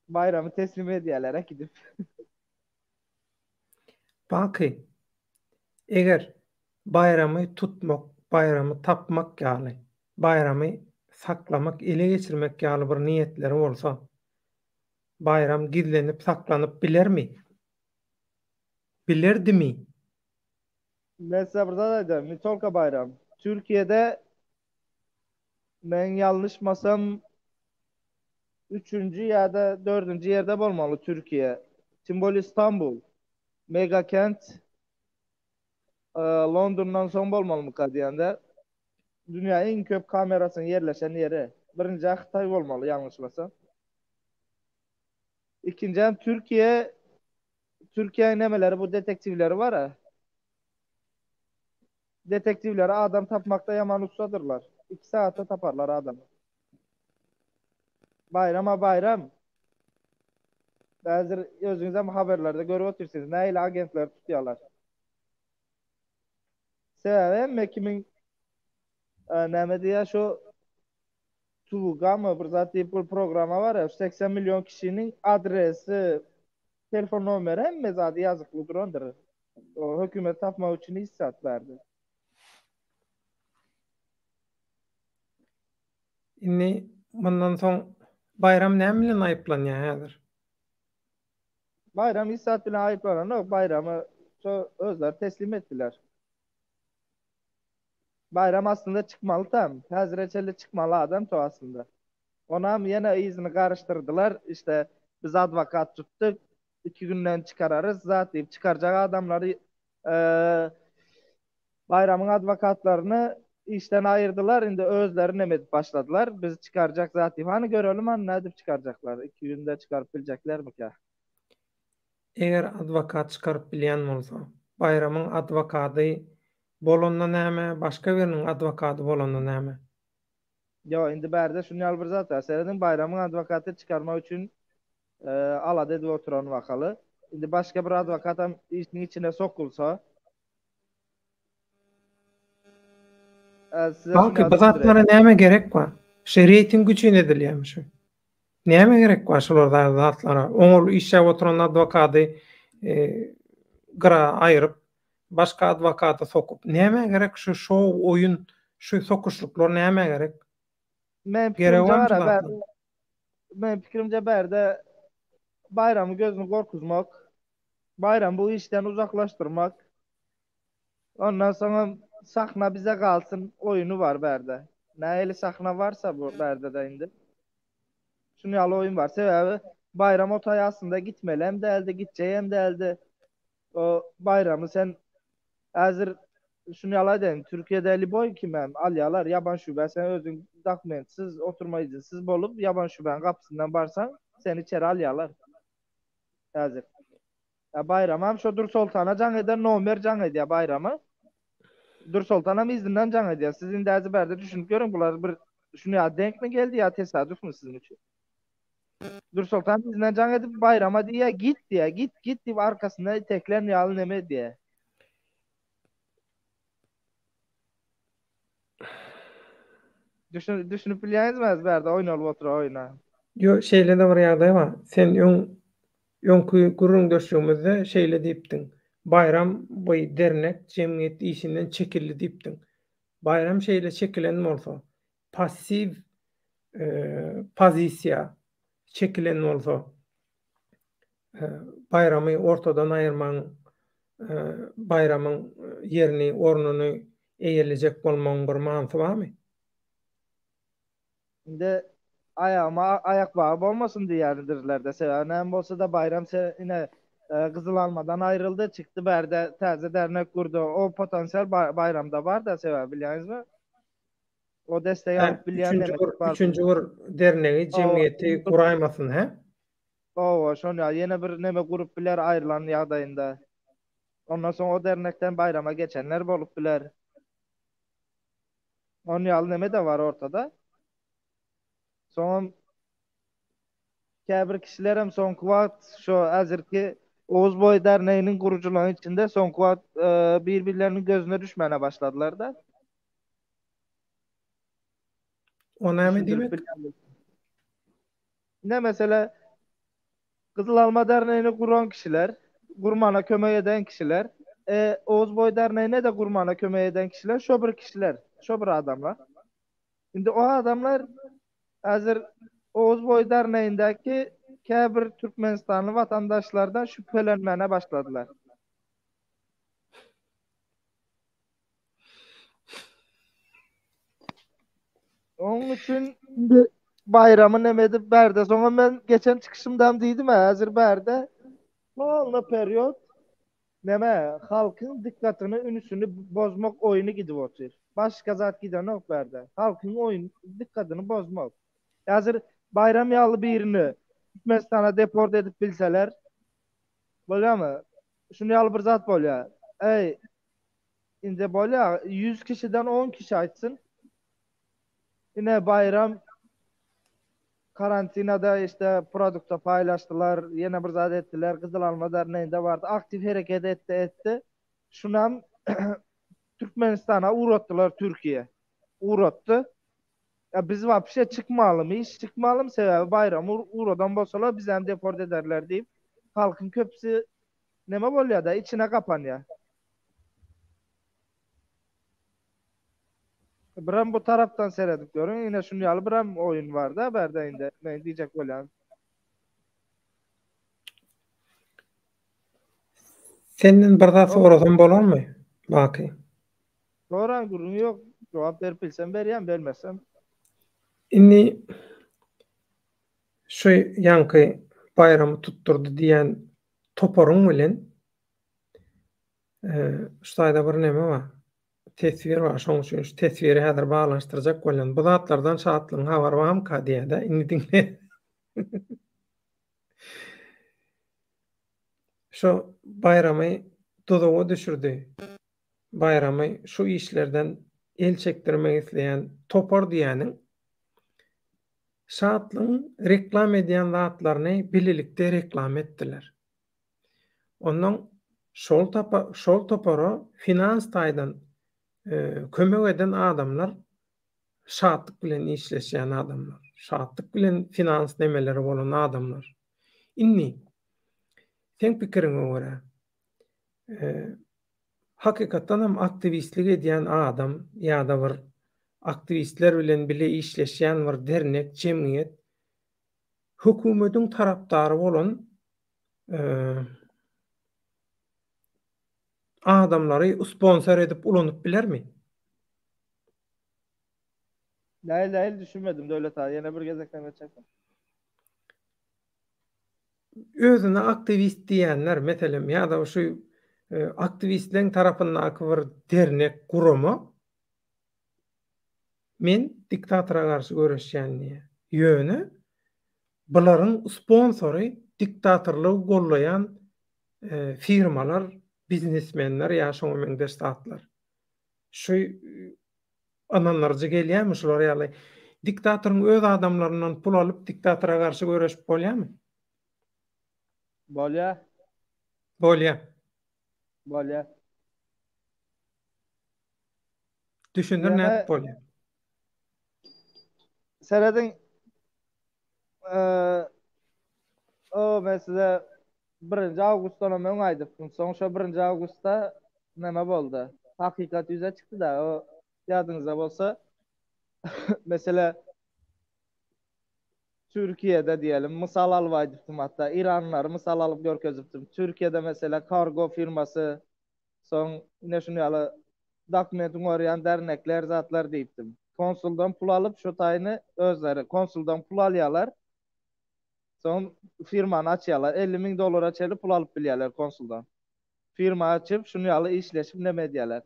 Bayramı teslim ediyelere gidip. Baky, eger bayramy tutmak, bayramy tapmak ýaly, bayramy saklamak, ele geçirmek ýaly bir niýetleri bolsa, bayram gizlenip saklanyp bilermi? Bilerdimi? Ben size burada da dedim, Mitolka bayram. Türkiye'de ben yanlışmasam üçüncü ya da dördüncü yerde olmalı Türkiye. Simbol İstanbul. Mega kent. London'dan son olmalı mı kadiyende? Dünya en köp kamerasının yerleşen yeri. Birinci Xitay olmalı yanlışmasam. İkinci Türkiye. Türkiye'nin nemeleri bu detektifleri var ya. Detektifleri adam tapmakta yaman ustadırlar. 2 saatte taparlar adamı. Bayrama bayram. Bazı özünüzde haberlerde görüp otursunuz. Neyle agentler tutuyorlar. Sebebi kimin näme diye şu Tuğga mı bir zat deyip bir programa var ya 80 milyon kişinin adresi, telefon numara hemme zat yazıklı durandır. O hükümet tapmak için hissat verdi. Inni bundan soň bayram näme bilen aýyplanýar häzir? Bayram hissat bilen ayıplanan o bayramı özler teslim ettiler. Bayram aslında çıkmalı tam. Hazreçeli çıkmalı adam to aslında. Ona yine izini karıştırdılar. İşte biz advokat tuttuk. 2 günden çıkararız. Zaten çıkaracak adamları bayramın advokatlarını işten ayırdılar. Şimdi özlerini emedip başladılar. Biz çıkaracak zaten. Hani görelim hani ne edip çıkaracaklar. 2 günde çıkarıp bilecekler mi ki? Eger advokat çıkaryp bilýän bolsa, bayramyň adwokaty bolanda näme, başga biriniň adwokaty bolanda näme? Yo indi berde şunu ýaly bir zat var. Senin bayramın advokatı çıkarmak için alad edip oturan wakaly. Indi başga bir advokat hem işin içine sokulsa size şunu Balky bu ýaly zatlara näme gerek bar? Şeriýetiň güçine edilýärmi şu? Näme gerek bar şolarda zatlara? Oňul işe oturan adwokaty gyra aýryp başga adwokata sokup näme gerek şu oýun, şu sokuşluklar näme gerek? Men Gerek fikrimce var barmy ya, zatlar? men fikrimce berde bayramı gözünü korkuzmak, bayram bu işten uzaklaştırmak, ondan sonra sahna bize kalsın oyunu var berde. Nähili sahna varsa bu berde de indi. Şunu ýaly oyun var. Sebebi bayram otay aslında gitmeli hem de elde gideceği hem de elde. O bayramı sen hazır şunu ýaly edin. Türkiye'de eli boy kimem alyalar yaban şube sen özün dokumentsiz oturma izinsiz bolup yaban şubenin kapısından barsan seni içeri alyalar. Hazır. Ya bayramam şu Dur Sultan'a can eder, Nomer can ediyor bayramı. Dur Sultan'a mı izinden can ediyor? Sizin de ezberde düşünüp görün bunlar bir şunu ya denk mi geldi ya tesadüf mü sizin için? Dur Sultan izinden can edip bayrama diye git diye git diye arkasında teklen yalı neme diye. Düşünüp bilýäňizmi ezberde oyun olup otur oyna. Yo şeýle de bir ýagdaý bar. Sen ýöňkü gurrun döşüňizde şeýle diýipdiň. Bayram bu dernek jemgyýet işinden çekildi diýipdiň. Bayram şeýle çekilen bolsa, pasiw pozisiýa çekilen bolsa, bayramy ortadan aýyrmaň, bayramyň ýerini, ornuny eýerlejek bolmagyň bir manysy barmy? Şimdi ayağıma ayak bağı olmasın diýerdirler de seven bolsa da bayram yine Kızıl Almadan ayrıldı çıktı berde taze dernek kurdu. O potansiyel bayramda var da sever bilýäňizmi? O desteği alıp bilýän demek var. Üçüncü bir dernegi jemgyýeti guraýmasyn, he? O şonu yine bir neme gurup biler ayrılan ýagdaýynda. Ondan soň o dernekden bayrama geçenler bolup biler. 10 ýaly neme de var ortada. Soň käbir kişilerem soňky wagt şo azyrky Oğuz Boy Derneği'nin guruculuğu içinde soňky wagt bir-birleriniň gözüne düşmene başladylar da. O näme Düşündürüp diýmek? bilýärler. Ne mesela Kızıl Alma Derneği'ni kuran kişiler, gurmana kömek eden kişiler, Oğuz Boy Derneği'ne de gurmana kömek eden kişiler, şobur kişiler, şobur adamlar. Şimdi o adamlar hazır Oğuz Boy Derneği'ndeki käbir Türkmenistanlı vatandaşlardan şüphelenmene başladılar. Onun için bayramı nemedi berde. Sonra ben geçen çıkışımdan dedim hazır berde. Sonla periyot neme halkın dikkatini ünüsünü bozmak oyunu gidip otur. Başka zat giden yok berde. Halkın oyun dikkatini bozmak. Hazır bayram yalı birini Türkmenistan'a deport edip bilseler böyle mı? Şunu yalı bir zat böyle. Ey inde böyle 100 kişiden 10 kişi açsın. Yine bayram karantinada işte produkta paylaştılar. Yine bir zat ettiler. Kızıl Alma Derneği'nde vardı. Aktif hareket etti. Şunam Türkmenistan'a uğrattılar Türkiye. Uğrattı. Ya biz vapşe çıkmalım. Hiç çıkmalım sebebi bayram. Uğradan bolsalar biz hem deport ederler deyip halkın köpüsü neme bolya da içine kapanıyor. Biram bu taraftan seyredip görün. Yine şunu yalı biram oyun var da berdeyinde. Ne diyecek bolyan. Senden bir daha sorasan bolarmy? Baky. Soran gurun yok. Cevap verip bilsem berýän, bermesem. Inni şu yankı bayramy tutturdy diýen toporuň bilen şaýda bir neme bar. Tesvir bar. Şoň üçin şu tesviri häzir baglanşdyrjak bolan. Bu zatlardan şahatlyň habary barmy ka diýede. Inni diňle. Şu bayramy duduga düşürdi. Bayramy şu işlerden el çekdirmek isleýän topor diýeniň şatlyň reklam edýän zatlaryny bililikde reklam etdiler. Ondan şol topora finans taýdan kömek eden adamlar şatlyk bilen işleşýän adamlar. Şatlyk bilen finans nemeleri bolan adamlar. Inni sen pikiriňe görä hakykatdan hem aktivistlik edýän adam ýa-da bir aktivistler bilen bile işleşýän bir dernek, jemgyýet hökümetiň tarapdary bolan adamlary sponsor edip ulanyp bilermi? Näil düşünmedim döwlet ha. Yine bir gezekleme çekdim. Özüne aktivist diýenler meselem ýa-da şu aktivistleň tarapyndan bir dernek gurumy men diktatora garşy göreşýän ýöne bularyň sponsory diktatorlugy gollaýan firmalar, biznesmenler ýa şoňa meňdeş zatlar. Şu ananlarja gelýärmi şular ýaly diktatoryň öz adamlaryndan pul alyp diktatora garşy göreşip bolýarmy? Bolya. Bolýar. Bolya. Düşünür Ýene nädip bolýar? seredin o mesela 1 Awgustdan öňe aýdypdyň. Soň şo 1 Awgustda näme boldy? Hakykat ýüze çykdy da o ýadyňyzda bolsa mesela Türkiye'de diyelim misal alıp aýdypdym hatta İranlary misal alyp görkezipdim. Türkiye'de mesela kargo firması soň ine şunu ýaly dokumentyň orýan dernekler zatlar diýipdim. Konsuldan pul alyp şu taýyny özleri konsuldan pul alýarlar. Soň firmany açýarlar. 50.000 dolara çelip pul alyp bilýärler konsuldan. Firma açyp şunu ýaly işleşip neme edýärler.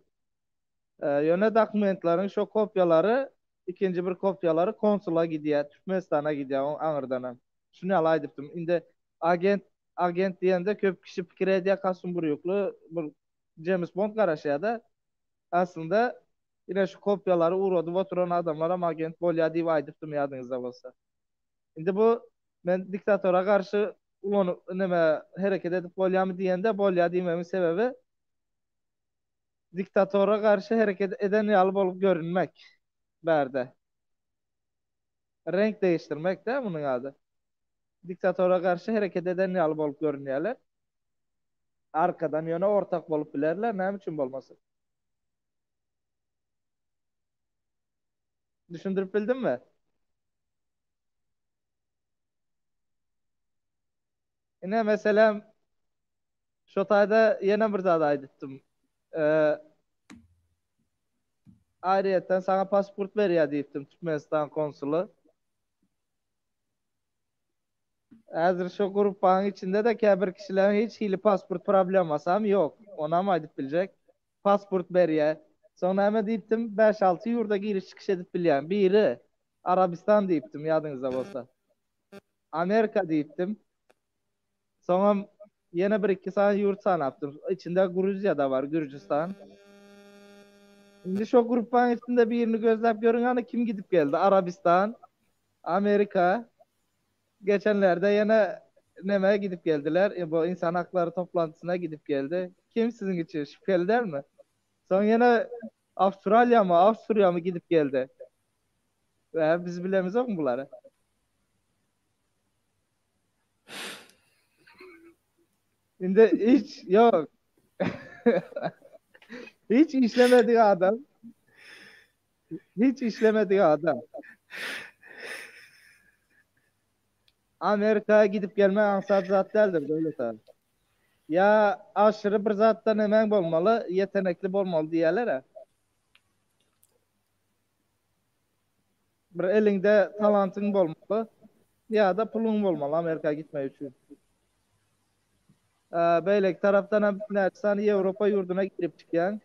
Ýöne dokumentlaryň şo kopýalary ikinci bir kopýalary konsula gidýär, Türkmenistana gidýär aňyrdan. Şunu ýaly aýdypdym. Inde agent diýende köp kişi pikir edýär Kasım Buryuklu bir James Bond garaşýar da. Aslında Yine şu kopyaları uğradı oturan adamlara magent bolya diýip aýdypdym ýadyňyzda bolsa. Indi bu men diktatora karşı ulan neme hareket edip bolyamy diýende bolya diýmemin sebebi diktatora karşı hareket eden ýaly bolup görünmek berde. Renk değiştirmek de bunun adı. Diktatora karşı hareket eden ýaly bolup görünýärler. Arkadan ýöne ortak bolup bilerler. Näme üçin bolmasyn? Düşündürüp bildin mi? Yine mesela şu taýda ýene bir zat aýdypdym. Ee, Ayrıyetten sana pasport berýär diýipdim Türkmenistan konsulu. Häzir şu grupanyň içinde de käbir kişilerin hiç hili pasport problemasam yok. Ona mı aýdyp biljek? Pasport berýär. Sonra hemen diýipdim 5-6 ýurda giriş çykyş edip bilýän. Biri Arabistan diýipdim ýadyňyzda bolsa. Amerika diýipdim. Sonra yine bir iki sany ýurt sanapdym. İçinde Gruzya da var, Gürcistan. Şimdi şu grupanyň içinde birini gözläp görüňäni kim gidip geldi? Arabistan, Amerika. Geçenlerde yine nemeye gidip geldiler. Bu insan hakları toplantısına gidip geldi. Kim sizin için şüpheli der mi? Sonra yine Avustralya mı, Avusturya mı gidip geldi? Ve biz bilemiz yok mu bunları? Şimdi hiç yok. Hiç işlemediği adam. Hiç işlemediği adam. Amerika'ya gidip gelme ansat zat değildir böyle tabi. Ya aşırı bir zattan hemen olmalı, yetenekli olmalı diyorlar ya. Bir elinde talantın olmalı ya da pulun olmalı Amerika'ya gitme için. Böyle taraftan hem Avrupa yurduna girip çıkan.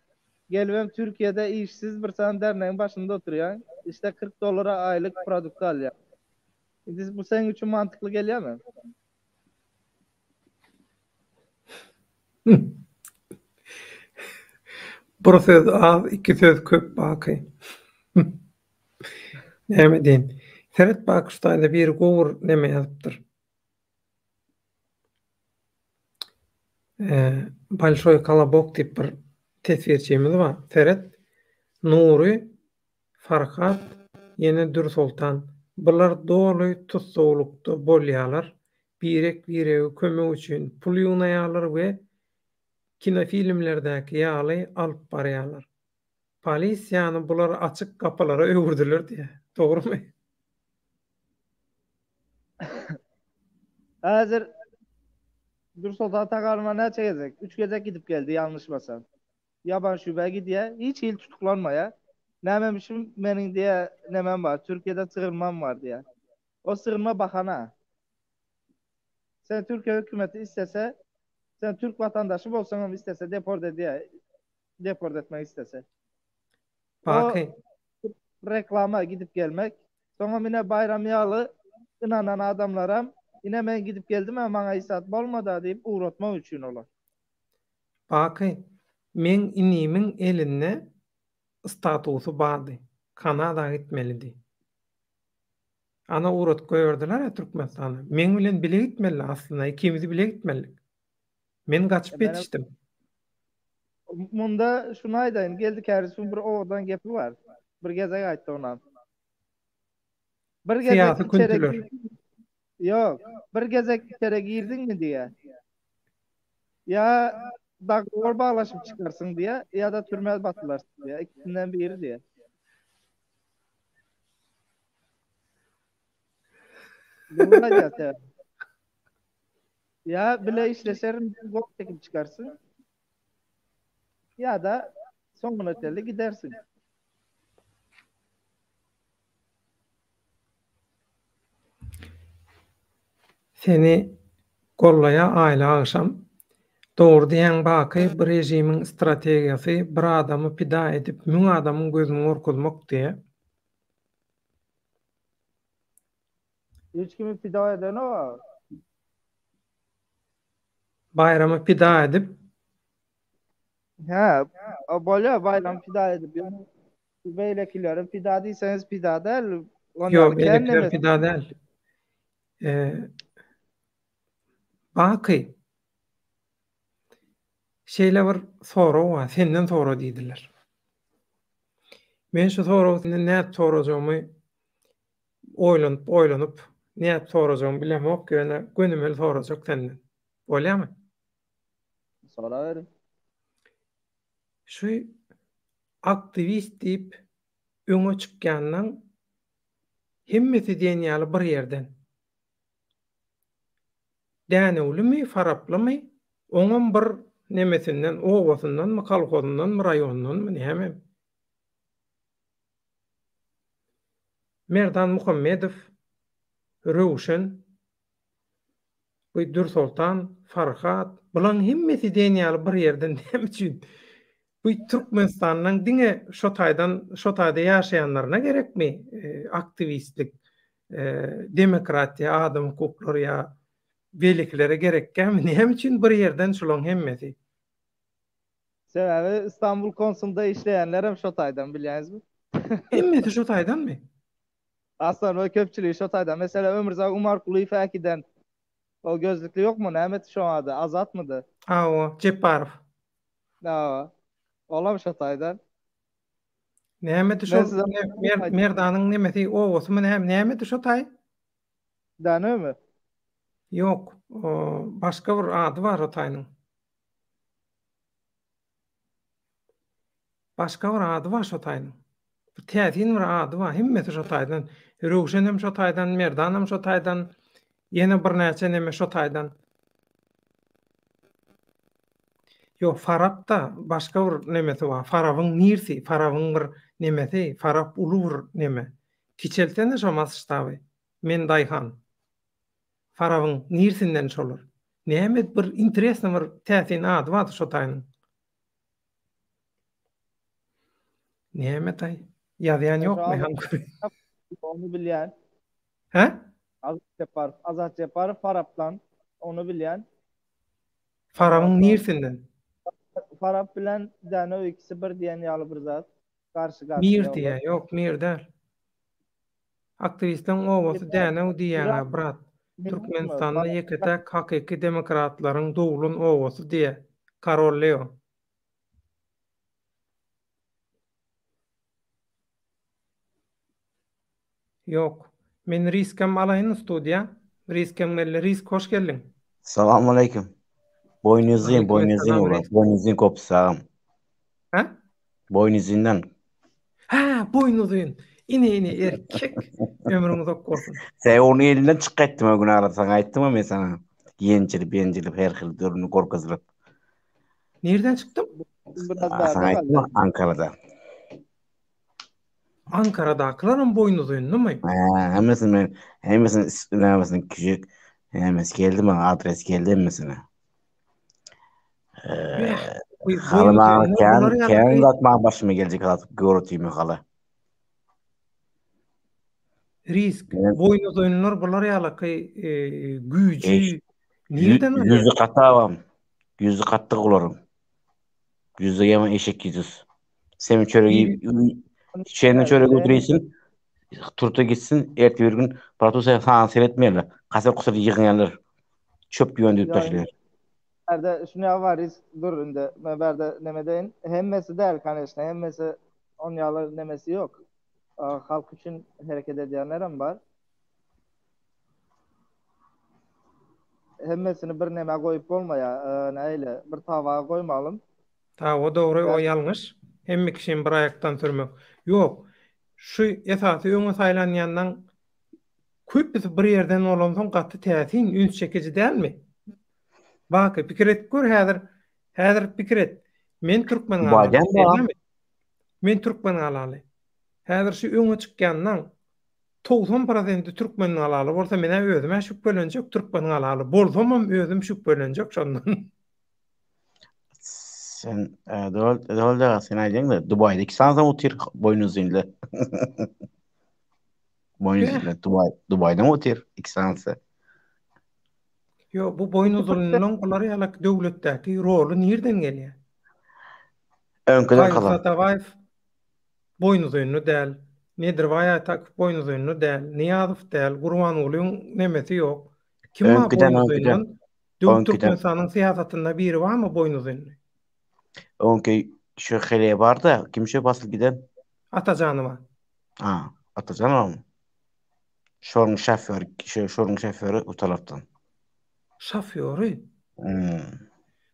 Gelvem Türkiye'de işsiz bir tane derneğin başında oturuyor. İşte 40 dolara aylık produkt alıyor. Bu senin için mantıklı geliyor mu? Bir söz az, iki söz köp baky. Näme diýin? Ferhat Bakıştaýda bir gowur näme ýazypdyr? Balşoy Kolobok diýip bir tesvirçimiz bar. Ferhat, Nuri, Farhat, ýene Dursultan. Bular doly tutsulukda bolýarlar. Birek-biregi kömek üçin pul ýygnaýarlar we kinofilmlerdäki ýaly alyp barýarlar. Polisiýany bular açyk kapylara öwürdiler diýe. Dogrymy? Hazır Dursultan Tagarma ne çekecek? 3 gece gidip geldi yanlışmasam. Yaban şube gidiyor. Hiç il tutuklanmaya. Nememişim benim diye nemem var. Türkiye'de sığınmam var diye. O sığınma bakana. Sen Türkiye hükümeti istese, sen Türk vatandaşı olsan ama istese deport etmek istese. Baky, Reklama gidip gelmek. Sonra yine bayramyalı inanan adamlara yine ben gidip geldim ama bana isat olmadı deyip uğratmak için olur. baky, men inimiň eline statusy bardy. Kanada gitmelidi. Ana uğrat goýardylar ya Türkmenistana. Men bilen bile gitmeli aslında. İkimizi bile gitmeli. Men gaçyp Ben etişdim. bunda şunu aydayın. Geldik herisi bir oradan gepi var. Bir gezek ayttı ona. Bir gezek Siyasi içeri küntüler. yok. Bir gezek içeri girdin mi diye. Ya dagor bağlaşıp çıkarsın diye ya da türmeye batılarsın diye. İkisinden biri diye. Bununla ya. Ya bile işleşerin gok çekip çıkarsın. Ya da son öteli gidersin. Seni gollaýa aýla agşam dogry diýen baky bir rejimiň strategiýasy bir adamy pida edip 1000 adamyň gözüni gorkuzmak diýe. Hiç kimi fida eden o. Bayramy pida edip Ha, o böyle bayram fida edip yani Beylekilerin pida diýseniz pida däl, Yo, onyalı kän beylekiler nemes. pida değil. Bakı. Şeyle var soru var. Senden soru diýdiler. Men şu soruny näme sorajağımı oýlanyp näme sorajağımı bilemok, ýöne gönüme sorajak senden. Bolýarmy? Sonra verin. Şu aktivist diýip öňe çykýandan hemmeti diýen ýaly bir ýerden. Dänewlimi, faraplamy, oňam bir nemesinden, owasyndanmy, kalkozundanmy, raýonundanmy näme? Merdan Muhammedow, Röwşen, bu Dursultan, Farhat, bulan hemmeti diýen ýaly bir ýerden näme üçin? Bu Türkmenistanyň diňe şo taýda ýaşaýanlaryna gerekmi? Aktivistlik, demokratiýa, adam hukuklary ýa beýleklere gerekkämi? Näme üçin bir ýerden şolaň hemmeti? Sebäbi İstanbul Konsumda işleýänler hem şo taýdan bilýäňizmi? Hemmeti şo taýdanmy? Aslan o köpçülüğü şo taýdan. Mesela Ömürzak Umarkuly Fäkiden o gözlükli ýokmu? Nämet şo ady? Azat mydy? O, Jeparow. Ha. Olam şo taýdan. Näme Ben şol size Merdanyň nemesi owasy näme şo taý? Danömü? Ýok, başga bir ady bar o taýnyň. Başga bir ady bar şo taýnyň. Bu täsin bir ady bar, hemmeti şo taýdan. Röwşen hem şo taýdan, Merdan hem şo taýdan, ýene bir näçe neme şo taýdan. Ýok, Farab da başga bir nemesi bar. Farabyň nirsi, Farabyň bir nemesi, Farab uly bir neme. Kiçeltene şo masştaby. Men daýhan. Farabyň nirsinden şolar. Näme bir interesli bir täsin ady bar şo taýnyň. Näme taý? Ýazýan ýokmy? Onu bilýän. He? Azat Jeparow Faraplan onu bilýän. Farabyň nirsinden. Farap bilen Danöw ikisi bir diýen ýaly bir zat. Karşı Mir karşıya diýe, ýok, mir däl. Aktivistin owasy Danöw diýen brat. Türkmenistanda ýeketek hakyky demokratlaryň dowlun owasy diýe. Karol Leo. Ýok. Men riskem alaýyn studiýa. Riskem melle risk hoş geldiň. Selamun aleyküm. Boynuzluyum Aleykümselam ulan. reis. Boynuzluyum koptu sağım. Ha? Boynuzluğundan. Ha, boynuzuyun. İne erkek. Ömrüňiz ok bolsun. Sen onu elinden çıkarttım o gün arasan ayttım mı ben sana? Yencilip her xil dörünü korkuzlup. Nereden çıktım? Biraz Sana daha ayttım mı? Ankara'da. Ankara'dakilerin boynuzuyun, değil mi? Hemesinin küçük. Hemes geldi bana adres geldi hemesine. Halı bana kendi atma başıma gelecek artık görüntüyümü halı. Risk. Boynuzuyunlar bular yalakay gücü. Nereden alıyor? Yüzü katı avam. Yüzü katı kularım. Yüzü yaman eşek yüzüz. Sen çöreği götüreysin. Turta gitsin. Erti bir gün Bartos'a sana seyretmeyeler. Kasar kusur yığınyanlar. Çöp yöndüyüp taşırlar. Berde şuna var dur inde. Berde nemedeyin. Hemmesi däl kanysna. Hemmesi on ýaly nemesi yok. Halk üçün hareket edýänlerim bar. Hemmesini bir neme goýup bolmaýa, näile bir tawaga goýmalym. Ta o doğru, o yanlış. Hemme kişinin bir ayaktan sürmek. Yok. Şu esasy öňe saýlanýandan köp bir ýerden olan soň gatty täsin üns çekici dälmi? Bak, pikir et gör häzir pikir et. Men Türkmen alaly. Men Türkmen alaly. Häzir şu öňe çykýandan 90% Türkmen alaly bolsa mene özüme şüp bölenjek Türkmen alaly. Bolsam özüm şüp bölenjek şondan. Sen doğru sen aydın da Dubai'de 2 sene otur boynuzuyla. Boynuzuyla Dubai'de mi otur 2 sene? Yo, bu boynuzluğunun bunları yalak devletteki rolü nereden geliyor? Önkeden kalan. boynuz önlü däl. Nedir Vayatak boynuz önlü däl. Niýazow däl. Gurbanulyň nemesi ýok. Kim ma Öňküden, boynuz öňküden, önlü? Döwür öňküden. Türkmenistanyň syýasatynda biri barmy boynuz önlü? Öňkü şu hele bar da kim şu basyl giden? Atajanyma. Ha, Atacan mı? Şorun şoförü, şorun şoförü o taraftan. Şoföri. Hmm.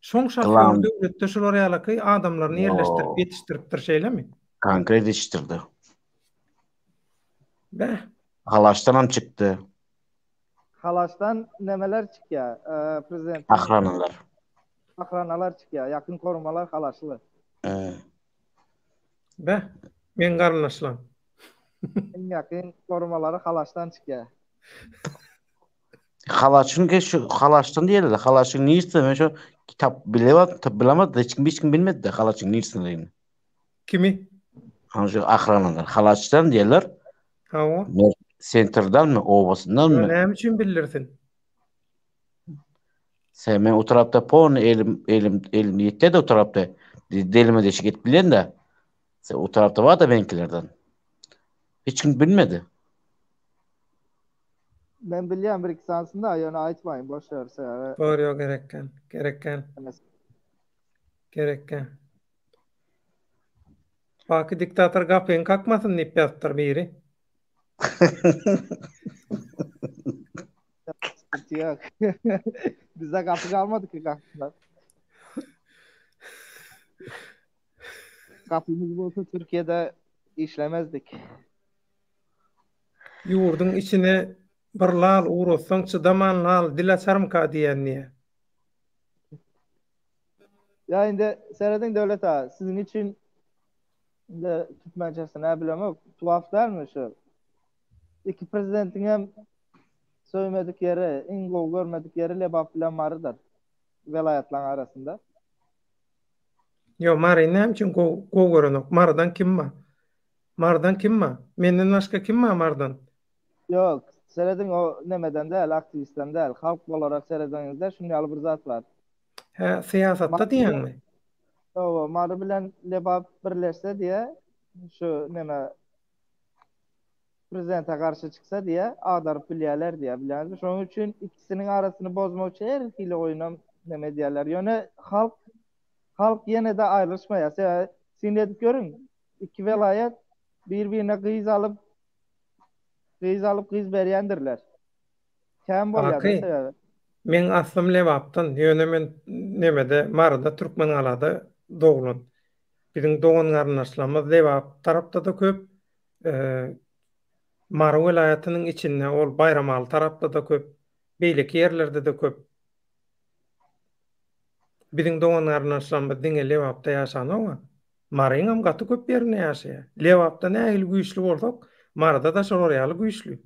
Şoň şoför Klan, döwletde şolar ýalyky adamlaryny yerleşdirip o ýetişdiripdir şeýlemi? konkret yetiştirdi. Bäh. Halaştan ham çıktı. Halaşdan nemeler çıkýar? Prezidentin Ahranalar. akranalar çıkýar. Yakın korumalar halaşlı. Hmm. Bäh. Men garnaşlam. En yakın korumaları halaştan çıkýar. Halaşın ki şu halaştan diýerler. Halaşın nirsi men şu kitap bilemadı. Hiç kim bilmedi de halaşın nirsini. Kimi? Hani şu ahranalar. Halaştan diýerler. Hawa. Center'dan mı, obasından Yo mı? näme üçin bilirsin? Sen men o tarafta pon elim yette de o tarafta delime deşik et bilen de. Sen o tarafta var da benkilerden. Hiç kim bilmedi. Ben bilýän bir iki tanesini da ýöne aýtmaýyn, boş ver. Doğru gerekken. Baki diktatör gapyň kakmasyn diýip ýazdyr biri. Yok. Bize kapı kalmadı ki kapılar. Kapımız olsa Türkiye'de işlemezdik. Ýurdun içine bir lal uğraşsaň çıdaman lal dile sarmka diýendiýe. Ya indi seyredin devlet ağa. Sizin için de Türkmençesi ne bileyim tuhaf değil mi şu? İki prezidentin hem söylemedik yeri, ingol görmedik yeri lebap bilen marıdır. Velayetler arasında. Yo mary näme üçin go görenok? Mardan kim ma? Menden başga kim ma mardan? Yok. Seyredin o nemeden değil, aktivisten değil. Halk olarak seyredinizde şunu yalı bir zat var. He, siýasatda diýenmi? O marı bilen lebap birleşse diye şu neme prezidente karşı çıksa diye adarıp bilýärler diye bilýärler. Şoň üçin ikisinin arasını bozmak için her hile oynam neme diýerler. Ýöne halk yine de ayrılışmaýar. Sen edip görün. İki velayet birbirine kıyız alıp kıyız berýändirler. Käm bolýar Aky. sebebi. Men aslym lebapdan ýöne men nemede marada türkmen alada dogulun. Biziň dogan garnaşlarymyz lebap tarapda da köp. Mara welaýatynyň içinde ol Bayramaly tarapda da köp. Beýleki ýerlerde de köp. Biziň dogan garnaşlarymyz diňe lebapda ýaşanok. Maryňam gaty köp ýerine ýaşaýar. Lebapda nähili güýçli bolsak, marada da şolar ýaly güýçli.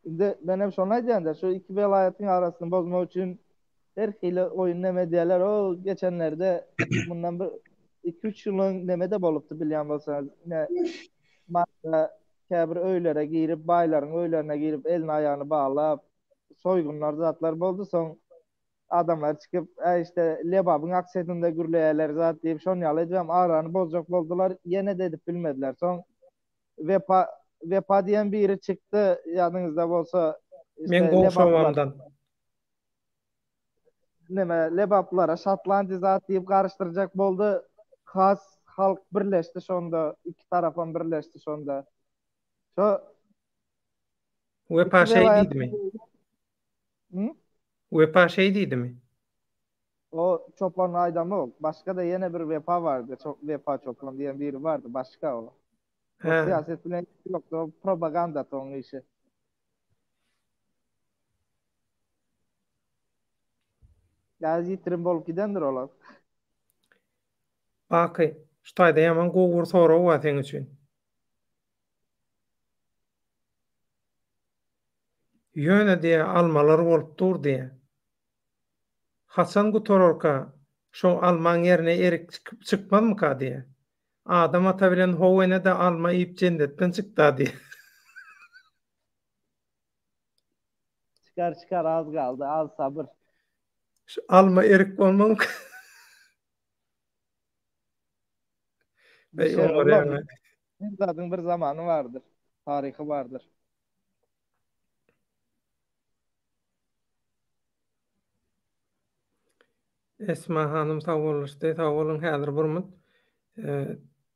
Şimdi ben hep şuna diyen de şu iki velayetin arasını bozmak için her hile oyun neme diýerler. O geçenlerde bundan bir 2-3 ýylyň nemede bolupdy bilýän bolsaňyz. Ne marada käbir öýlere girip, baylaryň öýlerine girip, elini ayağını bağlap, soygunlar zatlar boldu. Soň adamlar çıkıp işte lebabyň aksetinde gürleýärler zat diýip şonu ýaly edýär, arany bozjak boldular. Ýene de edip bilmediler. Soň Vepa diýen biri çıktı, ýadyňyzda bolsa Men gowşawamdan. Neme lebaplara Şotlandiýa zat diýip garışdyrjak boldy. Has halk birleşdi şonda, iki tarafan birleşdi şonda. Şo Wepa iki şey velayet- diýdimi? Hı? Wepa şey diýdimi? O Çopan aýdamy o. Başga da ýene bir Vepa vardı. Vepa Çopan diýen biri vardı, başga o. O He. siyaset bilen ýokdy, o propaganda toňy işi. Gaz ýitirim bolup gidendir olar. Baky, ştaýda ýaman gowur sorag wa seň üçin. Ýöne diýe almalar bolup dur diýe. Hasan Gutororka şo alman ýerine erik çykmazmyka diýe. Adam ata bilen howene de alma ýyp jendetden çykda diýe. Çıkar az kaldı, az sabır. Şu alma erik bolmagyk. Bir şey Ey olur olur mu? yani. Zaten bir zamanı vardır. Tarihi vardır. Esma hanım sağ boluşdy. Sağ bolun. Häzir burmut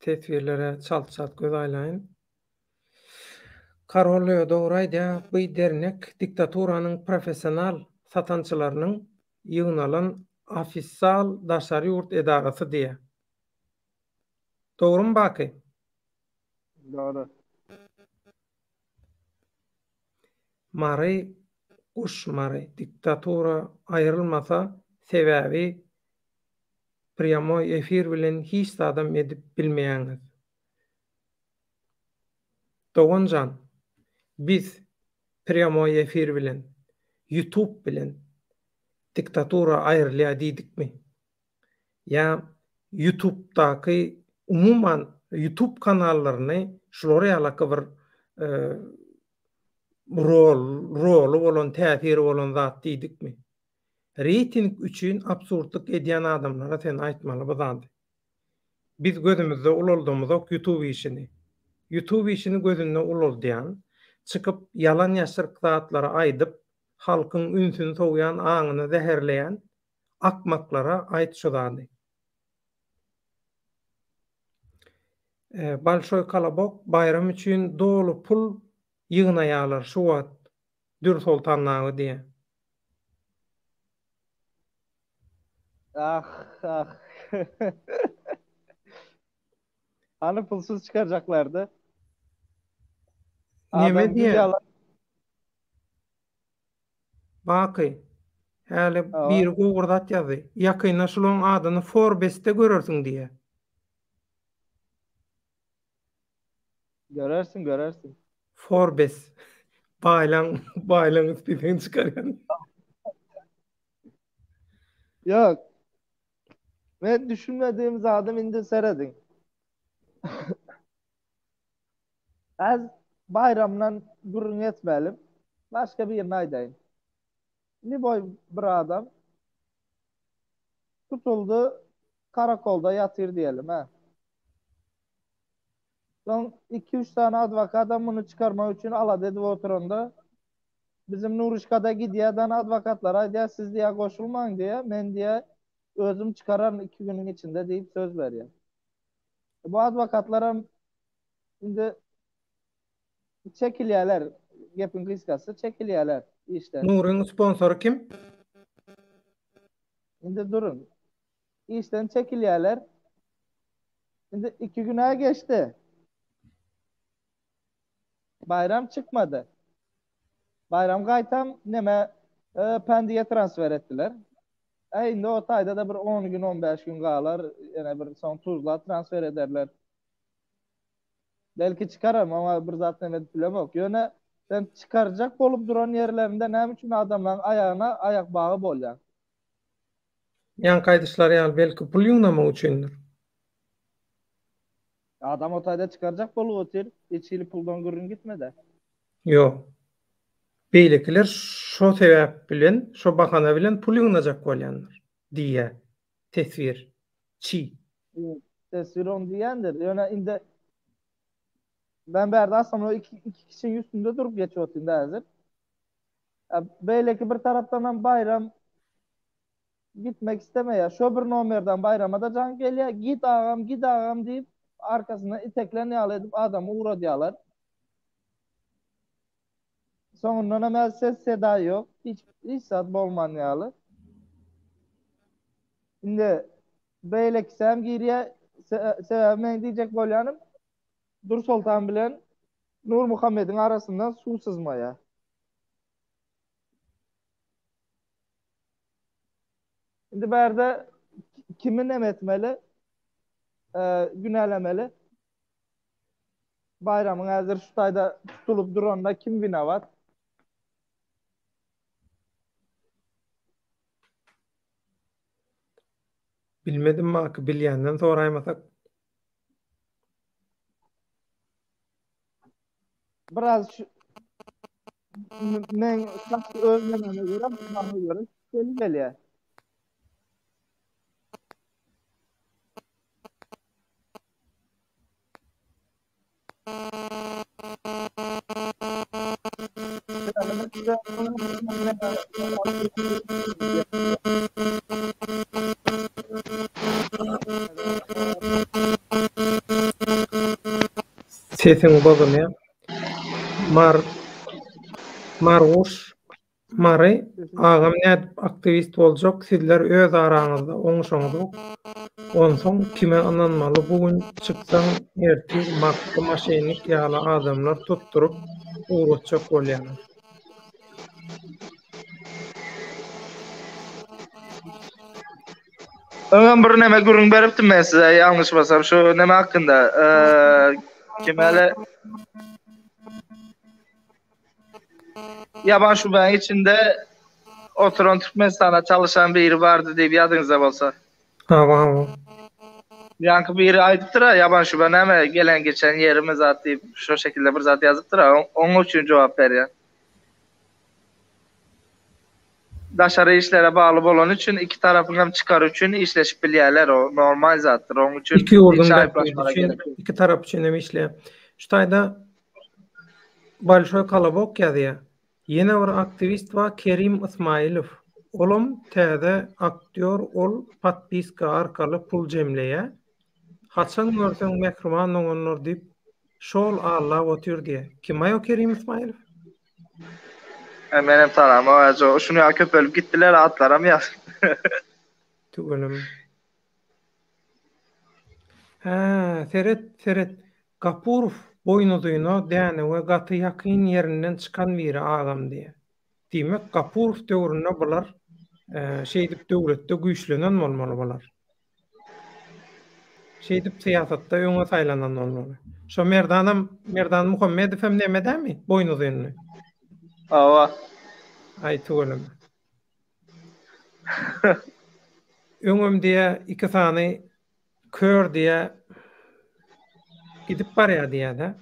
tesvirlere çalt göz aýlaýyn. Karolio doguraýdy. Bu dernek diktaturanyň professional satançylarynyň ýygnalan ofisial daşary ýurt edarasy diýe. Dogrumy baky? Doğru. Mary Mary diktatura aýrylmasa sebäbi pryamoy efir bilen hiç adam edip bilmeýäňiz. Dogonjan, biz pryamoy efir bilen, YouTube bilen diktatura aýrylýar diýdikmi? Ya YouTube'daky umuman YouTube kanallaryny şolary ýalyky bir rolu bolan, täsiri bolan zat diýdikmi? Reyting üçin absurdlyk edýän adamlara sen aýtmaly bazandy. Biz gözümizde uloldymyzok YouTube işini. YouTube işini gözünde uloldayan, çıkıp yalan ýaşyryk zatlara aýdyp, halkyň ünsüni soğuyan, aňyny zäherleýän akmaklara aýtşylandy. Balşoy kalabok bayram üçin dolu pul ýygnaýarlar şu wagt dür sultanlagy diýe. Ah. Hani pulsuz çıkaracaklardı? Neme Adam diye? dünyalar. Baky. Häle Aa, bir gowurdat ýazy. Ýakyna şulaň adyny Forbes'te görersiň diýe. görersin. Forbes. Baylaň üstünden çıkarýan. Yok. Ben düşünmediğimiz adam indi seredin. Az bayramdan gurrun etmeyelim. Başka bir yerine aydayım. Ne boy bir adam tutuldu karakolda yatır diyelim ha. Son 2-3 tane advokat adam bunu çıkarmak için ala dedi oturanda. Bizim Nurişka'da gidiyordan advokatlara diye siz diye koşulmayın diye ben diye özüm çıkaran 2 günün içinde deyip söz veriyor. Bu advokatlara şimdi çekiliyorlar. Gepin kıskası çekiliyorlar işten. Nuryň sponsoru kim? Şimdi durun. İşten çekiliyorlar. Şimdi 2 güne geçti. Bayram çıkmadı. Bayram gaytam neme Pendik'e transfer ettiler. Indi o tayda da bir 10 gün 15 gün qalar, yani bir son Tuzla transfer ederler. Belki çıkarım ama bir zaten ne bilmem yok. Yöne sen çıkaracak olup duran yerlerinde ne için adamların ayağına ayak bağı bolyan. Yan kaydışlar ýaly belki pul ýygnamak üçindir. Adam o tayda çıkaracak bolu otir. İçili puldan gürün gitmedi. Ýok. Beýlekiler şo sebäp bilen, şo bahana bilen pul ýygnajak bolýanlar diýe tesvir. Çi. Tesir on diyendir. Yöne indi ben berde aslında o iki kişinin üstünde durup geçiyor otinde hazır. Beyleki bir taraftan bayram gitmek istemeye. Şu bir nomerden bayrama da can geliyor. Git ağam deyip arkasına iteklerini alıp adamı uğra diyorlar. Sonunda hemen ses seda yok. Hiç saat bolmanyalı. Şimdi beyleki sem giriye sevmen diyecek bolyanım. Dur Sultan bilen Nur Muhammed'in arasından su sızmaya. Şimdi berde kimin emetmeli? Günellemeli. Bayramın hazır şu tayda tutulup duranda kim bina var? Bilmedim baky bilýänden soraýmasak. Biraz men özlememe göre bana göre geliyor. Sesin bozulýar. Marguş Mary agam nädip aktivist boljak, sizler öz araňyzda oňuşaňyz. Onsoň kime ananmaly bugün çyksaň ertir makdy maşenik ýaly adamlar tutturup uğratjak bolýarlar. Öňem bir näme gürüň beripdim men size, ýalňyşmasam şu näme hakynda. Kimele yaban şubeň içinde oturan Türkmenistan'a çalışan biri vardı diýip ýadyňyzda bolsa. Hawa. Yankı biri aýdypdyr, yaban şube näme gelen geçen yerimiz zat diýip şu şekilde bir zat ýazypdyr. Oňa üçin jogap berýär. Daşary işlere bağlı bolan üçün iki tarafın hem çıkar üçün işleşip bilýärler, o normal zatdır. Onun üçün İki ýurdun şaýplaşmalar için, gerek. iki tarap için hem işleýär. Şu taýda Balşoy Kalabok ýazýar. Ýene bir aktivist wa Kerim Ismailow. Olum täze aktyor, ol patpiska arkaly pul jemleýär. Haçan görseň mehriman oňonlar diýip şol Allah otur diýe. Kim aýo Kerim Ismailow? Menem tanam, o şunu ya köpölüp gittiler, atlaram ya. Tügelim. Seret. Gapurov boynuzyna däne we gaty ýakyn ýerinden çykan biri agam diýe. Diýmek Gapurov döwründe bular şeýdip döwletde güýçlenen bolmaly bular. Şeýdip syýasatda öňe saýlanan bolmaly. Şo Merdan Muhammedow hem näme boynuzyny? Awa. Ay tügelim. Öňüm diye iki sany kör diye gidip barýar diýär-de.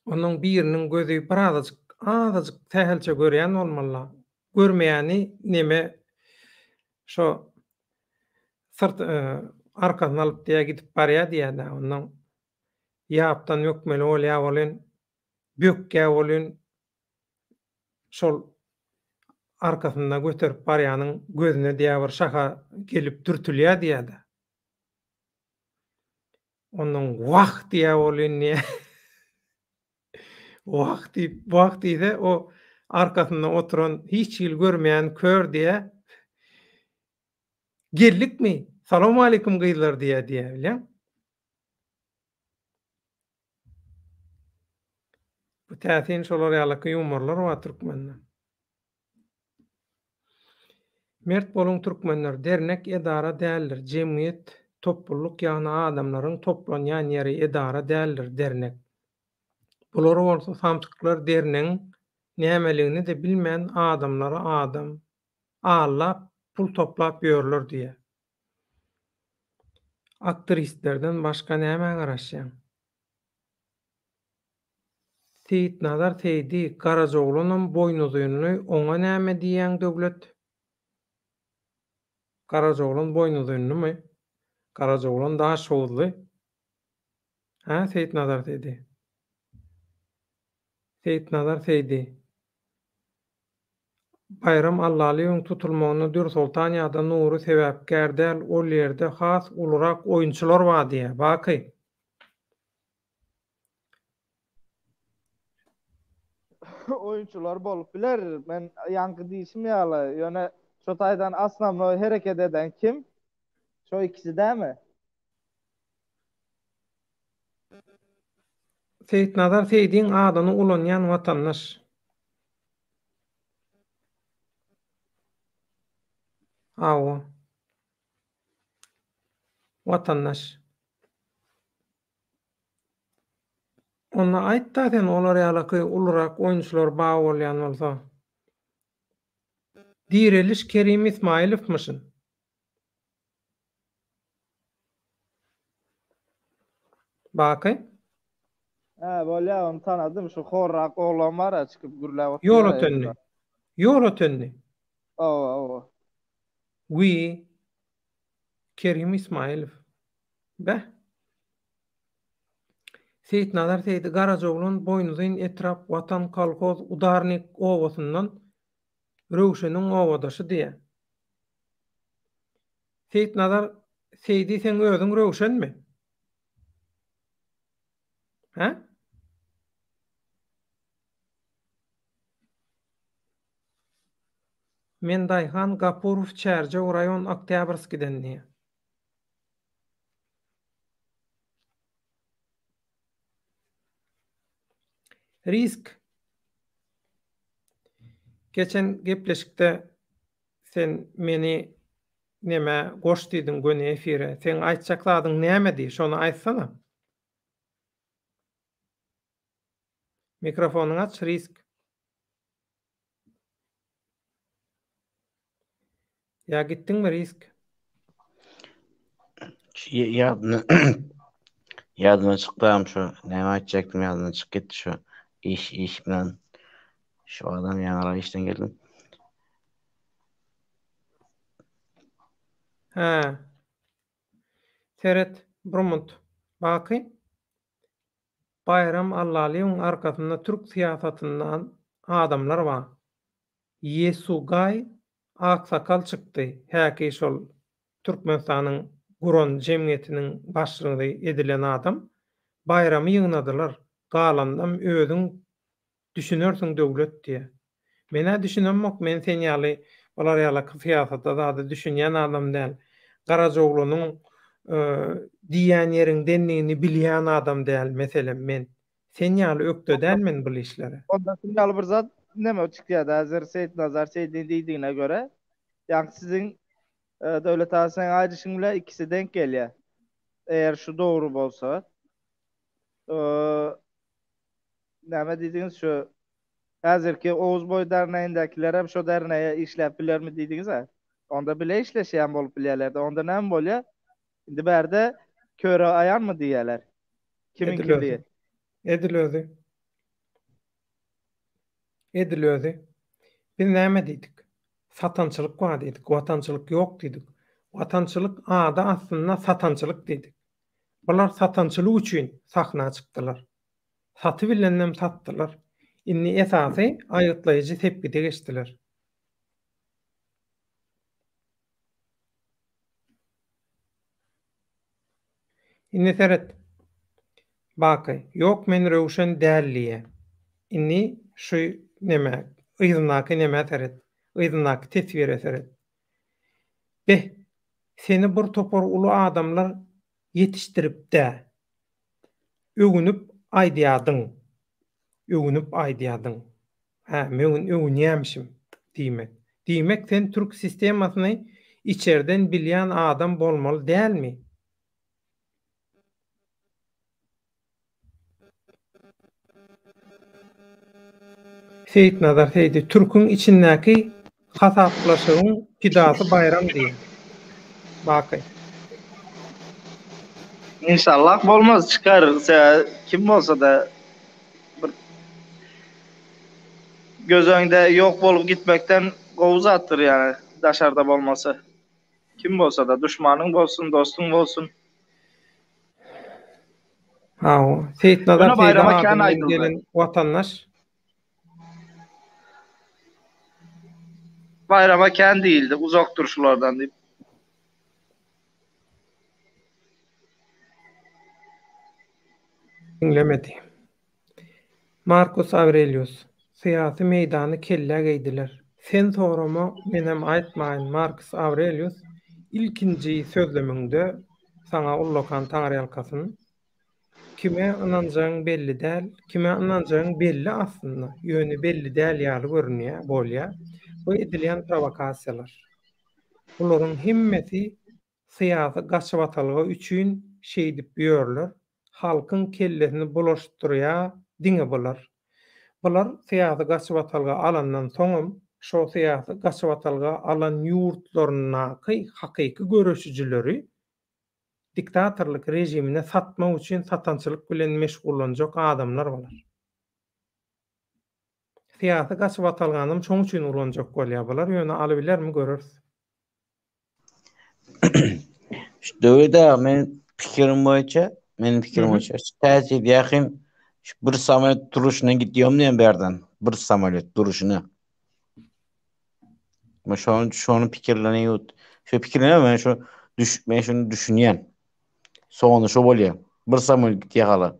Onun birinin gözü bir azajyk tähelçe görýän bolmaly. Görmeýäni näme şo sırt arkadan alyp diye gidip barýar diýär-de. Ondan ýapdan ýökmeli bolýar bolan, bökkä bolan şol arkasynda göterip barýanyň gözüne diýär bir şaka gelip dürtülýär diýär-de. Onun wagt diýär bolan ne? Wagt diýse o arkasynda oturan hiç ýyl görmeýän kör diýe gellikmi? Salam aleykum gyzlar diýär bilýän. Bu täsin şolar ýalyky ýumorlar wa türkmenler. Mert bolun türkmenler dernek edara däldir. Jemgyýet, topluluk ýa-ni adamlaryň toplanýan ýeri edara däldir dernek. Bular bolsa samtyklar derneň nämeligini de bilmeýän adamlara adam Allah pul toplap ýörler diýe. Aktivistlerden başga näme garaşýan? Seyit Nazar Seydi Karajoğlu'nun boynuzuyunu ona näme diýen döwlet? Karajoğlu'nun boynuzuyunu mu? Karajoğlu'nun daha şowuzly. Seyit Nazar Seydi. Seyit Nazar Seydi. Bayram Allalyň tutulmagyna Dür Sultan ýa-da Nury sebäpkär däl, ol ýerde has ulurak oýunçylar bar diýe. Baky. Oyuncular bolup biler. Men yankı diýişim ýaly. Ýöne şo taýdan asnamly hereket eden kim? Şo ikisi dämi? Seyit Nazar Seydiň adyny ulanýan watandaş. Awa. Watandaş. Ona aýtda sen olar ýalyky ulurak oýunçylar baý bolýan bolsa. Direliş Kerim Ismailowmyşyn? Baky? Bolýar, onu tanadym. Şu horrak oglan bar ya, çıkıp gürläp oturýar. Ýol ötenli. Ýol ötenli. Awa. Kerim Ismailow. Bäh. Seyit Nazar Seydi Garajoğlu'nun boynuzyň etrap Watan kolhoz Udarnik owasundan Röwşeniň owadaşy diýe. Seyit Nazar Seydi sen özüň Röwşenmi? Ha? Men Daýhan Gapurov Çärje rayon Oktýabrskiden diýe. Risk. Geçen gepleşikde sen meni neme goş diýdiň göni efire. Sen aýtjakladyň näme diýi? Şonu aýtsana. Mikrofonuňy aç, Risk. Ya gitdiňmi Risk? Yadıma çıktım şu. Ne açacaktım yadıma çık gitti şu. İş bilen. Şu adam yanara işten geldim. Ha. Teret Brumut. Baky. Bayram Allalyň arkasynda türk siýasatyndan adamlar bar. Yesugay aksakal çykdy. Häki şol Türkmenistanyň Guron jemgyýetiniň başlygy edilen adam bayramy ýygnadylar. Galandan özüň düşünersiň döwlet diýe. Mene düşünemok, men sen ýaly olar ýaly siýasatda da düşünýän adam däl. Garajoğlunyň diýen ýeriň denligini bilýän adam däl meselen men. Sen ýaly ökde dälmen bu işlere. Onda ýaly bir zat näme çykýar? Hazır Seyit Nazar Seydi diýdiğine göre, ýa siziň döwlet asyň aýdyşyň bilen ikisi denk gelýär. Eğer şu doğru bolsa, näme diýdiňiz şu hazırki Oğuzboy derneğindekiler hem şu derneğe işläp bilermi diýdiňiz ha? Onda bile işleşýän bolup bilýärler. Onda näme bolýar? Indi berde köre ayan mı diýerler? Kimin kiliği? Edilözi. Biz näme diýdik? Satançylyk var diýdik, watançylyk ýok diýdik. Watançylyk ada aslında satançylyk diýdik. Bular satançylyk üçin sahna çykdylar. Saty bilenden satdylar. Inni esasy aýytlaýjy tepkide geçdiler. Inni seret. Baky, ýok men Röwşen dälliýe. Inni şu näme? Ýyznaky näme seret? Ýyznaky tesbir seret. Seni bir topar ulu adamlar yetiştirip-de öňünüp aýdýadyň. Ha, men öňünýämişim diýmek. Diýmek sen türk sistemasyny içerden bilýän adam bolmaly dälmi? Seyit Nazar Seydi Türk'ün içindäki hasaplaşygyň pidasy bayram diýer. Baky. İnşallah bolmaz, çıkar. Kim bolsa da bir göz öňünde ýok bolup gitmekden gowuz atdyr yani daşarda bolmasy. Kim bolsa da düşmanyň bolsun, dostuň bolsun. Ha, Seyit Nazar Buna bayrama Seydi kän adamdan aýdyldy. gelen watandaş Bayrama kän diýildi, uzak duruşlardan diýip. dinlemedi. Marcus Aurelius syýasy meýdany kelle geydiler. Sen sorama menem aýtmaýyn. Marcus Aurelius ilkinji sözleminde sana ullakan taňryalkasyny kime inanjagyň belli däl, kime inanjagyň belli aslında. Ýöni belli däl ýaly görünýär, bolýar. Bu edilýän provokasiýalar. Bularyň himmeti syýasy gaçywatalgy üçin şeýdip ýörler. Halkyň kellesini bulaşdyrýar, diňe bolar. Bular syýasy gaçywatalga alandan soňam şo syýasy gaçywatalga alan ýurtlarynaky hakyky görüşüjileri diktatorlyk rejimine satmak üçin satançylyk bilen meşgullanjak adamlar bolar. Syýasy gaçywatalganyň şoň üçin ulanjak bolýar bolar, ýöne alybilermi görürüz. Şu döwede men pikirim boýunça Benim fikrim o. Tercih yakın bir samolyot duruşuna gidiyorum diye berden. Bir samolyot duruşuna. Ben şu an fikirlerini yut. Şu fikirlerini ben şunu düşünüyen. Sonu şu bolýar. Bir samolyot gitýär hala.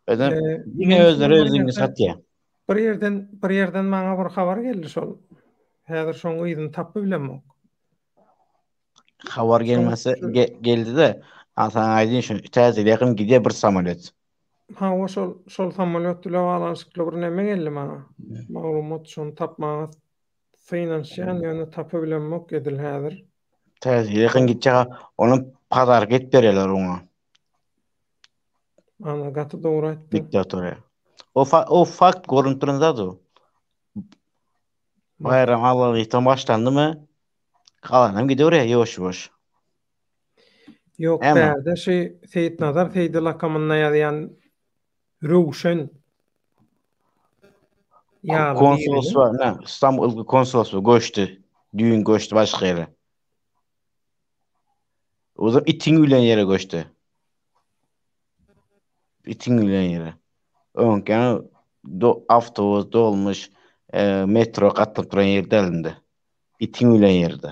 Öden yine Men özleri şol özüňi satýar. bir yerden maňa bir habar geldi şol. Häzir şoňa ýygyny tapy bilemok. Habar gelmese geldi de sana aydın şu tercih yakın gidiyor bir samolyot. Ha, o şol samolyot bilen balanşykly bir neme geldi maňa. Maglumat şonu tapmagy finansiýan ýöne tapy bilenmok edil häzir. Tercih yakın gidecek onun pazar get bererler ona. Ana gaty dogry aýtdy. Diktatöre. O fakt görüntülerinde bayram Allah'tan başlandı mı? Kalanım gidiyor ya yavaş yavaş. Yok Ama bäde Seyit Nazar Seydil akamyna ýazýan Röwşen ýaly konsolos birini. var. Ne? İstanbul konsolos var. Göçtü. Düğün göçtü başka yere. O zaman itin ülen yere göçtü. İtin ülen yere. Önkene avtobus dolmuş metro katlanıp duran yerde elinde. İtin ülen yerde.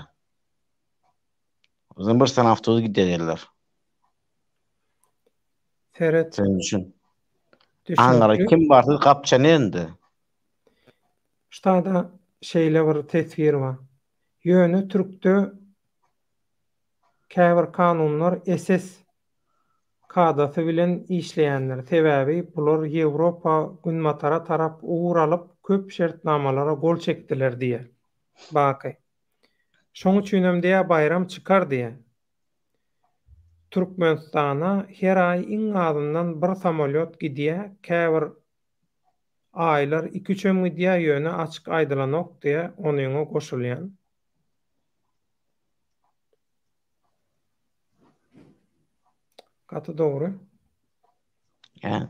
O zaman bir sana avtobus giderler. Seret Sen düşün. Ankara düşünkli. kim varsa kapça nerede? Ştada şeýle bir tesvir var. Ýöne Türk'de käbir kanunlar SS kadasy bilen işleýänler. Sebäbi bular Ýewropa günmatara tarap uğralyp köp şertnamalara gol çekdiler diýe. Baky. Şoň üçin hem diýe bayram çykar diýe. Türkmenistana her ay iň azyndan bir samolyot gidýär. Käbir aýlar 2-3 gidýär ýöne açyk aýdylanok diýe onuňa goşulýan. Gaty dogry. Ya.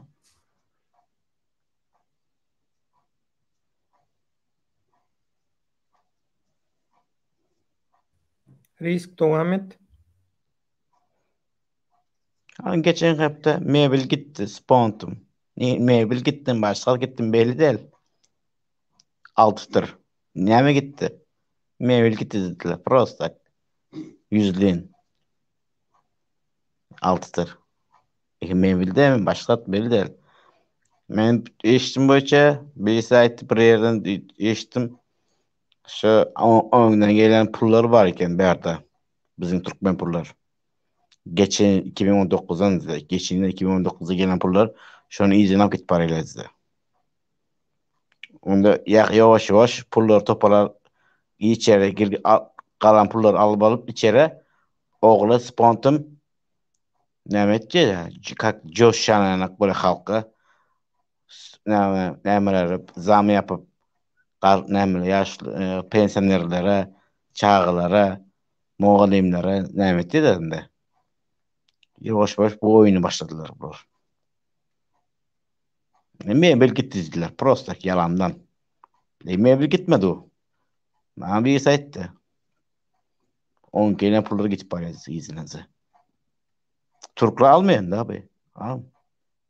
Risk dowam et. Geçen hafta mebil gitti spontum. Mebil gittim başka gittim belli değil. 6'dır. Näme gitti? Mebil gitti dediler. Prosta. Yüzlüğün. 6'dır. Mebil de mi? Başka belli değil. Ben eşittim boyunca birisi aytti bir yerden eşittim. Şu ondan gelen pullar var iken berda. Bizim Türkmen pullar. Geçen 2019'dan geçen 2019'da gelen pullar şunu izin alıp git parayla izle. Onda yavaş yavaş pullar topalar içeri kalan pullar alıp içeri oğlu spontum nemetçi kak coşananak böyle halka nemeler zam yapıp nemeler yaşlı pensionerlere çağılara muğalimlere nemetçi de yavaş yavaş bu oyunu başladılar bunlar. Mebel gittiler. Prosta yalandan. Mebel gitmedi o. Bana bir sayıttı. 10 gelen pulları gidip parayız izininize. Türkler almayan da abi.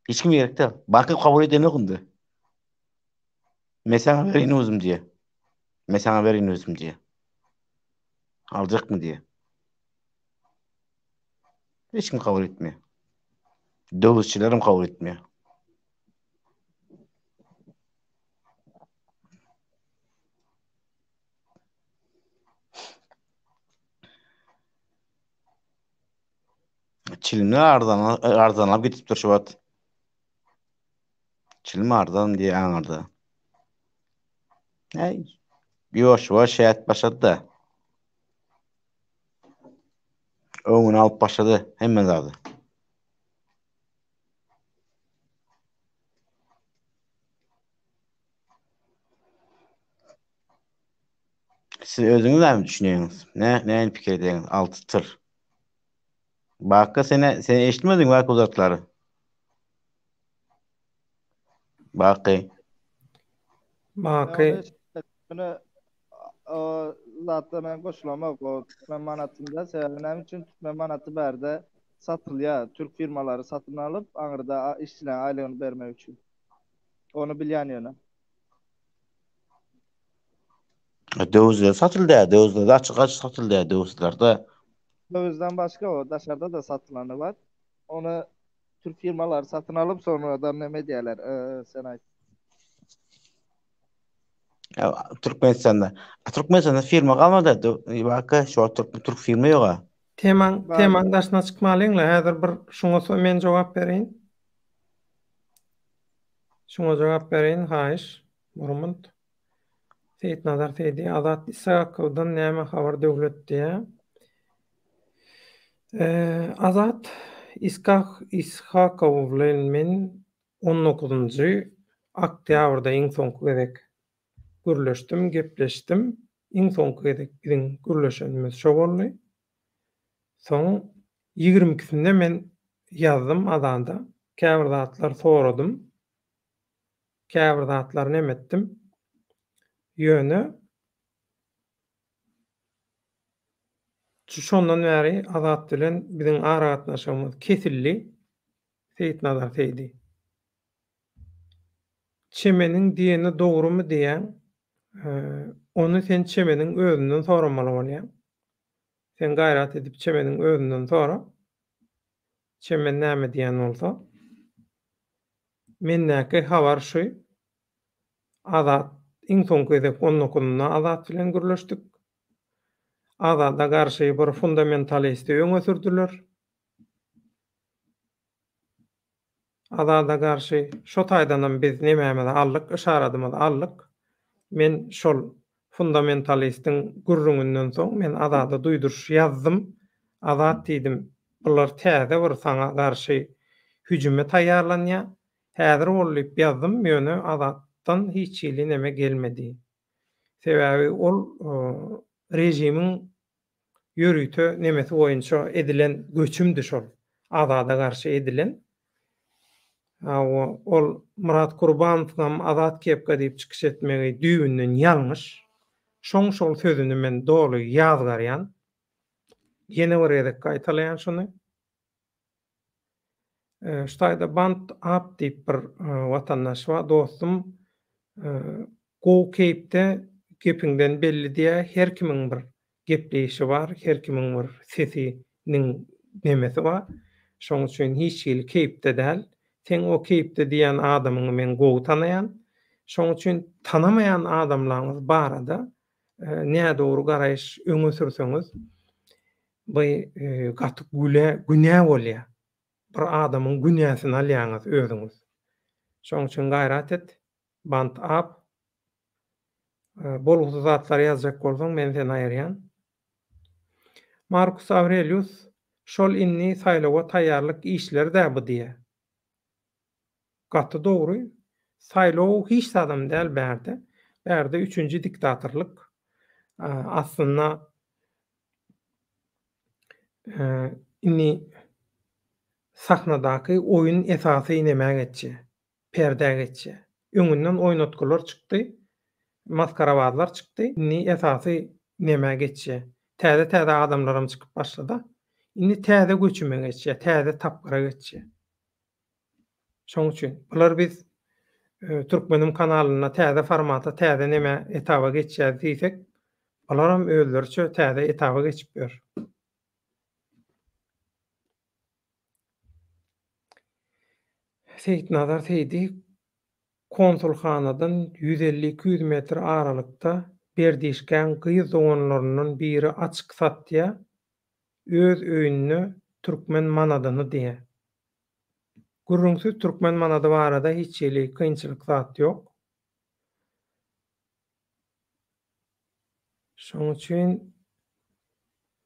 Hiç kim gerek değil. Banka kabul eden okundu. Mesela verin özüm diye. Mesela verin özüm diye. Alacak mı diye. Hiç kim kabul etmiyor. Dövüşçülerim kabul etmiyor. Çilimler ardan alıp gidip dur şu at. Çilim ardan diye anırdı. Hey. Yavaş yavaş hayat başladı da. Öğünü alıp başladı. Hemen aldı. Siz özünüz mi düşünüyorsunuz? Ne fikir ediyorsunuz? 6 tır. Bakka seni eşitmedin mi bak uzatları? Bakı. Baky Bunu zaten ben koşulamak o Türkmen manatında sebebi nem için Türkmen manatı berde satılýar. Türk firmalary satyn alyp, aňyrda işçiläň aýlygyny bermek üçin. Onu bilýän ýöne. Dövizler satıldı ya. Dövizler de açık açık satıldı ya. Dövizler de. Dövizden başga o daşarda da satylany bar. Onu Türk firmalary satyn alyp sonradan näme diýerler? Sen aýt. Ya, Türkmenistan'da firma kalmadı. Bak şu Türk firma yok ha. Teman daşına çıkmalyňla häzir bir şuňa men jogap bereýin. Şuňa jogap bereýin, haýyş. Murmund. Seyit Nazar Seydi Azat Isakowdan näme habar döwlet diýe. Azat Ishakow bilen men 19-njy oktýabrda iň soňky gezek gürleşdim, gepleşdim. Iň soňky gezek biziň gürleşenimiz şo boldy. Soň 22-sinde men ýazdym Azanda. Käbir zatlar soradym. Käbir zatlar nämetdim? Ýöne şondan bäri Azat bilen biziň aragatnaşymyz kesildi. Seyit Nazar Seydi. Çemeniň diýeni dogrumy diýen, onu sen çemeniň özünden soramaly bolýar. Sen gaýrat edip çemeniň özünden sora. Çemen näme diýen bolsa, mennäki habar şu. Azat iň soňky gezek 19-nda Azat bilen gürleşdik. Azada garşy bir fundamentalisti öňe sürdiler. Azada garşy şo taýdanam biz nämäme allyk, işaradymyzy allyk. Men şol fundamentalistiň gürrüňinden soň men Azada duýduruş ýazdym. Azat diýdim, bular täze bir saňa garşy hüjüme taýýarlanýar. Häzir bolyp ýazdym, ýöne Azatdan hiç ýyly näme gelmedi. Sebäbi ol rejimiň ýörüýte nemesi boýunça edilen göçümdi şol. Azada garşy edilen. Ol Murat Gurbanowyň Azat kepka diýip çykyş etmegi düýünden ýalňyş. Şol sözüni men doly ýazgarýan. Ýene bir edek gaýtalýan şunu. Ştaýda Band Up diýip bir watandaş bar, dostum. Gow kepde gepiňden belli diýe her kimiň bir gepleýişi bar, her kimiň bir sesiniň nemesi bar. Şoň üçin hiç ýyly kepde däl. Sen o kepde diýen adamyňy men gowy tanaýan. Şoň üçin tanamaýan adamlaryňyz barada näde dogry garaýyş öňe sürseňiz bu gaty günä bolýar. Bir adamyň günäsini alýaňyz özüňiz. Şoň üçin gaýrat et. Band up. Bolguzy zatlar ýazjak bolsaň men seni aýyrýan. Marcus Aurelius şol inni saýlawa taýýarlyk işler däbi diýe. Gaty dogry. Saýlaw hiç adam däl bärde. Bärde 3-nji diktatorlyk. Aslynda inni sahnadaky oýun esasy näme geçdi? Perde geçdi. Öňünden oýnatgylar çykdy. Maskarabazlar çykdy. Inni esasy näme geçdi? Täze adamlarym çykyp başlady. Inni täze göçüme geçdi, täze tapgyra geçdi. Şoň üçin bular biz Türkmenim kanalyna täze formata, täze näme etaba geçýär diýsek, bularam özlerçe täze etaba geçip ber. Seyit Nazar Seydi konsulhanadan 150-200 metr aralykda berdişken gyýyz oňlarynyň biri açyk satýa öz öýünde türkmen manadyny diýe. Gürrüňsiz türkmen manady barada hiç ýyly kynçylyk zat ýok. Şoň üçin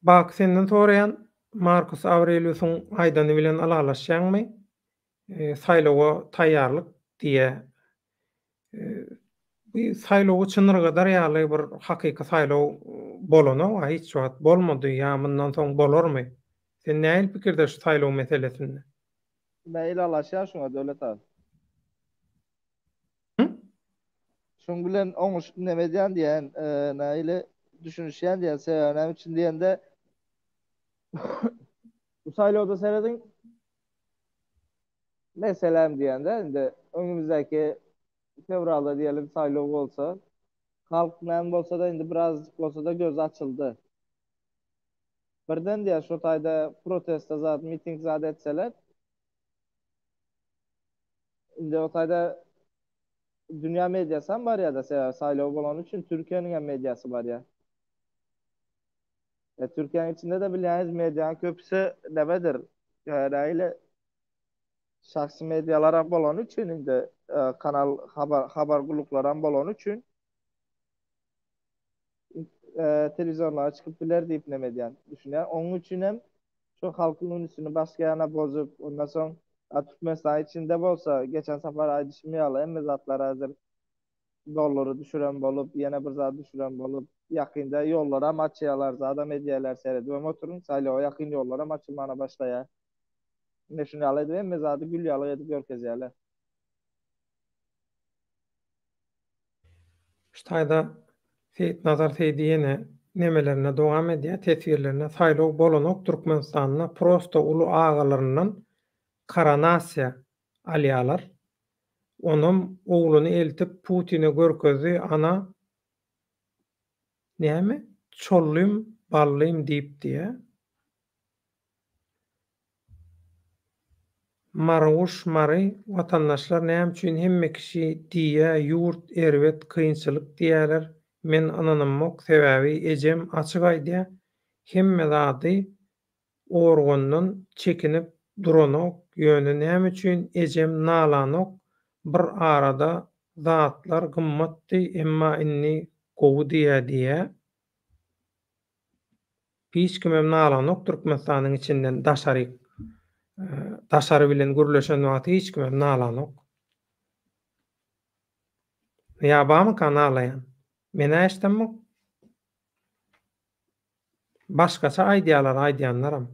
bak senden soraýan Marcus Aurelius'un aýdany bilen alalaşýanmy? Saýlawa taýýarlyk diýe. Bu saýlaw çynnyr gadar ýaly bir hakyky saýlaw bolany we hiç wagt bolmady ýa mundan soň bolarmy? Sen näil pikirde şu saýlaw meselesinde? Mail alaşýar şoňa döwlet abi. Şoň bilen oňuş näme diýen diýen, näile düşünýän diýen sebäpler üçin diýende Bu saylawda seredin meselem diýende indi önümüzdeki fevralda diyelim saylaw bolsa halk näme bolsa da indi biraz bolsa da göz açıldı. Birden diýär şu taýda protesta zat, miting zat etseler indi o taýda dünya medyasy hem bar ýa-da saylaw bolan üçin Türkiýeň hem mediasy bar ýa. Türkiýeň içinde de bilýäňiz medianın köpüsü nämedir? Ýa-da şahsy medialar bolan üçin indi kanal habar guluklar bolan üçin televizyonlara çıkıp biler diýip näme diýen düşünýär. Onuň üçin hem şu halkyň ünsüni başga ýana bozup, ondan soň Türkmenistan içinde bolsa geçen sefer aýdyşmaýaly hem zatlar hazır dollary düşüren bolup, ýene bir zat düşüren bolup, ýakynda ýollara açýarlar, zada medialar seredip oturun, saylawa ýakyn ýollara açylmana başlaýar. Neşinali edip hem zady gülýaly edip görkezýärler. Ştaýda Seyit Nazar Seydiýene nemelerine dowam edýär, tesirlerine saylaw bolanok Türkmenistanyna prosto ulu agalaryndan Karanasiya alýarlar. Onum ogluny eltip Putin'e görkezi ana näme? Çollym, ballym diýip diýe. Maruş mary watandaşlar näme üçin hemme kişi diýe ýurt, erwet, kynçylyk diýerler. Men ananymok sebäbi ejem açyk aýdýa. Hemme zady organdan çekinip duranok ýöne näme üçin ejem nalanok bir arada zatlar gymmatdy emma inni gowy diýe. Hiç kimem nalanok Türkmenistanyň içinden daşary bilen gürleşen wagty hiç kimem nalanok. Ýa-bamy kanalaýan. Men äşdimmi? Başgaça aýdýalar aýdýanlaram.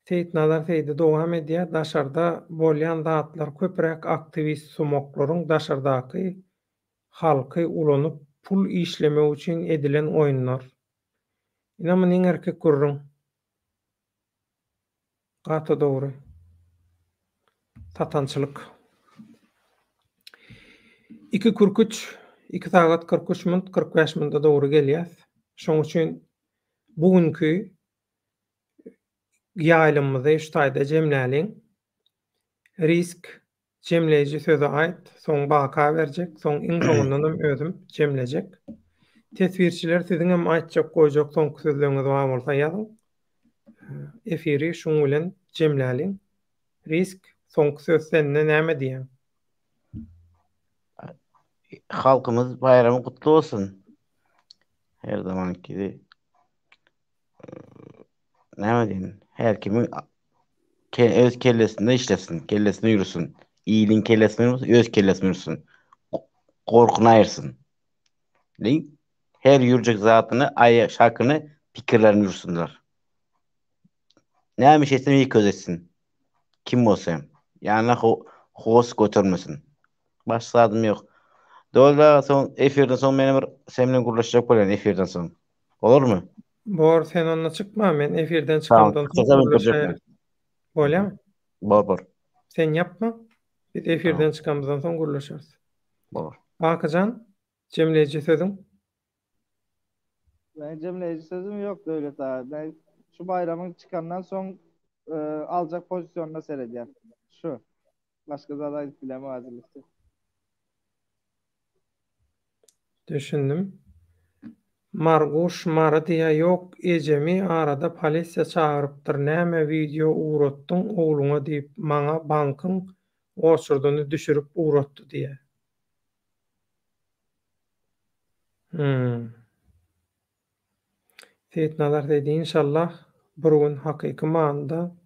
Seyit Nazar Seydi dowam edýär, daşarda bolýan zatlar köprek aktivist sumoklaryň daşardaky halky ulanyp pul işlemek üçin edilen oýunlar. Inama erkek görürüň. Gata dogry. Satançylyk. 2 saat 43 minut 45 minutda dogry gelýär. Şoň üçin bugünkü ýaýlymyzy şu taýda jemläliň. Risk jemleýiji söze aýt, soň baka berjek, soň iň soňundan özüm jemlejek. Tesvirçiler siziň hem aýtjak goýjak soňky sözleriňiz bar bolsa ýazyň. Efiri şoň bilen jemläliň. Risk soňky söz sende näme diýen? Halkımız bayramı kutlu olsun. Her zamanki gibi. Ne diyeyim? Her kimin öz kellesinde işlesin. Kellesine yürüsün. İyiliğin kellesine yürüsün. Öz kellesine yürüsün. Korkunu ayırsın. Değil? Her yürüyecek zatını, şarkını, fikirlerini yürüsünler. Ne bir şeysen iyi gözetsin. Kim olsa hem. Yani hoş götürmesin. Başka adım yok. Doğru son efirden son benim seninle gurlaşacak bolan efirden son. Olur mu? Bor sen onunla çıkma, men efirden çıkamdan sonra bolýar. Bor. Sen yapma. Biz efirden çıkamdan soň gurlaşarys. Bor. Akajan, jemleýiji sözüň? Ben jemleýiji sözüm ýok öyle ta. Ben şu bayramın çıkandan soň alacak pozisyonda seyredýär. Şu. Başka zada bileme hazırlıkta. Düşündüm. Marguş mara diýe ýok, ejemi arada polisiýa çağırypdyr. Näme video uğratdyň ogluňa diýip maňa bankyň oçurduny düşürüp uğratdy diýe. Seyit Nazar diýdi, inşallah bir gün hakyky manada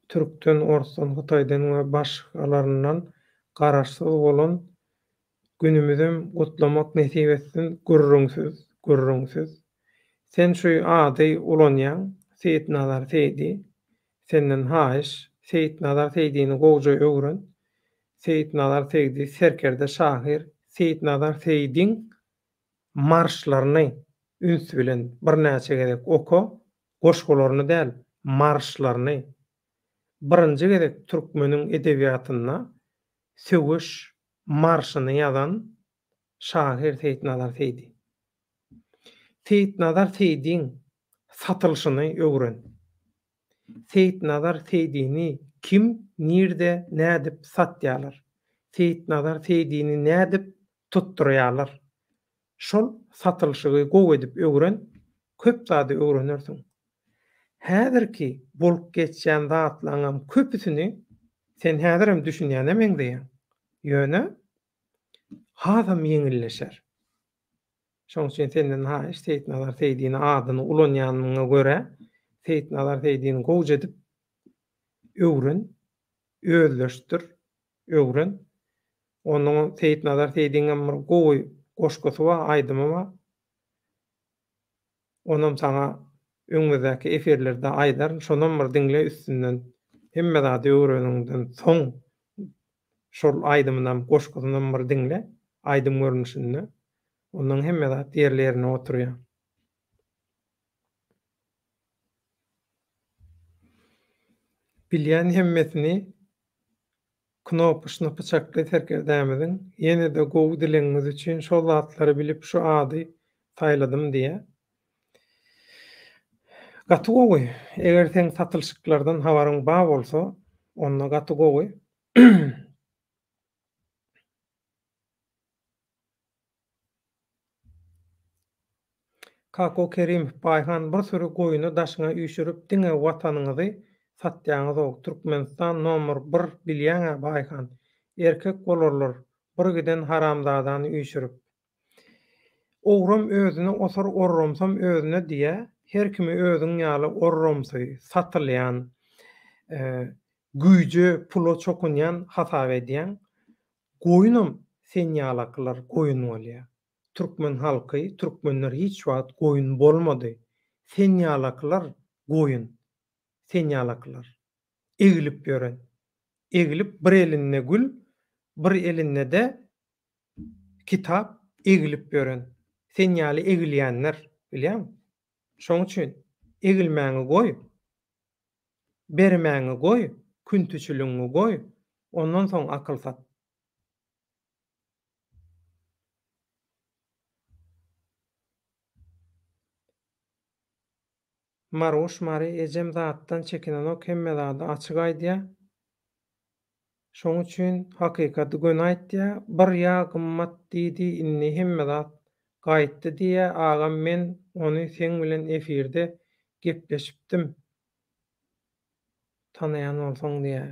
Türkden, Orsdan, Hytaýdan we başgalaryndan garaşsyz bolan günümüzüm gutlamak nesip etsin. Gurrunsiz. Sen şu ady ulanýan Seyit Nazar Seydi. Senden haýyş, Seyit Nazar Seydi'ni gowja öwren. Seyit Nazar Seydi serkerde şahyr. Seyit Nazar Seydi'ň marşlaryny üns bilen bir näçe gerek oku, goşgularyny däl, marşlaryny birinji gerek türkmeniň edebiýatyna söwüş marşyny ýazan şahyr Seyitnazar Seydi. Seyitnazar Seydiň satylşyny öwren. Seyitnazar Seydiňi kim, nirde, nädip satýarlar? Seyitnazar Seydiňi nädip tutturýarlar? Şol satylşygy gowy edip öwren, köp zady öwrenersiň. Häzirki bolup geçýän zatlaryň köpüsini sen häzirem düşünýän emeňdi. Ýöne hazam ýeňilleşer. Şoň üçin senden Seyitnazar Seydiňi adyny ulanýanyňa görä Seyitnazar Seydiňi gowy edip öwren, özleşdir, öwren. Onuň Seyitnazar Seydiňe bir gowy goşgusy bar, aýdymy bar. Onam sana öňüňdäki efirlerde aýdar, şondan bir diňle üstünden hemme zady öwrenenden soň şol aýdymyndan goşgusyndan bir diňle aýdym görnüşinde onuň hemme zat ýerlerine oturýar. Bilýän hemmesini knopuşny bıçakly terkedämiziň ýene-de gowy dileňiz üçin şol zatlary bilip şu ady taýladym diýe. Gaty gowy. Eger sen satylşyklardan habaryň bar bolsa, onda gaty gowy. Kako Kerim Bayhan bir sürü goýuny daşyňa üýşürip diňe watanyňyzy satýaňyz ok. Türkmenistan nomer 1 bilýän Bayhan. Erkek bolarlar bir giden haramzadany üýşürip. Ogrum özüne osar orromsam özüne diýe, her kimi özüň ýaly orromsy, satylýan, güýje, pulo çokunýan hasap edýän goýunam sen ýalaklar goýun bolýar. Türkmen halky, türkmenler hiç wagt goýun bolmady. Sen ýalaklar goýun. Sen ýalaklar. Egilip ýören. Egilip bir eline gül, bir eline de kitap egilip ýören. Sen ýaly egilýänler, bilýärmi? Şoň üçin egilmäňi goý. Bermäňi goý, küntüçülüňi goý. Ondan soň akyl sat. Maruş Mari ejem zatdan çekinenok hemme zady açyk aýdýar. Şoň üçin hakykaty gön aýtdy. Bir ýa gymmat diýdi inni hemme zat gaýtdy diýe agam men ony sen bilen efirde gepleşipdim. Tanaýan bolsaň diýe.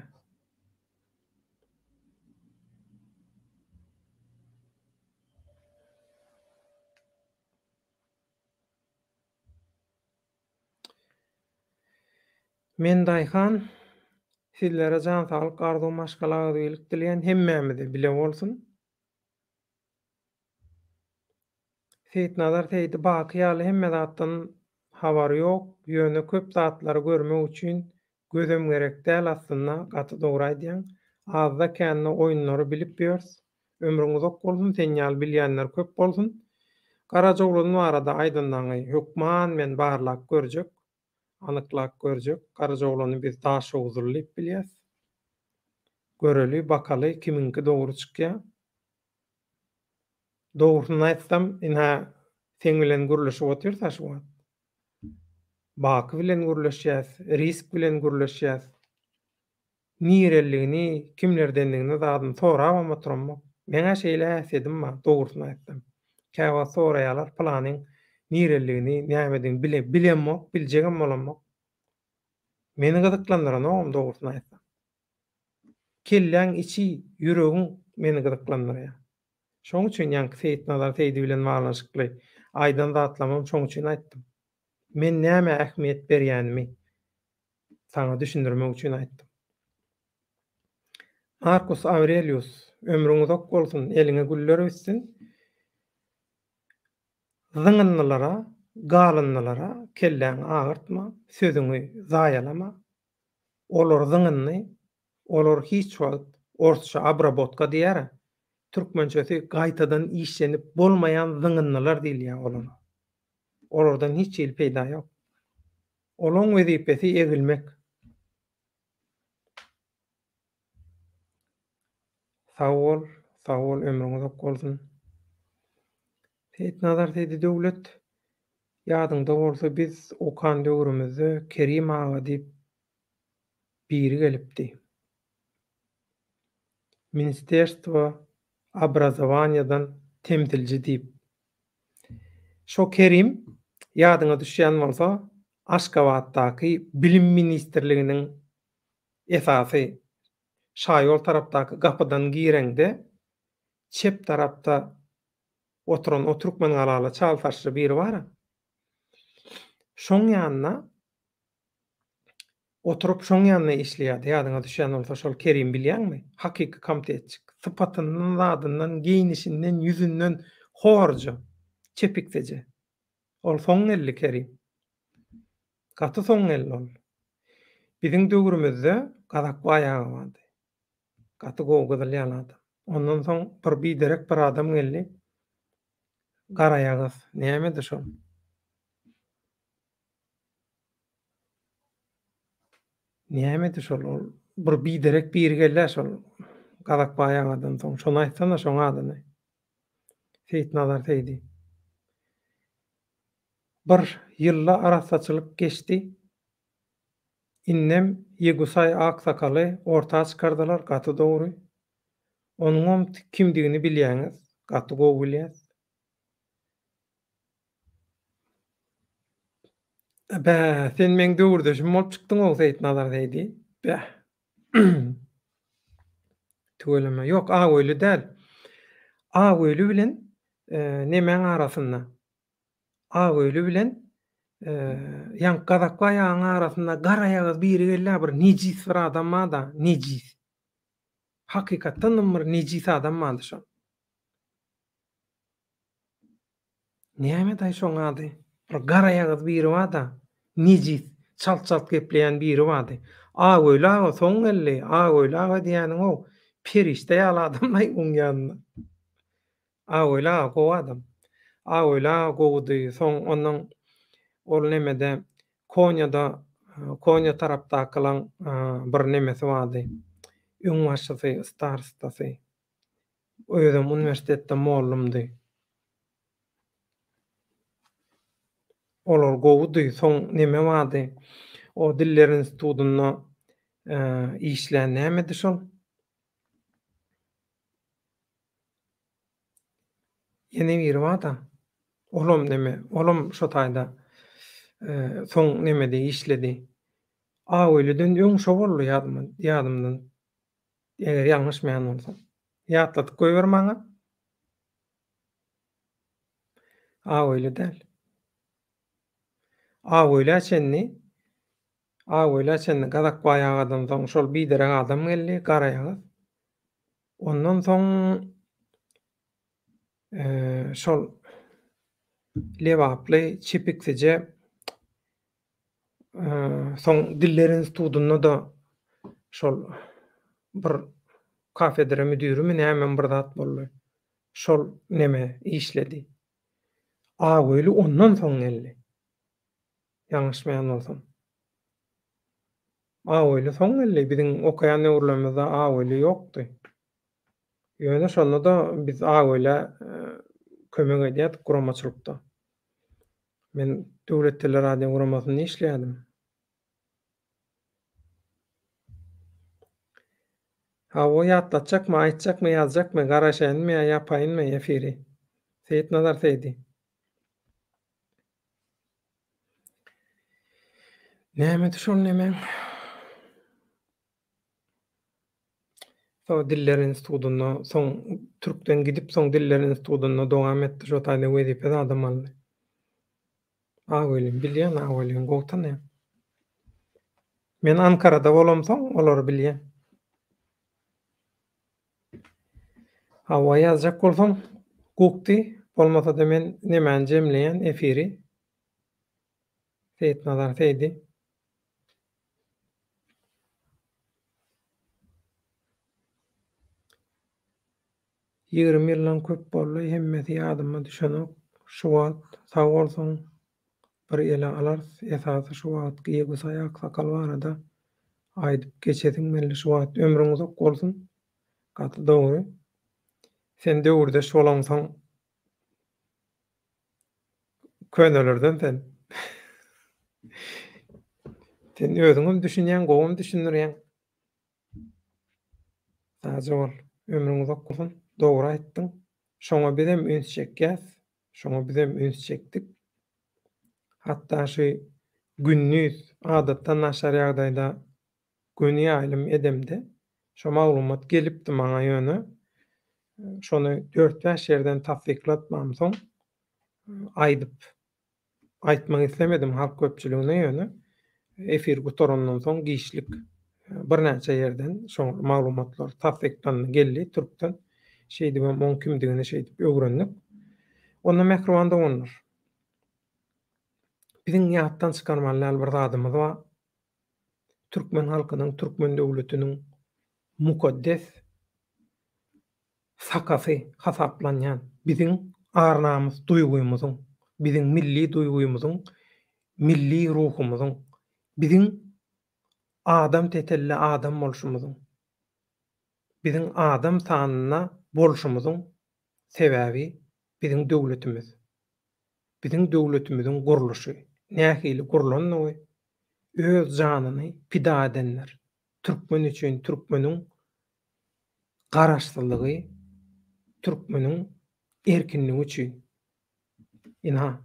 Men Daýhan sizlere jan sağlyk arzu maşgalagy bilik dileýän hemmämizi bile bolsun. Seyitnazar Seydi baky ýaly hemme zatdan habary ýok, ýöne köp zatlary görmek üçin gözüm gerek däl aslynda gaty dogry aýdýan. Azda känne oýunlary bilip ýörs. Ömrüňiz ok bolsun, sen ýaly bilýänler köp bolsun. Garajoglunyň arada aýdynlagy hukman men barlak görjek. Anyklak görjek. Garajogluny biz daş ugzurlyp bilýäs. Göreli, bakaly kiminki dogry çykýar. Dogrusyny aýtsam, ina sen bilen gürleşip otursa şu wagt. Baky bilen gürleşýäs, risk bilen gürleşýäs. Nirelligini, kimlerdenligini zadyny sorabam oturamok. Meňe şeýle äsedim ma, dogrusyny aýtsam. Käwa soraýarlar planyň nirelligini, nämedin bilemok, biljegem bolamok. Meni gyzyklandyran ogam dogrusyny aýtsam. Kelläň içi, ýüregiň meni gyzyklandyrýar. Şoň üçin ýanky Seyitnazar Seydi bilen baglanşykly aýdan zatlamam şoň üçin aýtdym. Men näme ähmiýet berýänimi sana düşündirmek üçin aýtdym. Marcus Aurelius, ömrüňiz ok bolsun, eliňe güller össin. Zyňynlylara, galynlylara kelläňi agyrtma, sözüňi zaýalama. Olar zyňynly, olar hiç wagt ortaça abrabotka diýär. Türkmençesi gaýtadan işlenip bolmayan zyňynlylar diýilýär olar. Olardan hiç il peýda ýok. Olaň wezipesi egilmek. Sag bol, ömrüňiz ok bolsun. Seyit Nazar Seydi döwlet ýadyňda bolsa biz okan döwrümizde Kerim aga diýip biri gelipdi. Ministerstvo obrazowaniýadan temsilci diýip. Şo Kerim ýadyňa düşýän bolsa Aşgabatdaky bilim ministrliginiň esasy şaýol tarapdaky gapydan gireňde çep tarapda oturan o türkmen galala çalsaçly biri bar. Şoň ýanyna oturup şoň ýanyna işleýärdi. Ýadyňa düşýän bolsa şol Kerim bilýärmi? Hakyky komitetçik. Sypatyndan, zadyndan, giyinişinden, ýüzünden horja, çepikdeje. Ol soň elli Kerim. Gaty soň elli ol. Biziň döwrümizde Gazak baýagy bardy. Gaty gowgudly ýaly. Ondan soň bir biderek bir adam geldi. Garaýagys, näme şol? Näme şol? Ol bir biderek biri geldi şol Gazak baýagadan soň. Şonu aýtsana şoň adyny. Seyit Nazar Seydi. Bir ýylla arasaçylyk geçdi. Innem Ýegusay aksakaly ortağa çykardylar gaty dogry. Onuň kimdigini bilýäňiz, gaty gowy bilýäs. Sen meň döwürdeşim bolup çykdyň o Seyit Nazar Seydi. Bäh. Tügeleme. Ýok, Agöýlü däl. Agöýlü bilen nemeň arasynda? Agöýlü bilen ýa Gazak baýagynyň arasynda garaýagy biri gelýär, bir nejis bir adam da, nejis. Hakykatdan bir nejis adam mady şo. Näme daý şoň ady? Bir garaýagy biri bar da, nejis, çalt-çalt gepleýän biri bardy. Agöýlü aga soň elli, Agöýlü aga diýäniň o perişte ýaly adamlaý oň ýanyna. Agöýlü aga gowy adam. Agöýlü aga gowdy, soň onuň ol nemede Konya tarapdakylaň bir nemesi bardy. Öň başçysy, starostasy. Özüm uniwersitetde mollumdy. Olar gowdy, soň neme bardy? O diller institutyna işlän nämedi şol? Ýene biri bar da. Olam neme? Olam şo taýda soň nemede işledi. Agöýlüden öň şo boldy ýadymdan. Eger ýalňyşmaýan bolsam. Ýatlatyp goýber maňa. Agöýlü däl. Agöýlü açenni Gazak baýagadan soň şol biderek adam geldi, garaýagy. Ondan soň şol lewaply çepikseje soň diller institutyna da şol bir kafedra müdürimi näme bir zat boldy. Şol neme işledi. Agöýlü ondan soň geldi. Ýalňyşmaýan bolsam. Agöýlü soň geldi. Biziň okaýan öwürlerimizde agöýlü ýokdy. Ýöne şonda da biz agöýlä kömek edýärdik guramaçylykda. Men döwlet teleradio guramasynda işleýärdim. O ýatlatjakmy, aýtjakmy, ýazjakmy, garaşaýynmy, ýapaýynmy efiri? Seyit Nazar Seydi. Näme şol nemeň? So diller institutyna soň türkden gidip soň diller institutyna dowam etdi. Şo taýda wezipede adam aldy. Agöýlü bilýän, Agöýlüň gowtany. Men Ankarada bolamsoň olar bilýän. Hawa ýazjak bolsam gukdy, bolmasa da men nemäni jemleýän efiri. Seyit Nazar Seydi. Ýygrimi ýyldan köp boldy, hemmesi ýadyma düşenok. Şu wagt sag bolsaň bir ele alarys. Esasy şu wagt ýegus aýak sakal barada aýdyp geçediň belli şu wagt ömrüň uzak bolsun. Gaty dogry. Sen döwürde şolansaň könelerden sen özüňi düşünýän, gowum düşünýän. Taja bol. Ömrüň uzak bolsun. Dogry aýtdyň. Şoňa bizem üns çekýäs. Şoňa bizem üns çekdik. Hatta şu günnüz adatdan naşar ýagdaýda göni aýlym edemde şo maglumat gelipdi maňa ýöne. Şonu 4-5 ýerden tasdiklatmam soň aýdyp aýtmak islemedim halk köpçüligine ýöne. Efir gutorandan soň giýişlik bir näçe ýerden şo maglumatlar tasdiklandy geldi türkden. Şeýdi ben kimdigini şeýdip öwrendik. Onda mehribanda bolunur. Biziň ýatdan çykarmaly bir zadymyz bar. Türkmen halkynyň, Türkmen döwletiniň mukaddes sakasy hasaplanýan biziň arnamyz, duýgumyzyň, biziň milli duýgumyzyň, milli ruhumyzyň, biziň adam tetelli adam bolşumyzyň, biziň adam sanyna bolşumyzyň sebäbi biziň döwletimiz. Biziň döwletimiziň guruluşy, nähili gurulandy? Öz janyny pida edenler. Türkmen üçin Türkmeniň garaşsyzlygy, Türkmeniň erkinligi üçin. Ina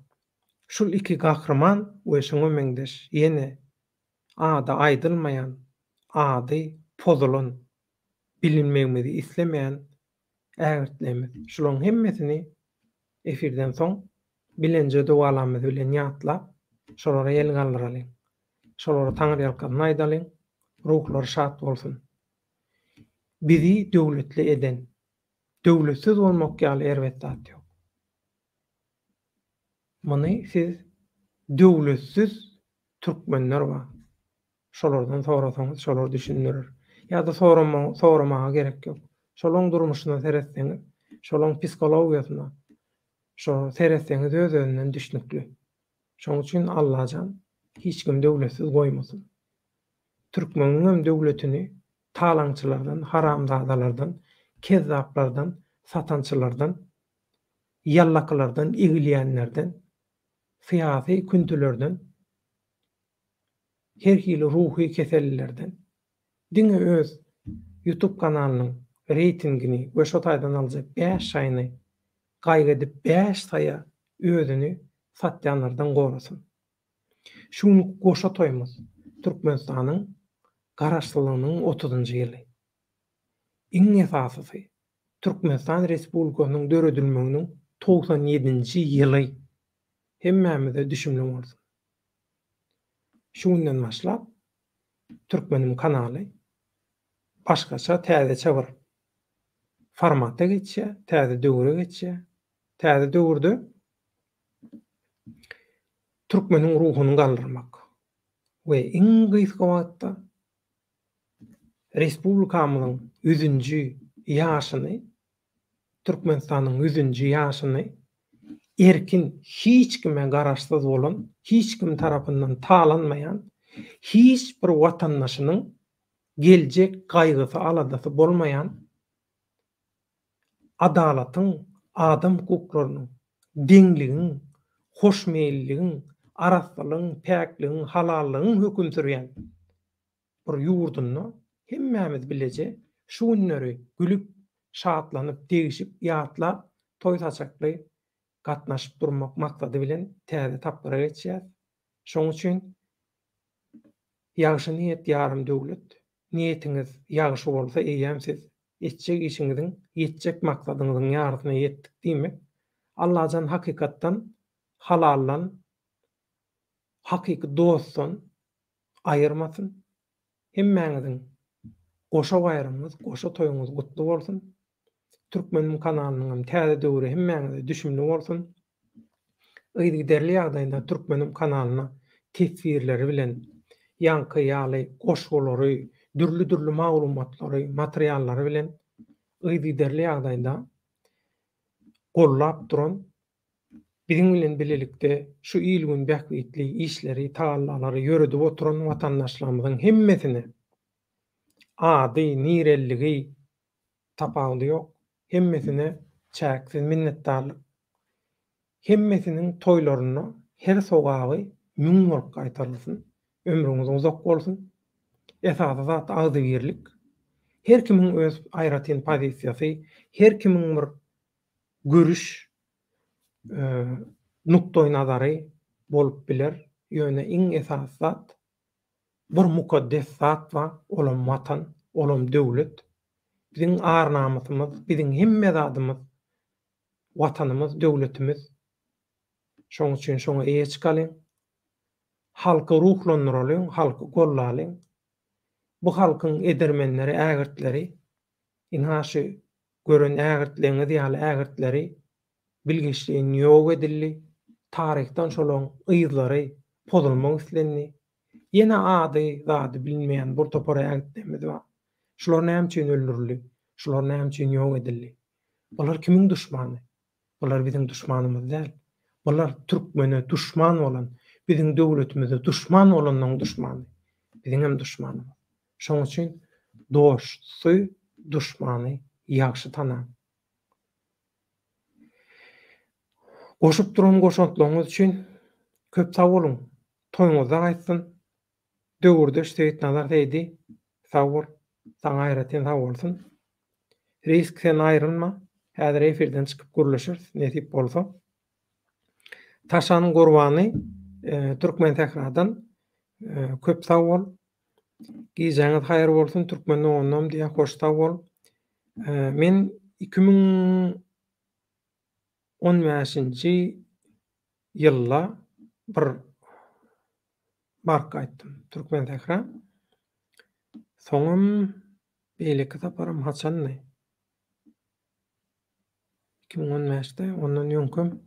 şol iki gahrman we şoňa meňdeş ýene ada aýdylmaýan, ady pozulan, bilinmegmedi islemeýän ägertlemiz. Şolaryň hemmesini efirden soň bilenje dogalamyz bilen ýatlap, şolara ýel galdyralım. Şolara taňry ýalkanyny aýdalyň, ruhlary şat bolsun. Bizi döwletli eden, döwletsiz bolmak ýaly elbetde ýok. Muny siz döwletsiz türkmenler bar. Şolardan sorasaňyz şolar düşünýär. Ýa-da soramaga gerek ýok. Şolaryň durmuşyna seretseňiz, şolaryň psikologiýasyna, şo seretseňiz öz-özünden düşnükli. Şoň üçin Allahan hiç kim döwletsiz goýmasyn. Türkmeniň döwletini talaňçylardan, haramzadalardan, kezzaplardan, satançylardan, ýallaklardan, igilýänlerden, syýasy küntülerden, her hili ruhy kesellerden, diňe öz YouTube kanalynyň reytingini we şo taýdan aljak 5 şaýny gaýga edip 5 saýa özüni satýanlardan gorasyn. Şunu goşa toýmaz. Türkmenistanyň garaşsylygynyň 30-njy ýyly. Iň esasy Türkmenistan Respublikasynyň döredilmeginiň 97-nji ýyly. Hemmämize düşünme bolsun. Şundan başlap Türkmenim kanaly başgaça täze bir formata geçýär, täze döwre geçýär. Täze döwürde Türkmeniň ruhuny galdyrmak we iň gysga wagtda Respublikamyzyň 100-nji ýaşyny, Türkmenistanyň 100-nji ýaşyny erkin, hiç kime garaşsyz bolan, hiç kim tarapyndan talanmayan, hiç bir watandaşynyň geljek gaýgysy aladasy bolmayan, adalatyň, adam hukuklarynyň, deňligiň, hoşmeýilligiň, araslygyň, päkligiň, halallygyň höküm sürýän bir ýurduny hemmämiz bileje, şu günleri gülüp, şatlanyp, degişip, ýatlap, toý saçakly gatnaşyp durmak maksady bilen täze tapdyra geçýär. Şoň üçin ýagşy niýet ýarym döwlet. Niýetiňiz ýagşy bolsa eýýäm siz etjek işiňiziň, ýetjek maksadyňyzyň ýarysyna ýetdik diýmek. Allahan hakykatdan, halallan, hakyky dostdan aýyrmasyn. Hemmäňiziň goşa baýramyňyz, goşa toýuňyz gutly bolsun. Türkmenim kanalynyň täze döwri hemmäňize düşünme bolsun. Ýa-da ýagdaýda Türkmenim kanalyna tesbirleri bilen ýanky ýaly goşgolary, dürli maglumatlary, materiallary bilen ýa-da ýagdaýda gollap duran Biziň bilen bilelikde şu ilgün bäkitli işleri, taallary ýöredip oturan watandaşlarymyzyň hemmesini ady, nirelligi tapagy ýok. Hemmesine çäksiz minnetdarlyk. Hemmesiniň toýlaryna her sogagy müň bolup gaýtarylsyn. Ömrüňiz uzak bolsun. Esasy zat agzybirlik. Her kimiň öz aýratyn pozisiýasy, her kimiň bir görüş, nukta-i nazary bolup biler. Ýöne iň esas zat bir mukaddes zat bar, olam watan, olam döwlet. Biziň ar-namysymyz, biziň hemme zadymyz watanymyz, döwletimiz. Şoň üçin şoňa eýe çykalyň. Halky ruhlandyralyň, halky gollalyň. Bu halkyň edermenleri, ägirtleri, inhaşy gören ägirtlerini diýäli ägirtleri bilgiçliğin ýok edildi. Tarihden şolaň ýyllary pozulmak islendi. Ýene ady, zady bilmeýän bir topar ägirtlerimiz bar. Şular näme üçin öldürildi? Şular näme üçin ýok edildi? Bular kimiň düşmany? Bular biziň düşmanymyz däl. Bular türkmene düşman bolan, biziň döwletimize düşman bolanyň düşmany. Biziň hem düşmanymyz. Şoň üçin dosty, düşmany ýaşy tanan. Goşup duran goşantlaryňyz üçin köp sag bolun. Toýuňyzda gaýtsyn. Döwürde şeýet nazar diýdi. Sag bol. Saňa aýratyn sag bolsun. Riskden aýrylma. Häzir efirden çykyp görüşürüz. Nesip bolsa. Taşanyň gurbany Türkmen Tehradan köp sag bol. Giýjeňiz haýır bolsun. Türkmen oňam diýe hoş sag bol. Men 2015-nji ýylda bir bark aýtdym Türkmen Tehra. Soňam beýleki saparym haçandy? 2015-de ondan ýöňküm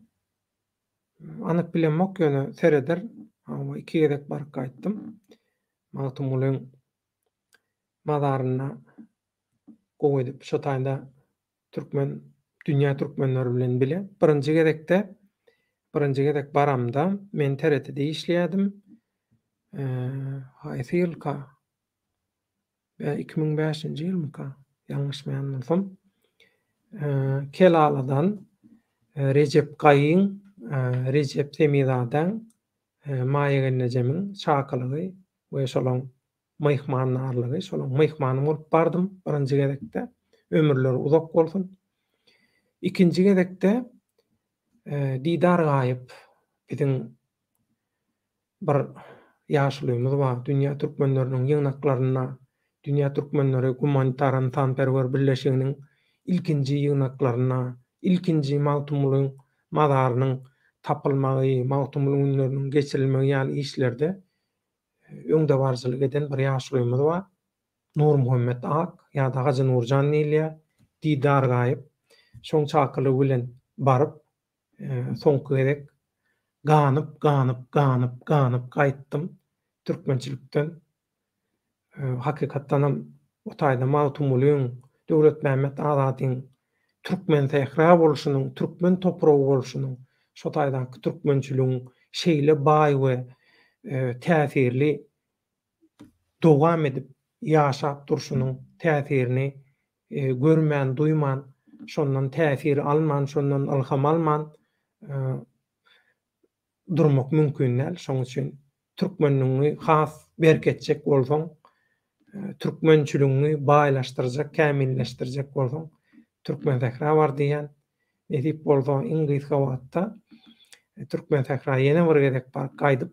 anyk bilenmek ýöne sereder. Ama 2 gezek bark aýtdym. Magtumulyň madaryna gowy edip şo taýda türkmen, dünýä türkmenleri bilen bile. Birinji gezek baramda men TRT-de işleýärdim. Haýsy ýylka? 2005-nji ýylmyka? Ýalňyşmaýan bolsam. Kelaladan Recep Gaýyň, Recep Semizadan Maýa Necemiň çakylygy we şolaň myhmanlarlygy, şolaň myhmany bolup bardym birinji gezekde. Ömürleri uzak bolsun. İkinji gezekde Didar Gaýyp biziň bir ýaşlygymyz bar. Dünýä türkmenleriniň ýygnaklaryna, dünýä türkmenleri humanitar tanperwer birleşiginiň ilkinji ýygnaklaryna, ilkinji magtumulyň madarynyň tapylmagy, magtumulyň ünleriniň geçirilmegi ýaly işlerde öňde barçylyk eden bir ýaşlygymyz bar. Nur Muhammed Ak ýa-da Gazy Nurjan diýilýär. Didar Gaýyp şoň çakylygy bilen baryp soňky gezek ganyp gaýtdym türkmençilikden. Hakykatdan o taýda magtumulyň Döwlet Mehmet Azadyň Türkmen Tehra boluşunyň, türkmen topragy boluşunyň, şo taýda türkmençiligiň şeýle baý we täsirli dowam edip ýaşap durşunyň täsirini görmän, duýman, şondan täsir alman, şondan ilham alman durmak mümkin näl. Şoň üçin türkmenligiňi has berketjek bolsaň, türkmençiligiňi baýlaşdyrjak, kämilleşdirjek bolsaň, Türkmen Tehra bar diýen edip bolsa İngiliz hawatda Türkmen Tehra ýene bir gezek bar gaýdyp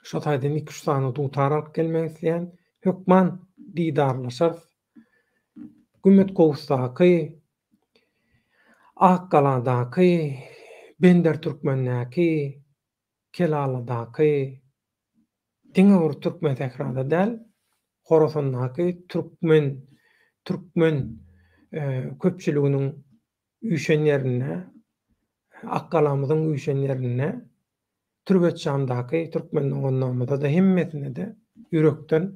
şo taýda 2-3 sany tutar alyp gelmek isleýän hökman didarlaşar. Gümmet Kowsdaky, Akkaladaky, Bender Türkmennäki, Kelaladaky, diňe bir Türkmen Tehrada däl, Horasandaky türkmen köpçiliginiň üýşenlerine, Akkalamyzyň üýşenlerine, Türkmençamdaky türkmen oňamyda da hemmesine de ýürekden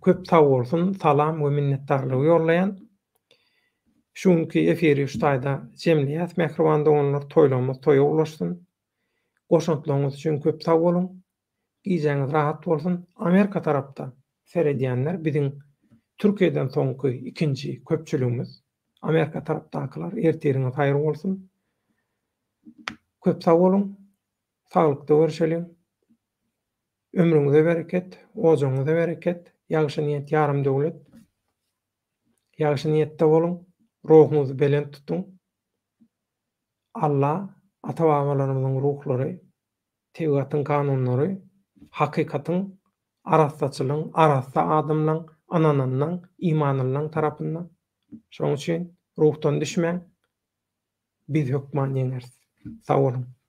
köp sag bolsun, salam we minnetdarlyk ýorlaýan. Şuňky efiri şutajda jemgyýät mehriban doganlar toýlamaz toýa ulaşsyn. Goşantlaryňyz üçin köp sag bolun. Giýjeňiz rahat bolsun. Amerika tarapda seredýänler biziň Türkiýeden soňky ikinji köpçüligimiz. Amerika tarapdakylar erteriňiz haýır bolsun. Köp sag bolun. Saglykda görüşelim. Ömrüňize bereket, ojaňyza bereket, ýagşy niýet ýarym döwlet. Ýagşy niýetde bolun, ruhuňyzy belent tutun. Allah, ata-babalarymyzyň ruhlary, tebigatyň kanunlary, hakykatyň arassaçylyň, arassa adamlaň, anananlaň, imanlylaň tarapyndan. Şoň üçin ruhdan düşmäň, biz hökman ýeňeriz. Sag bolun.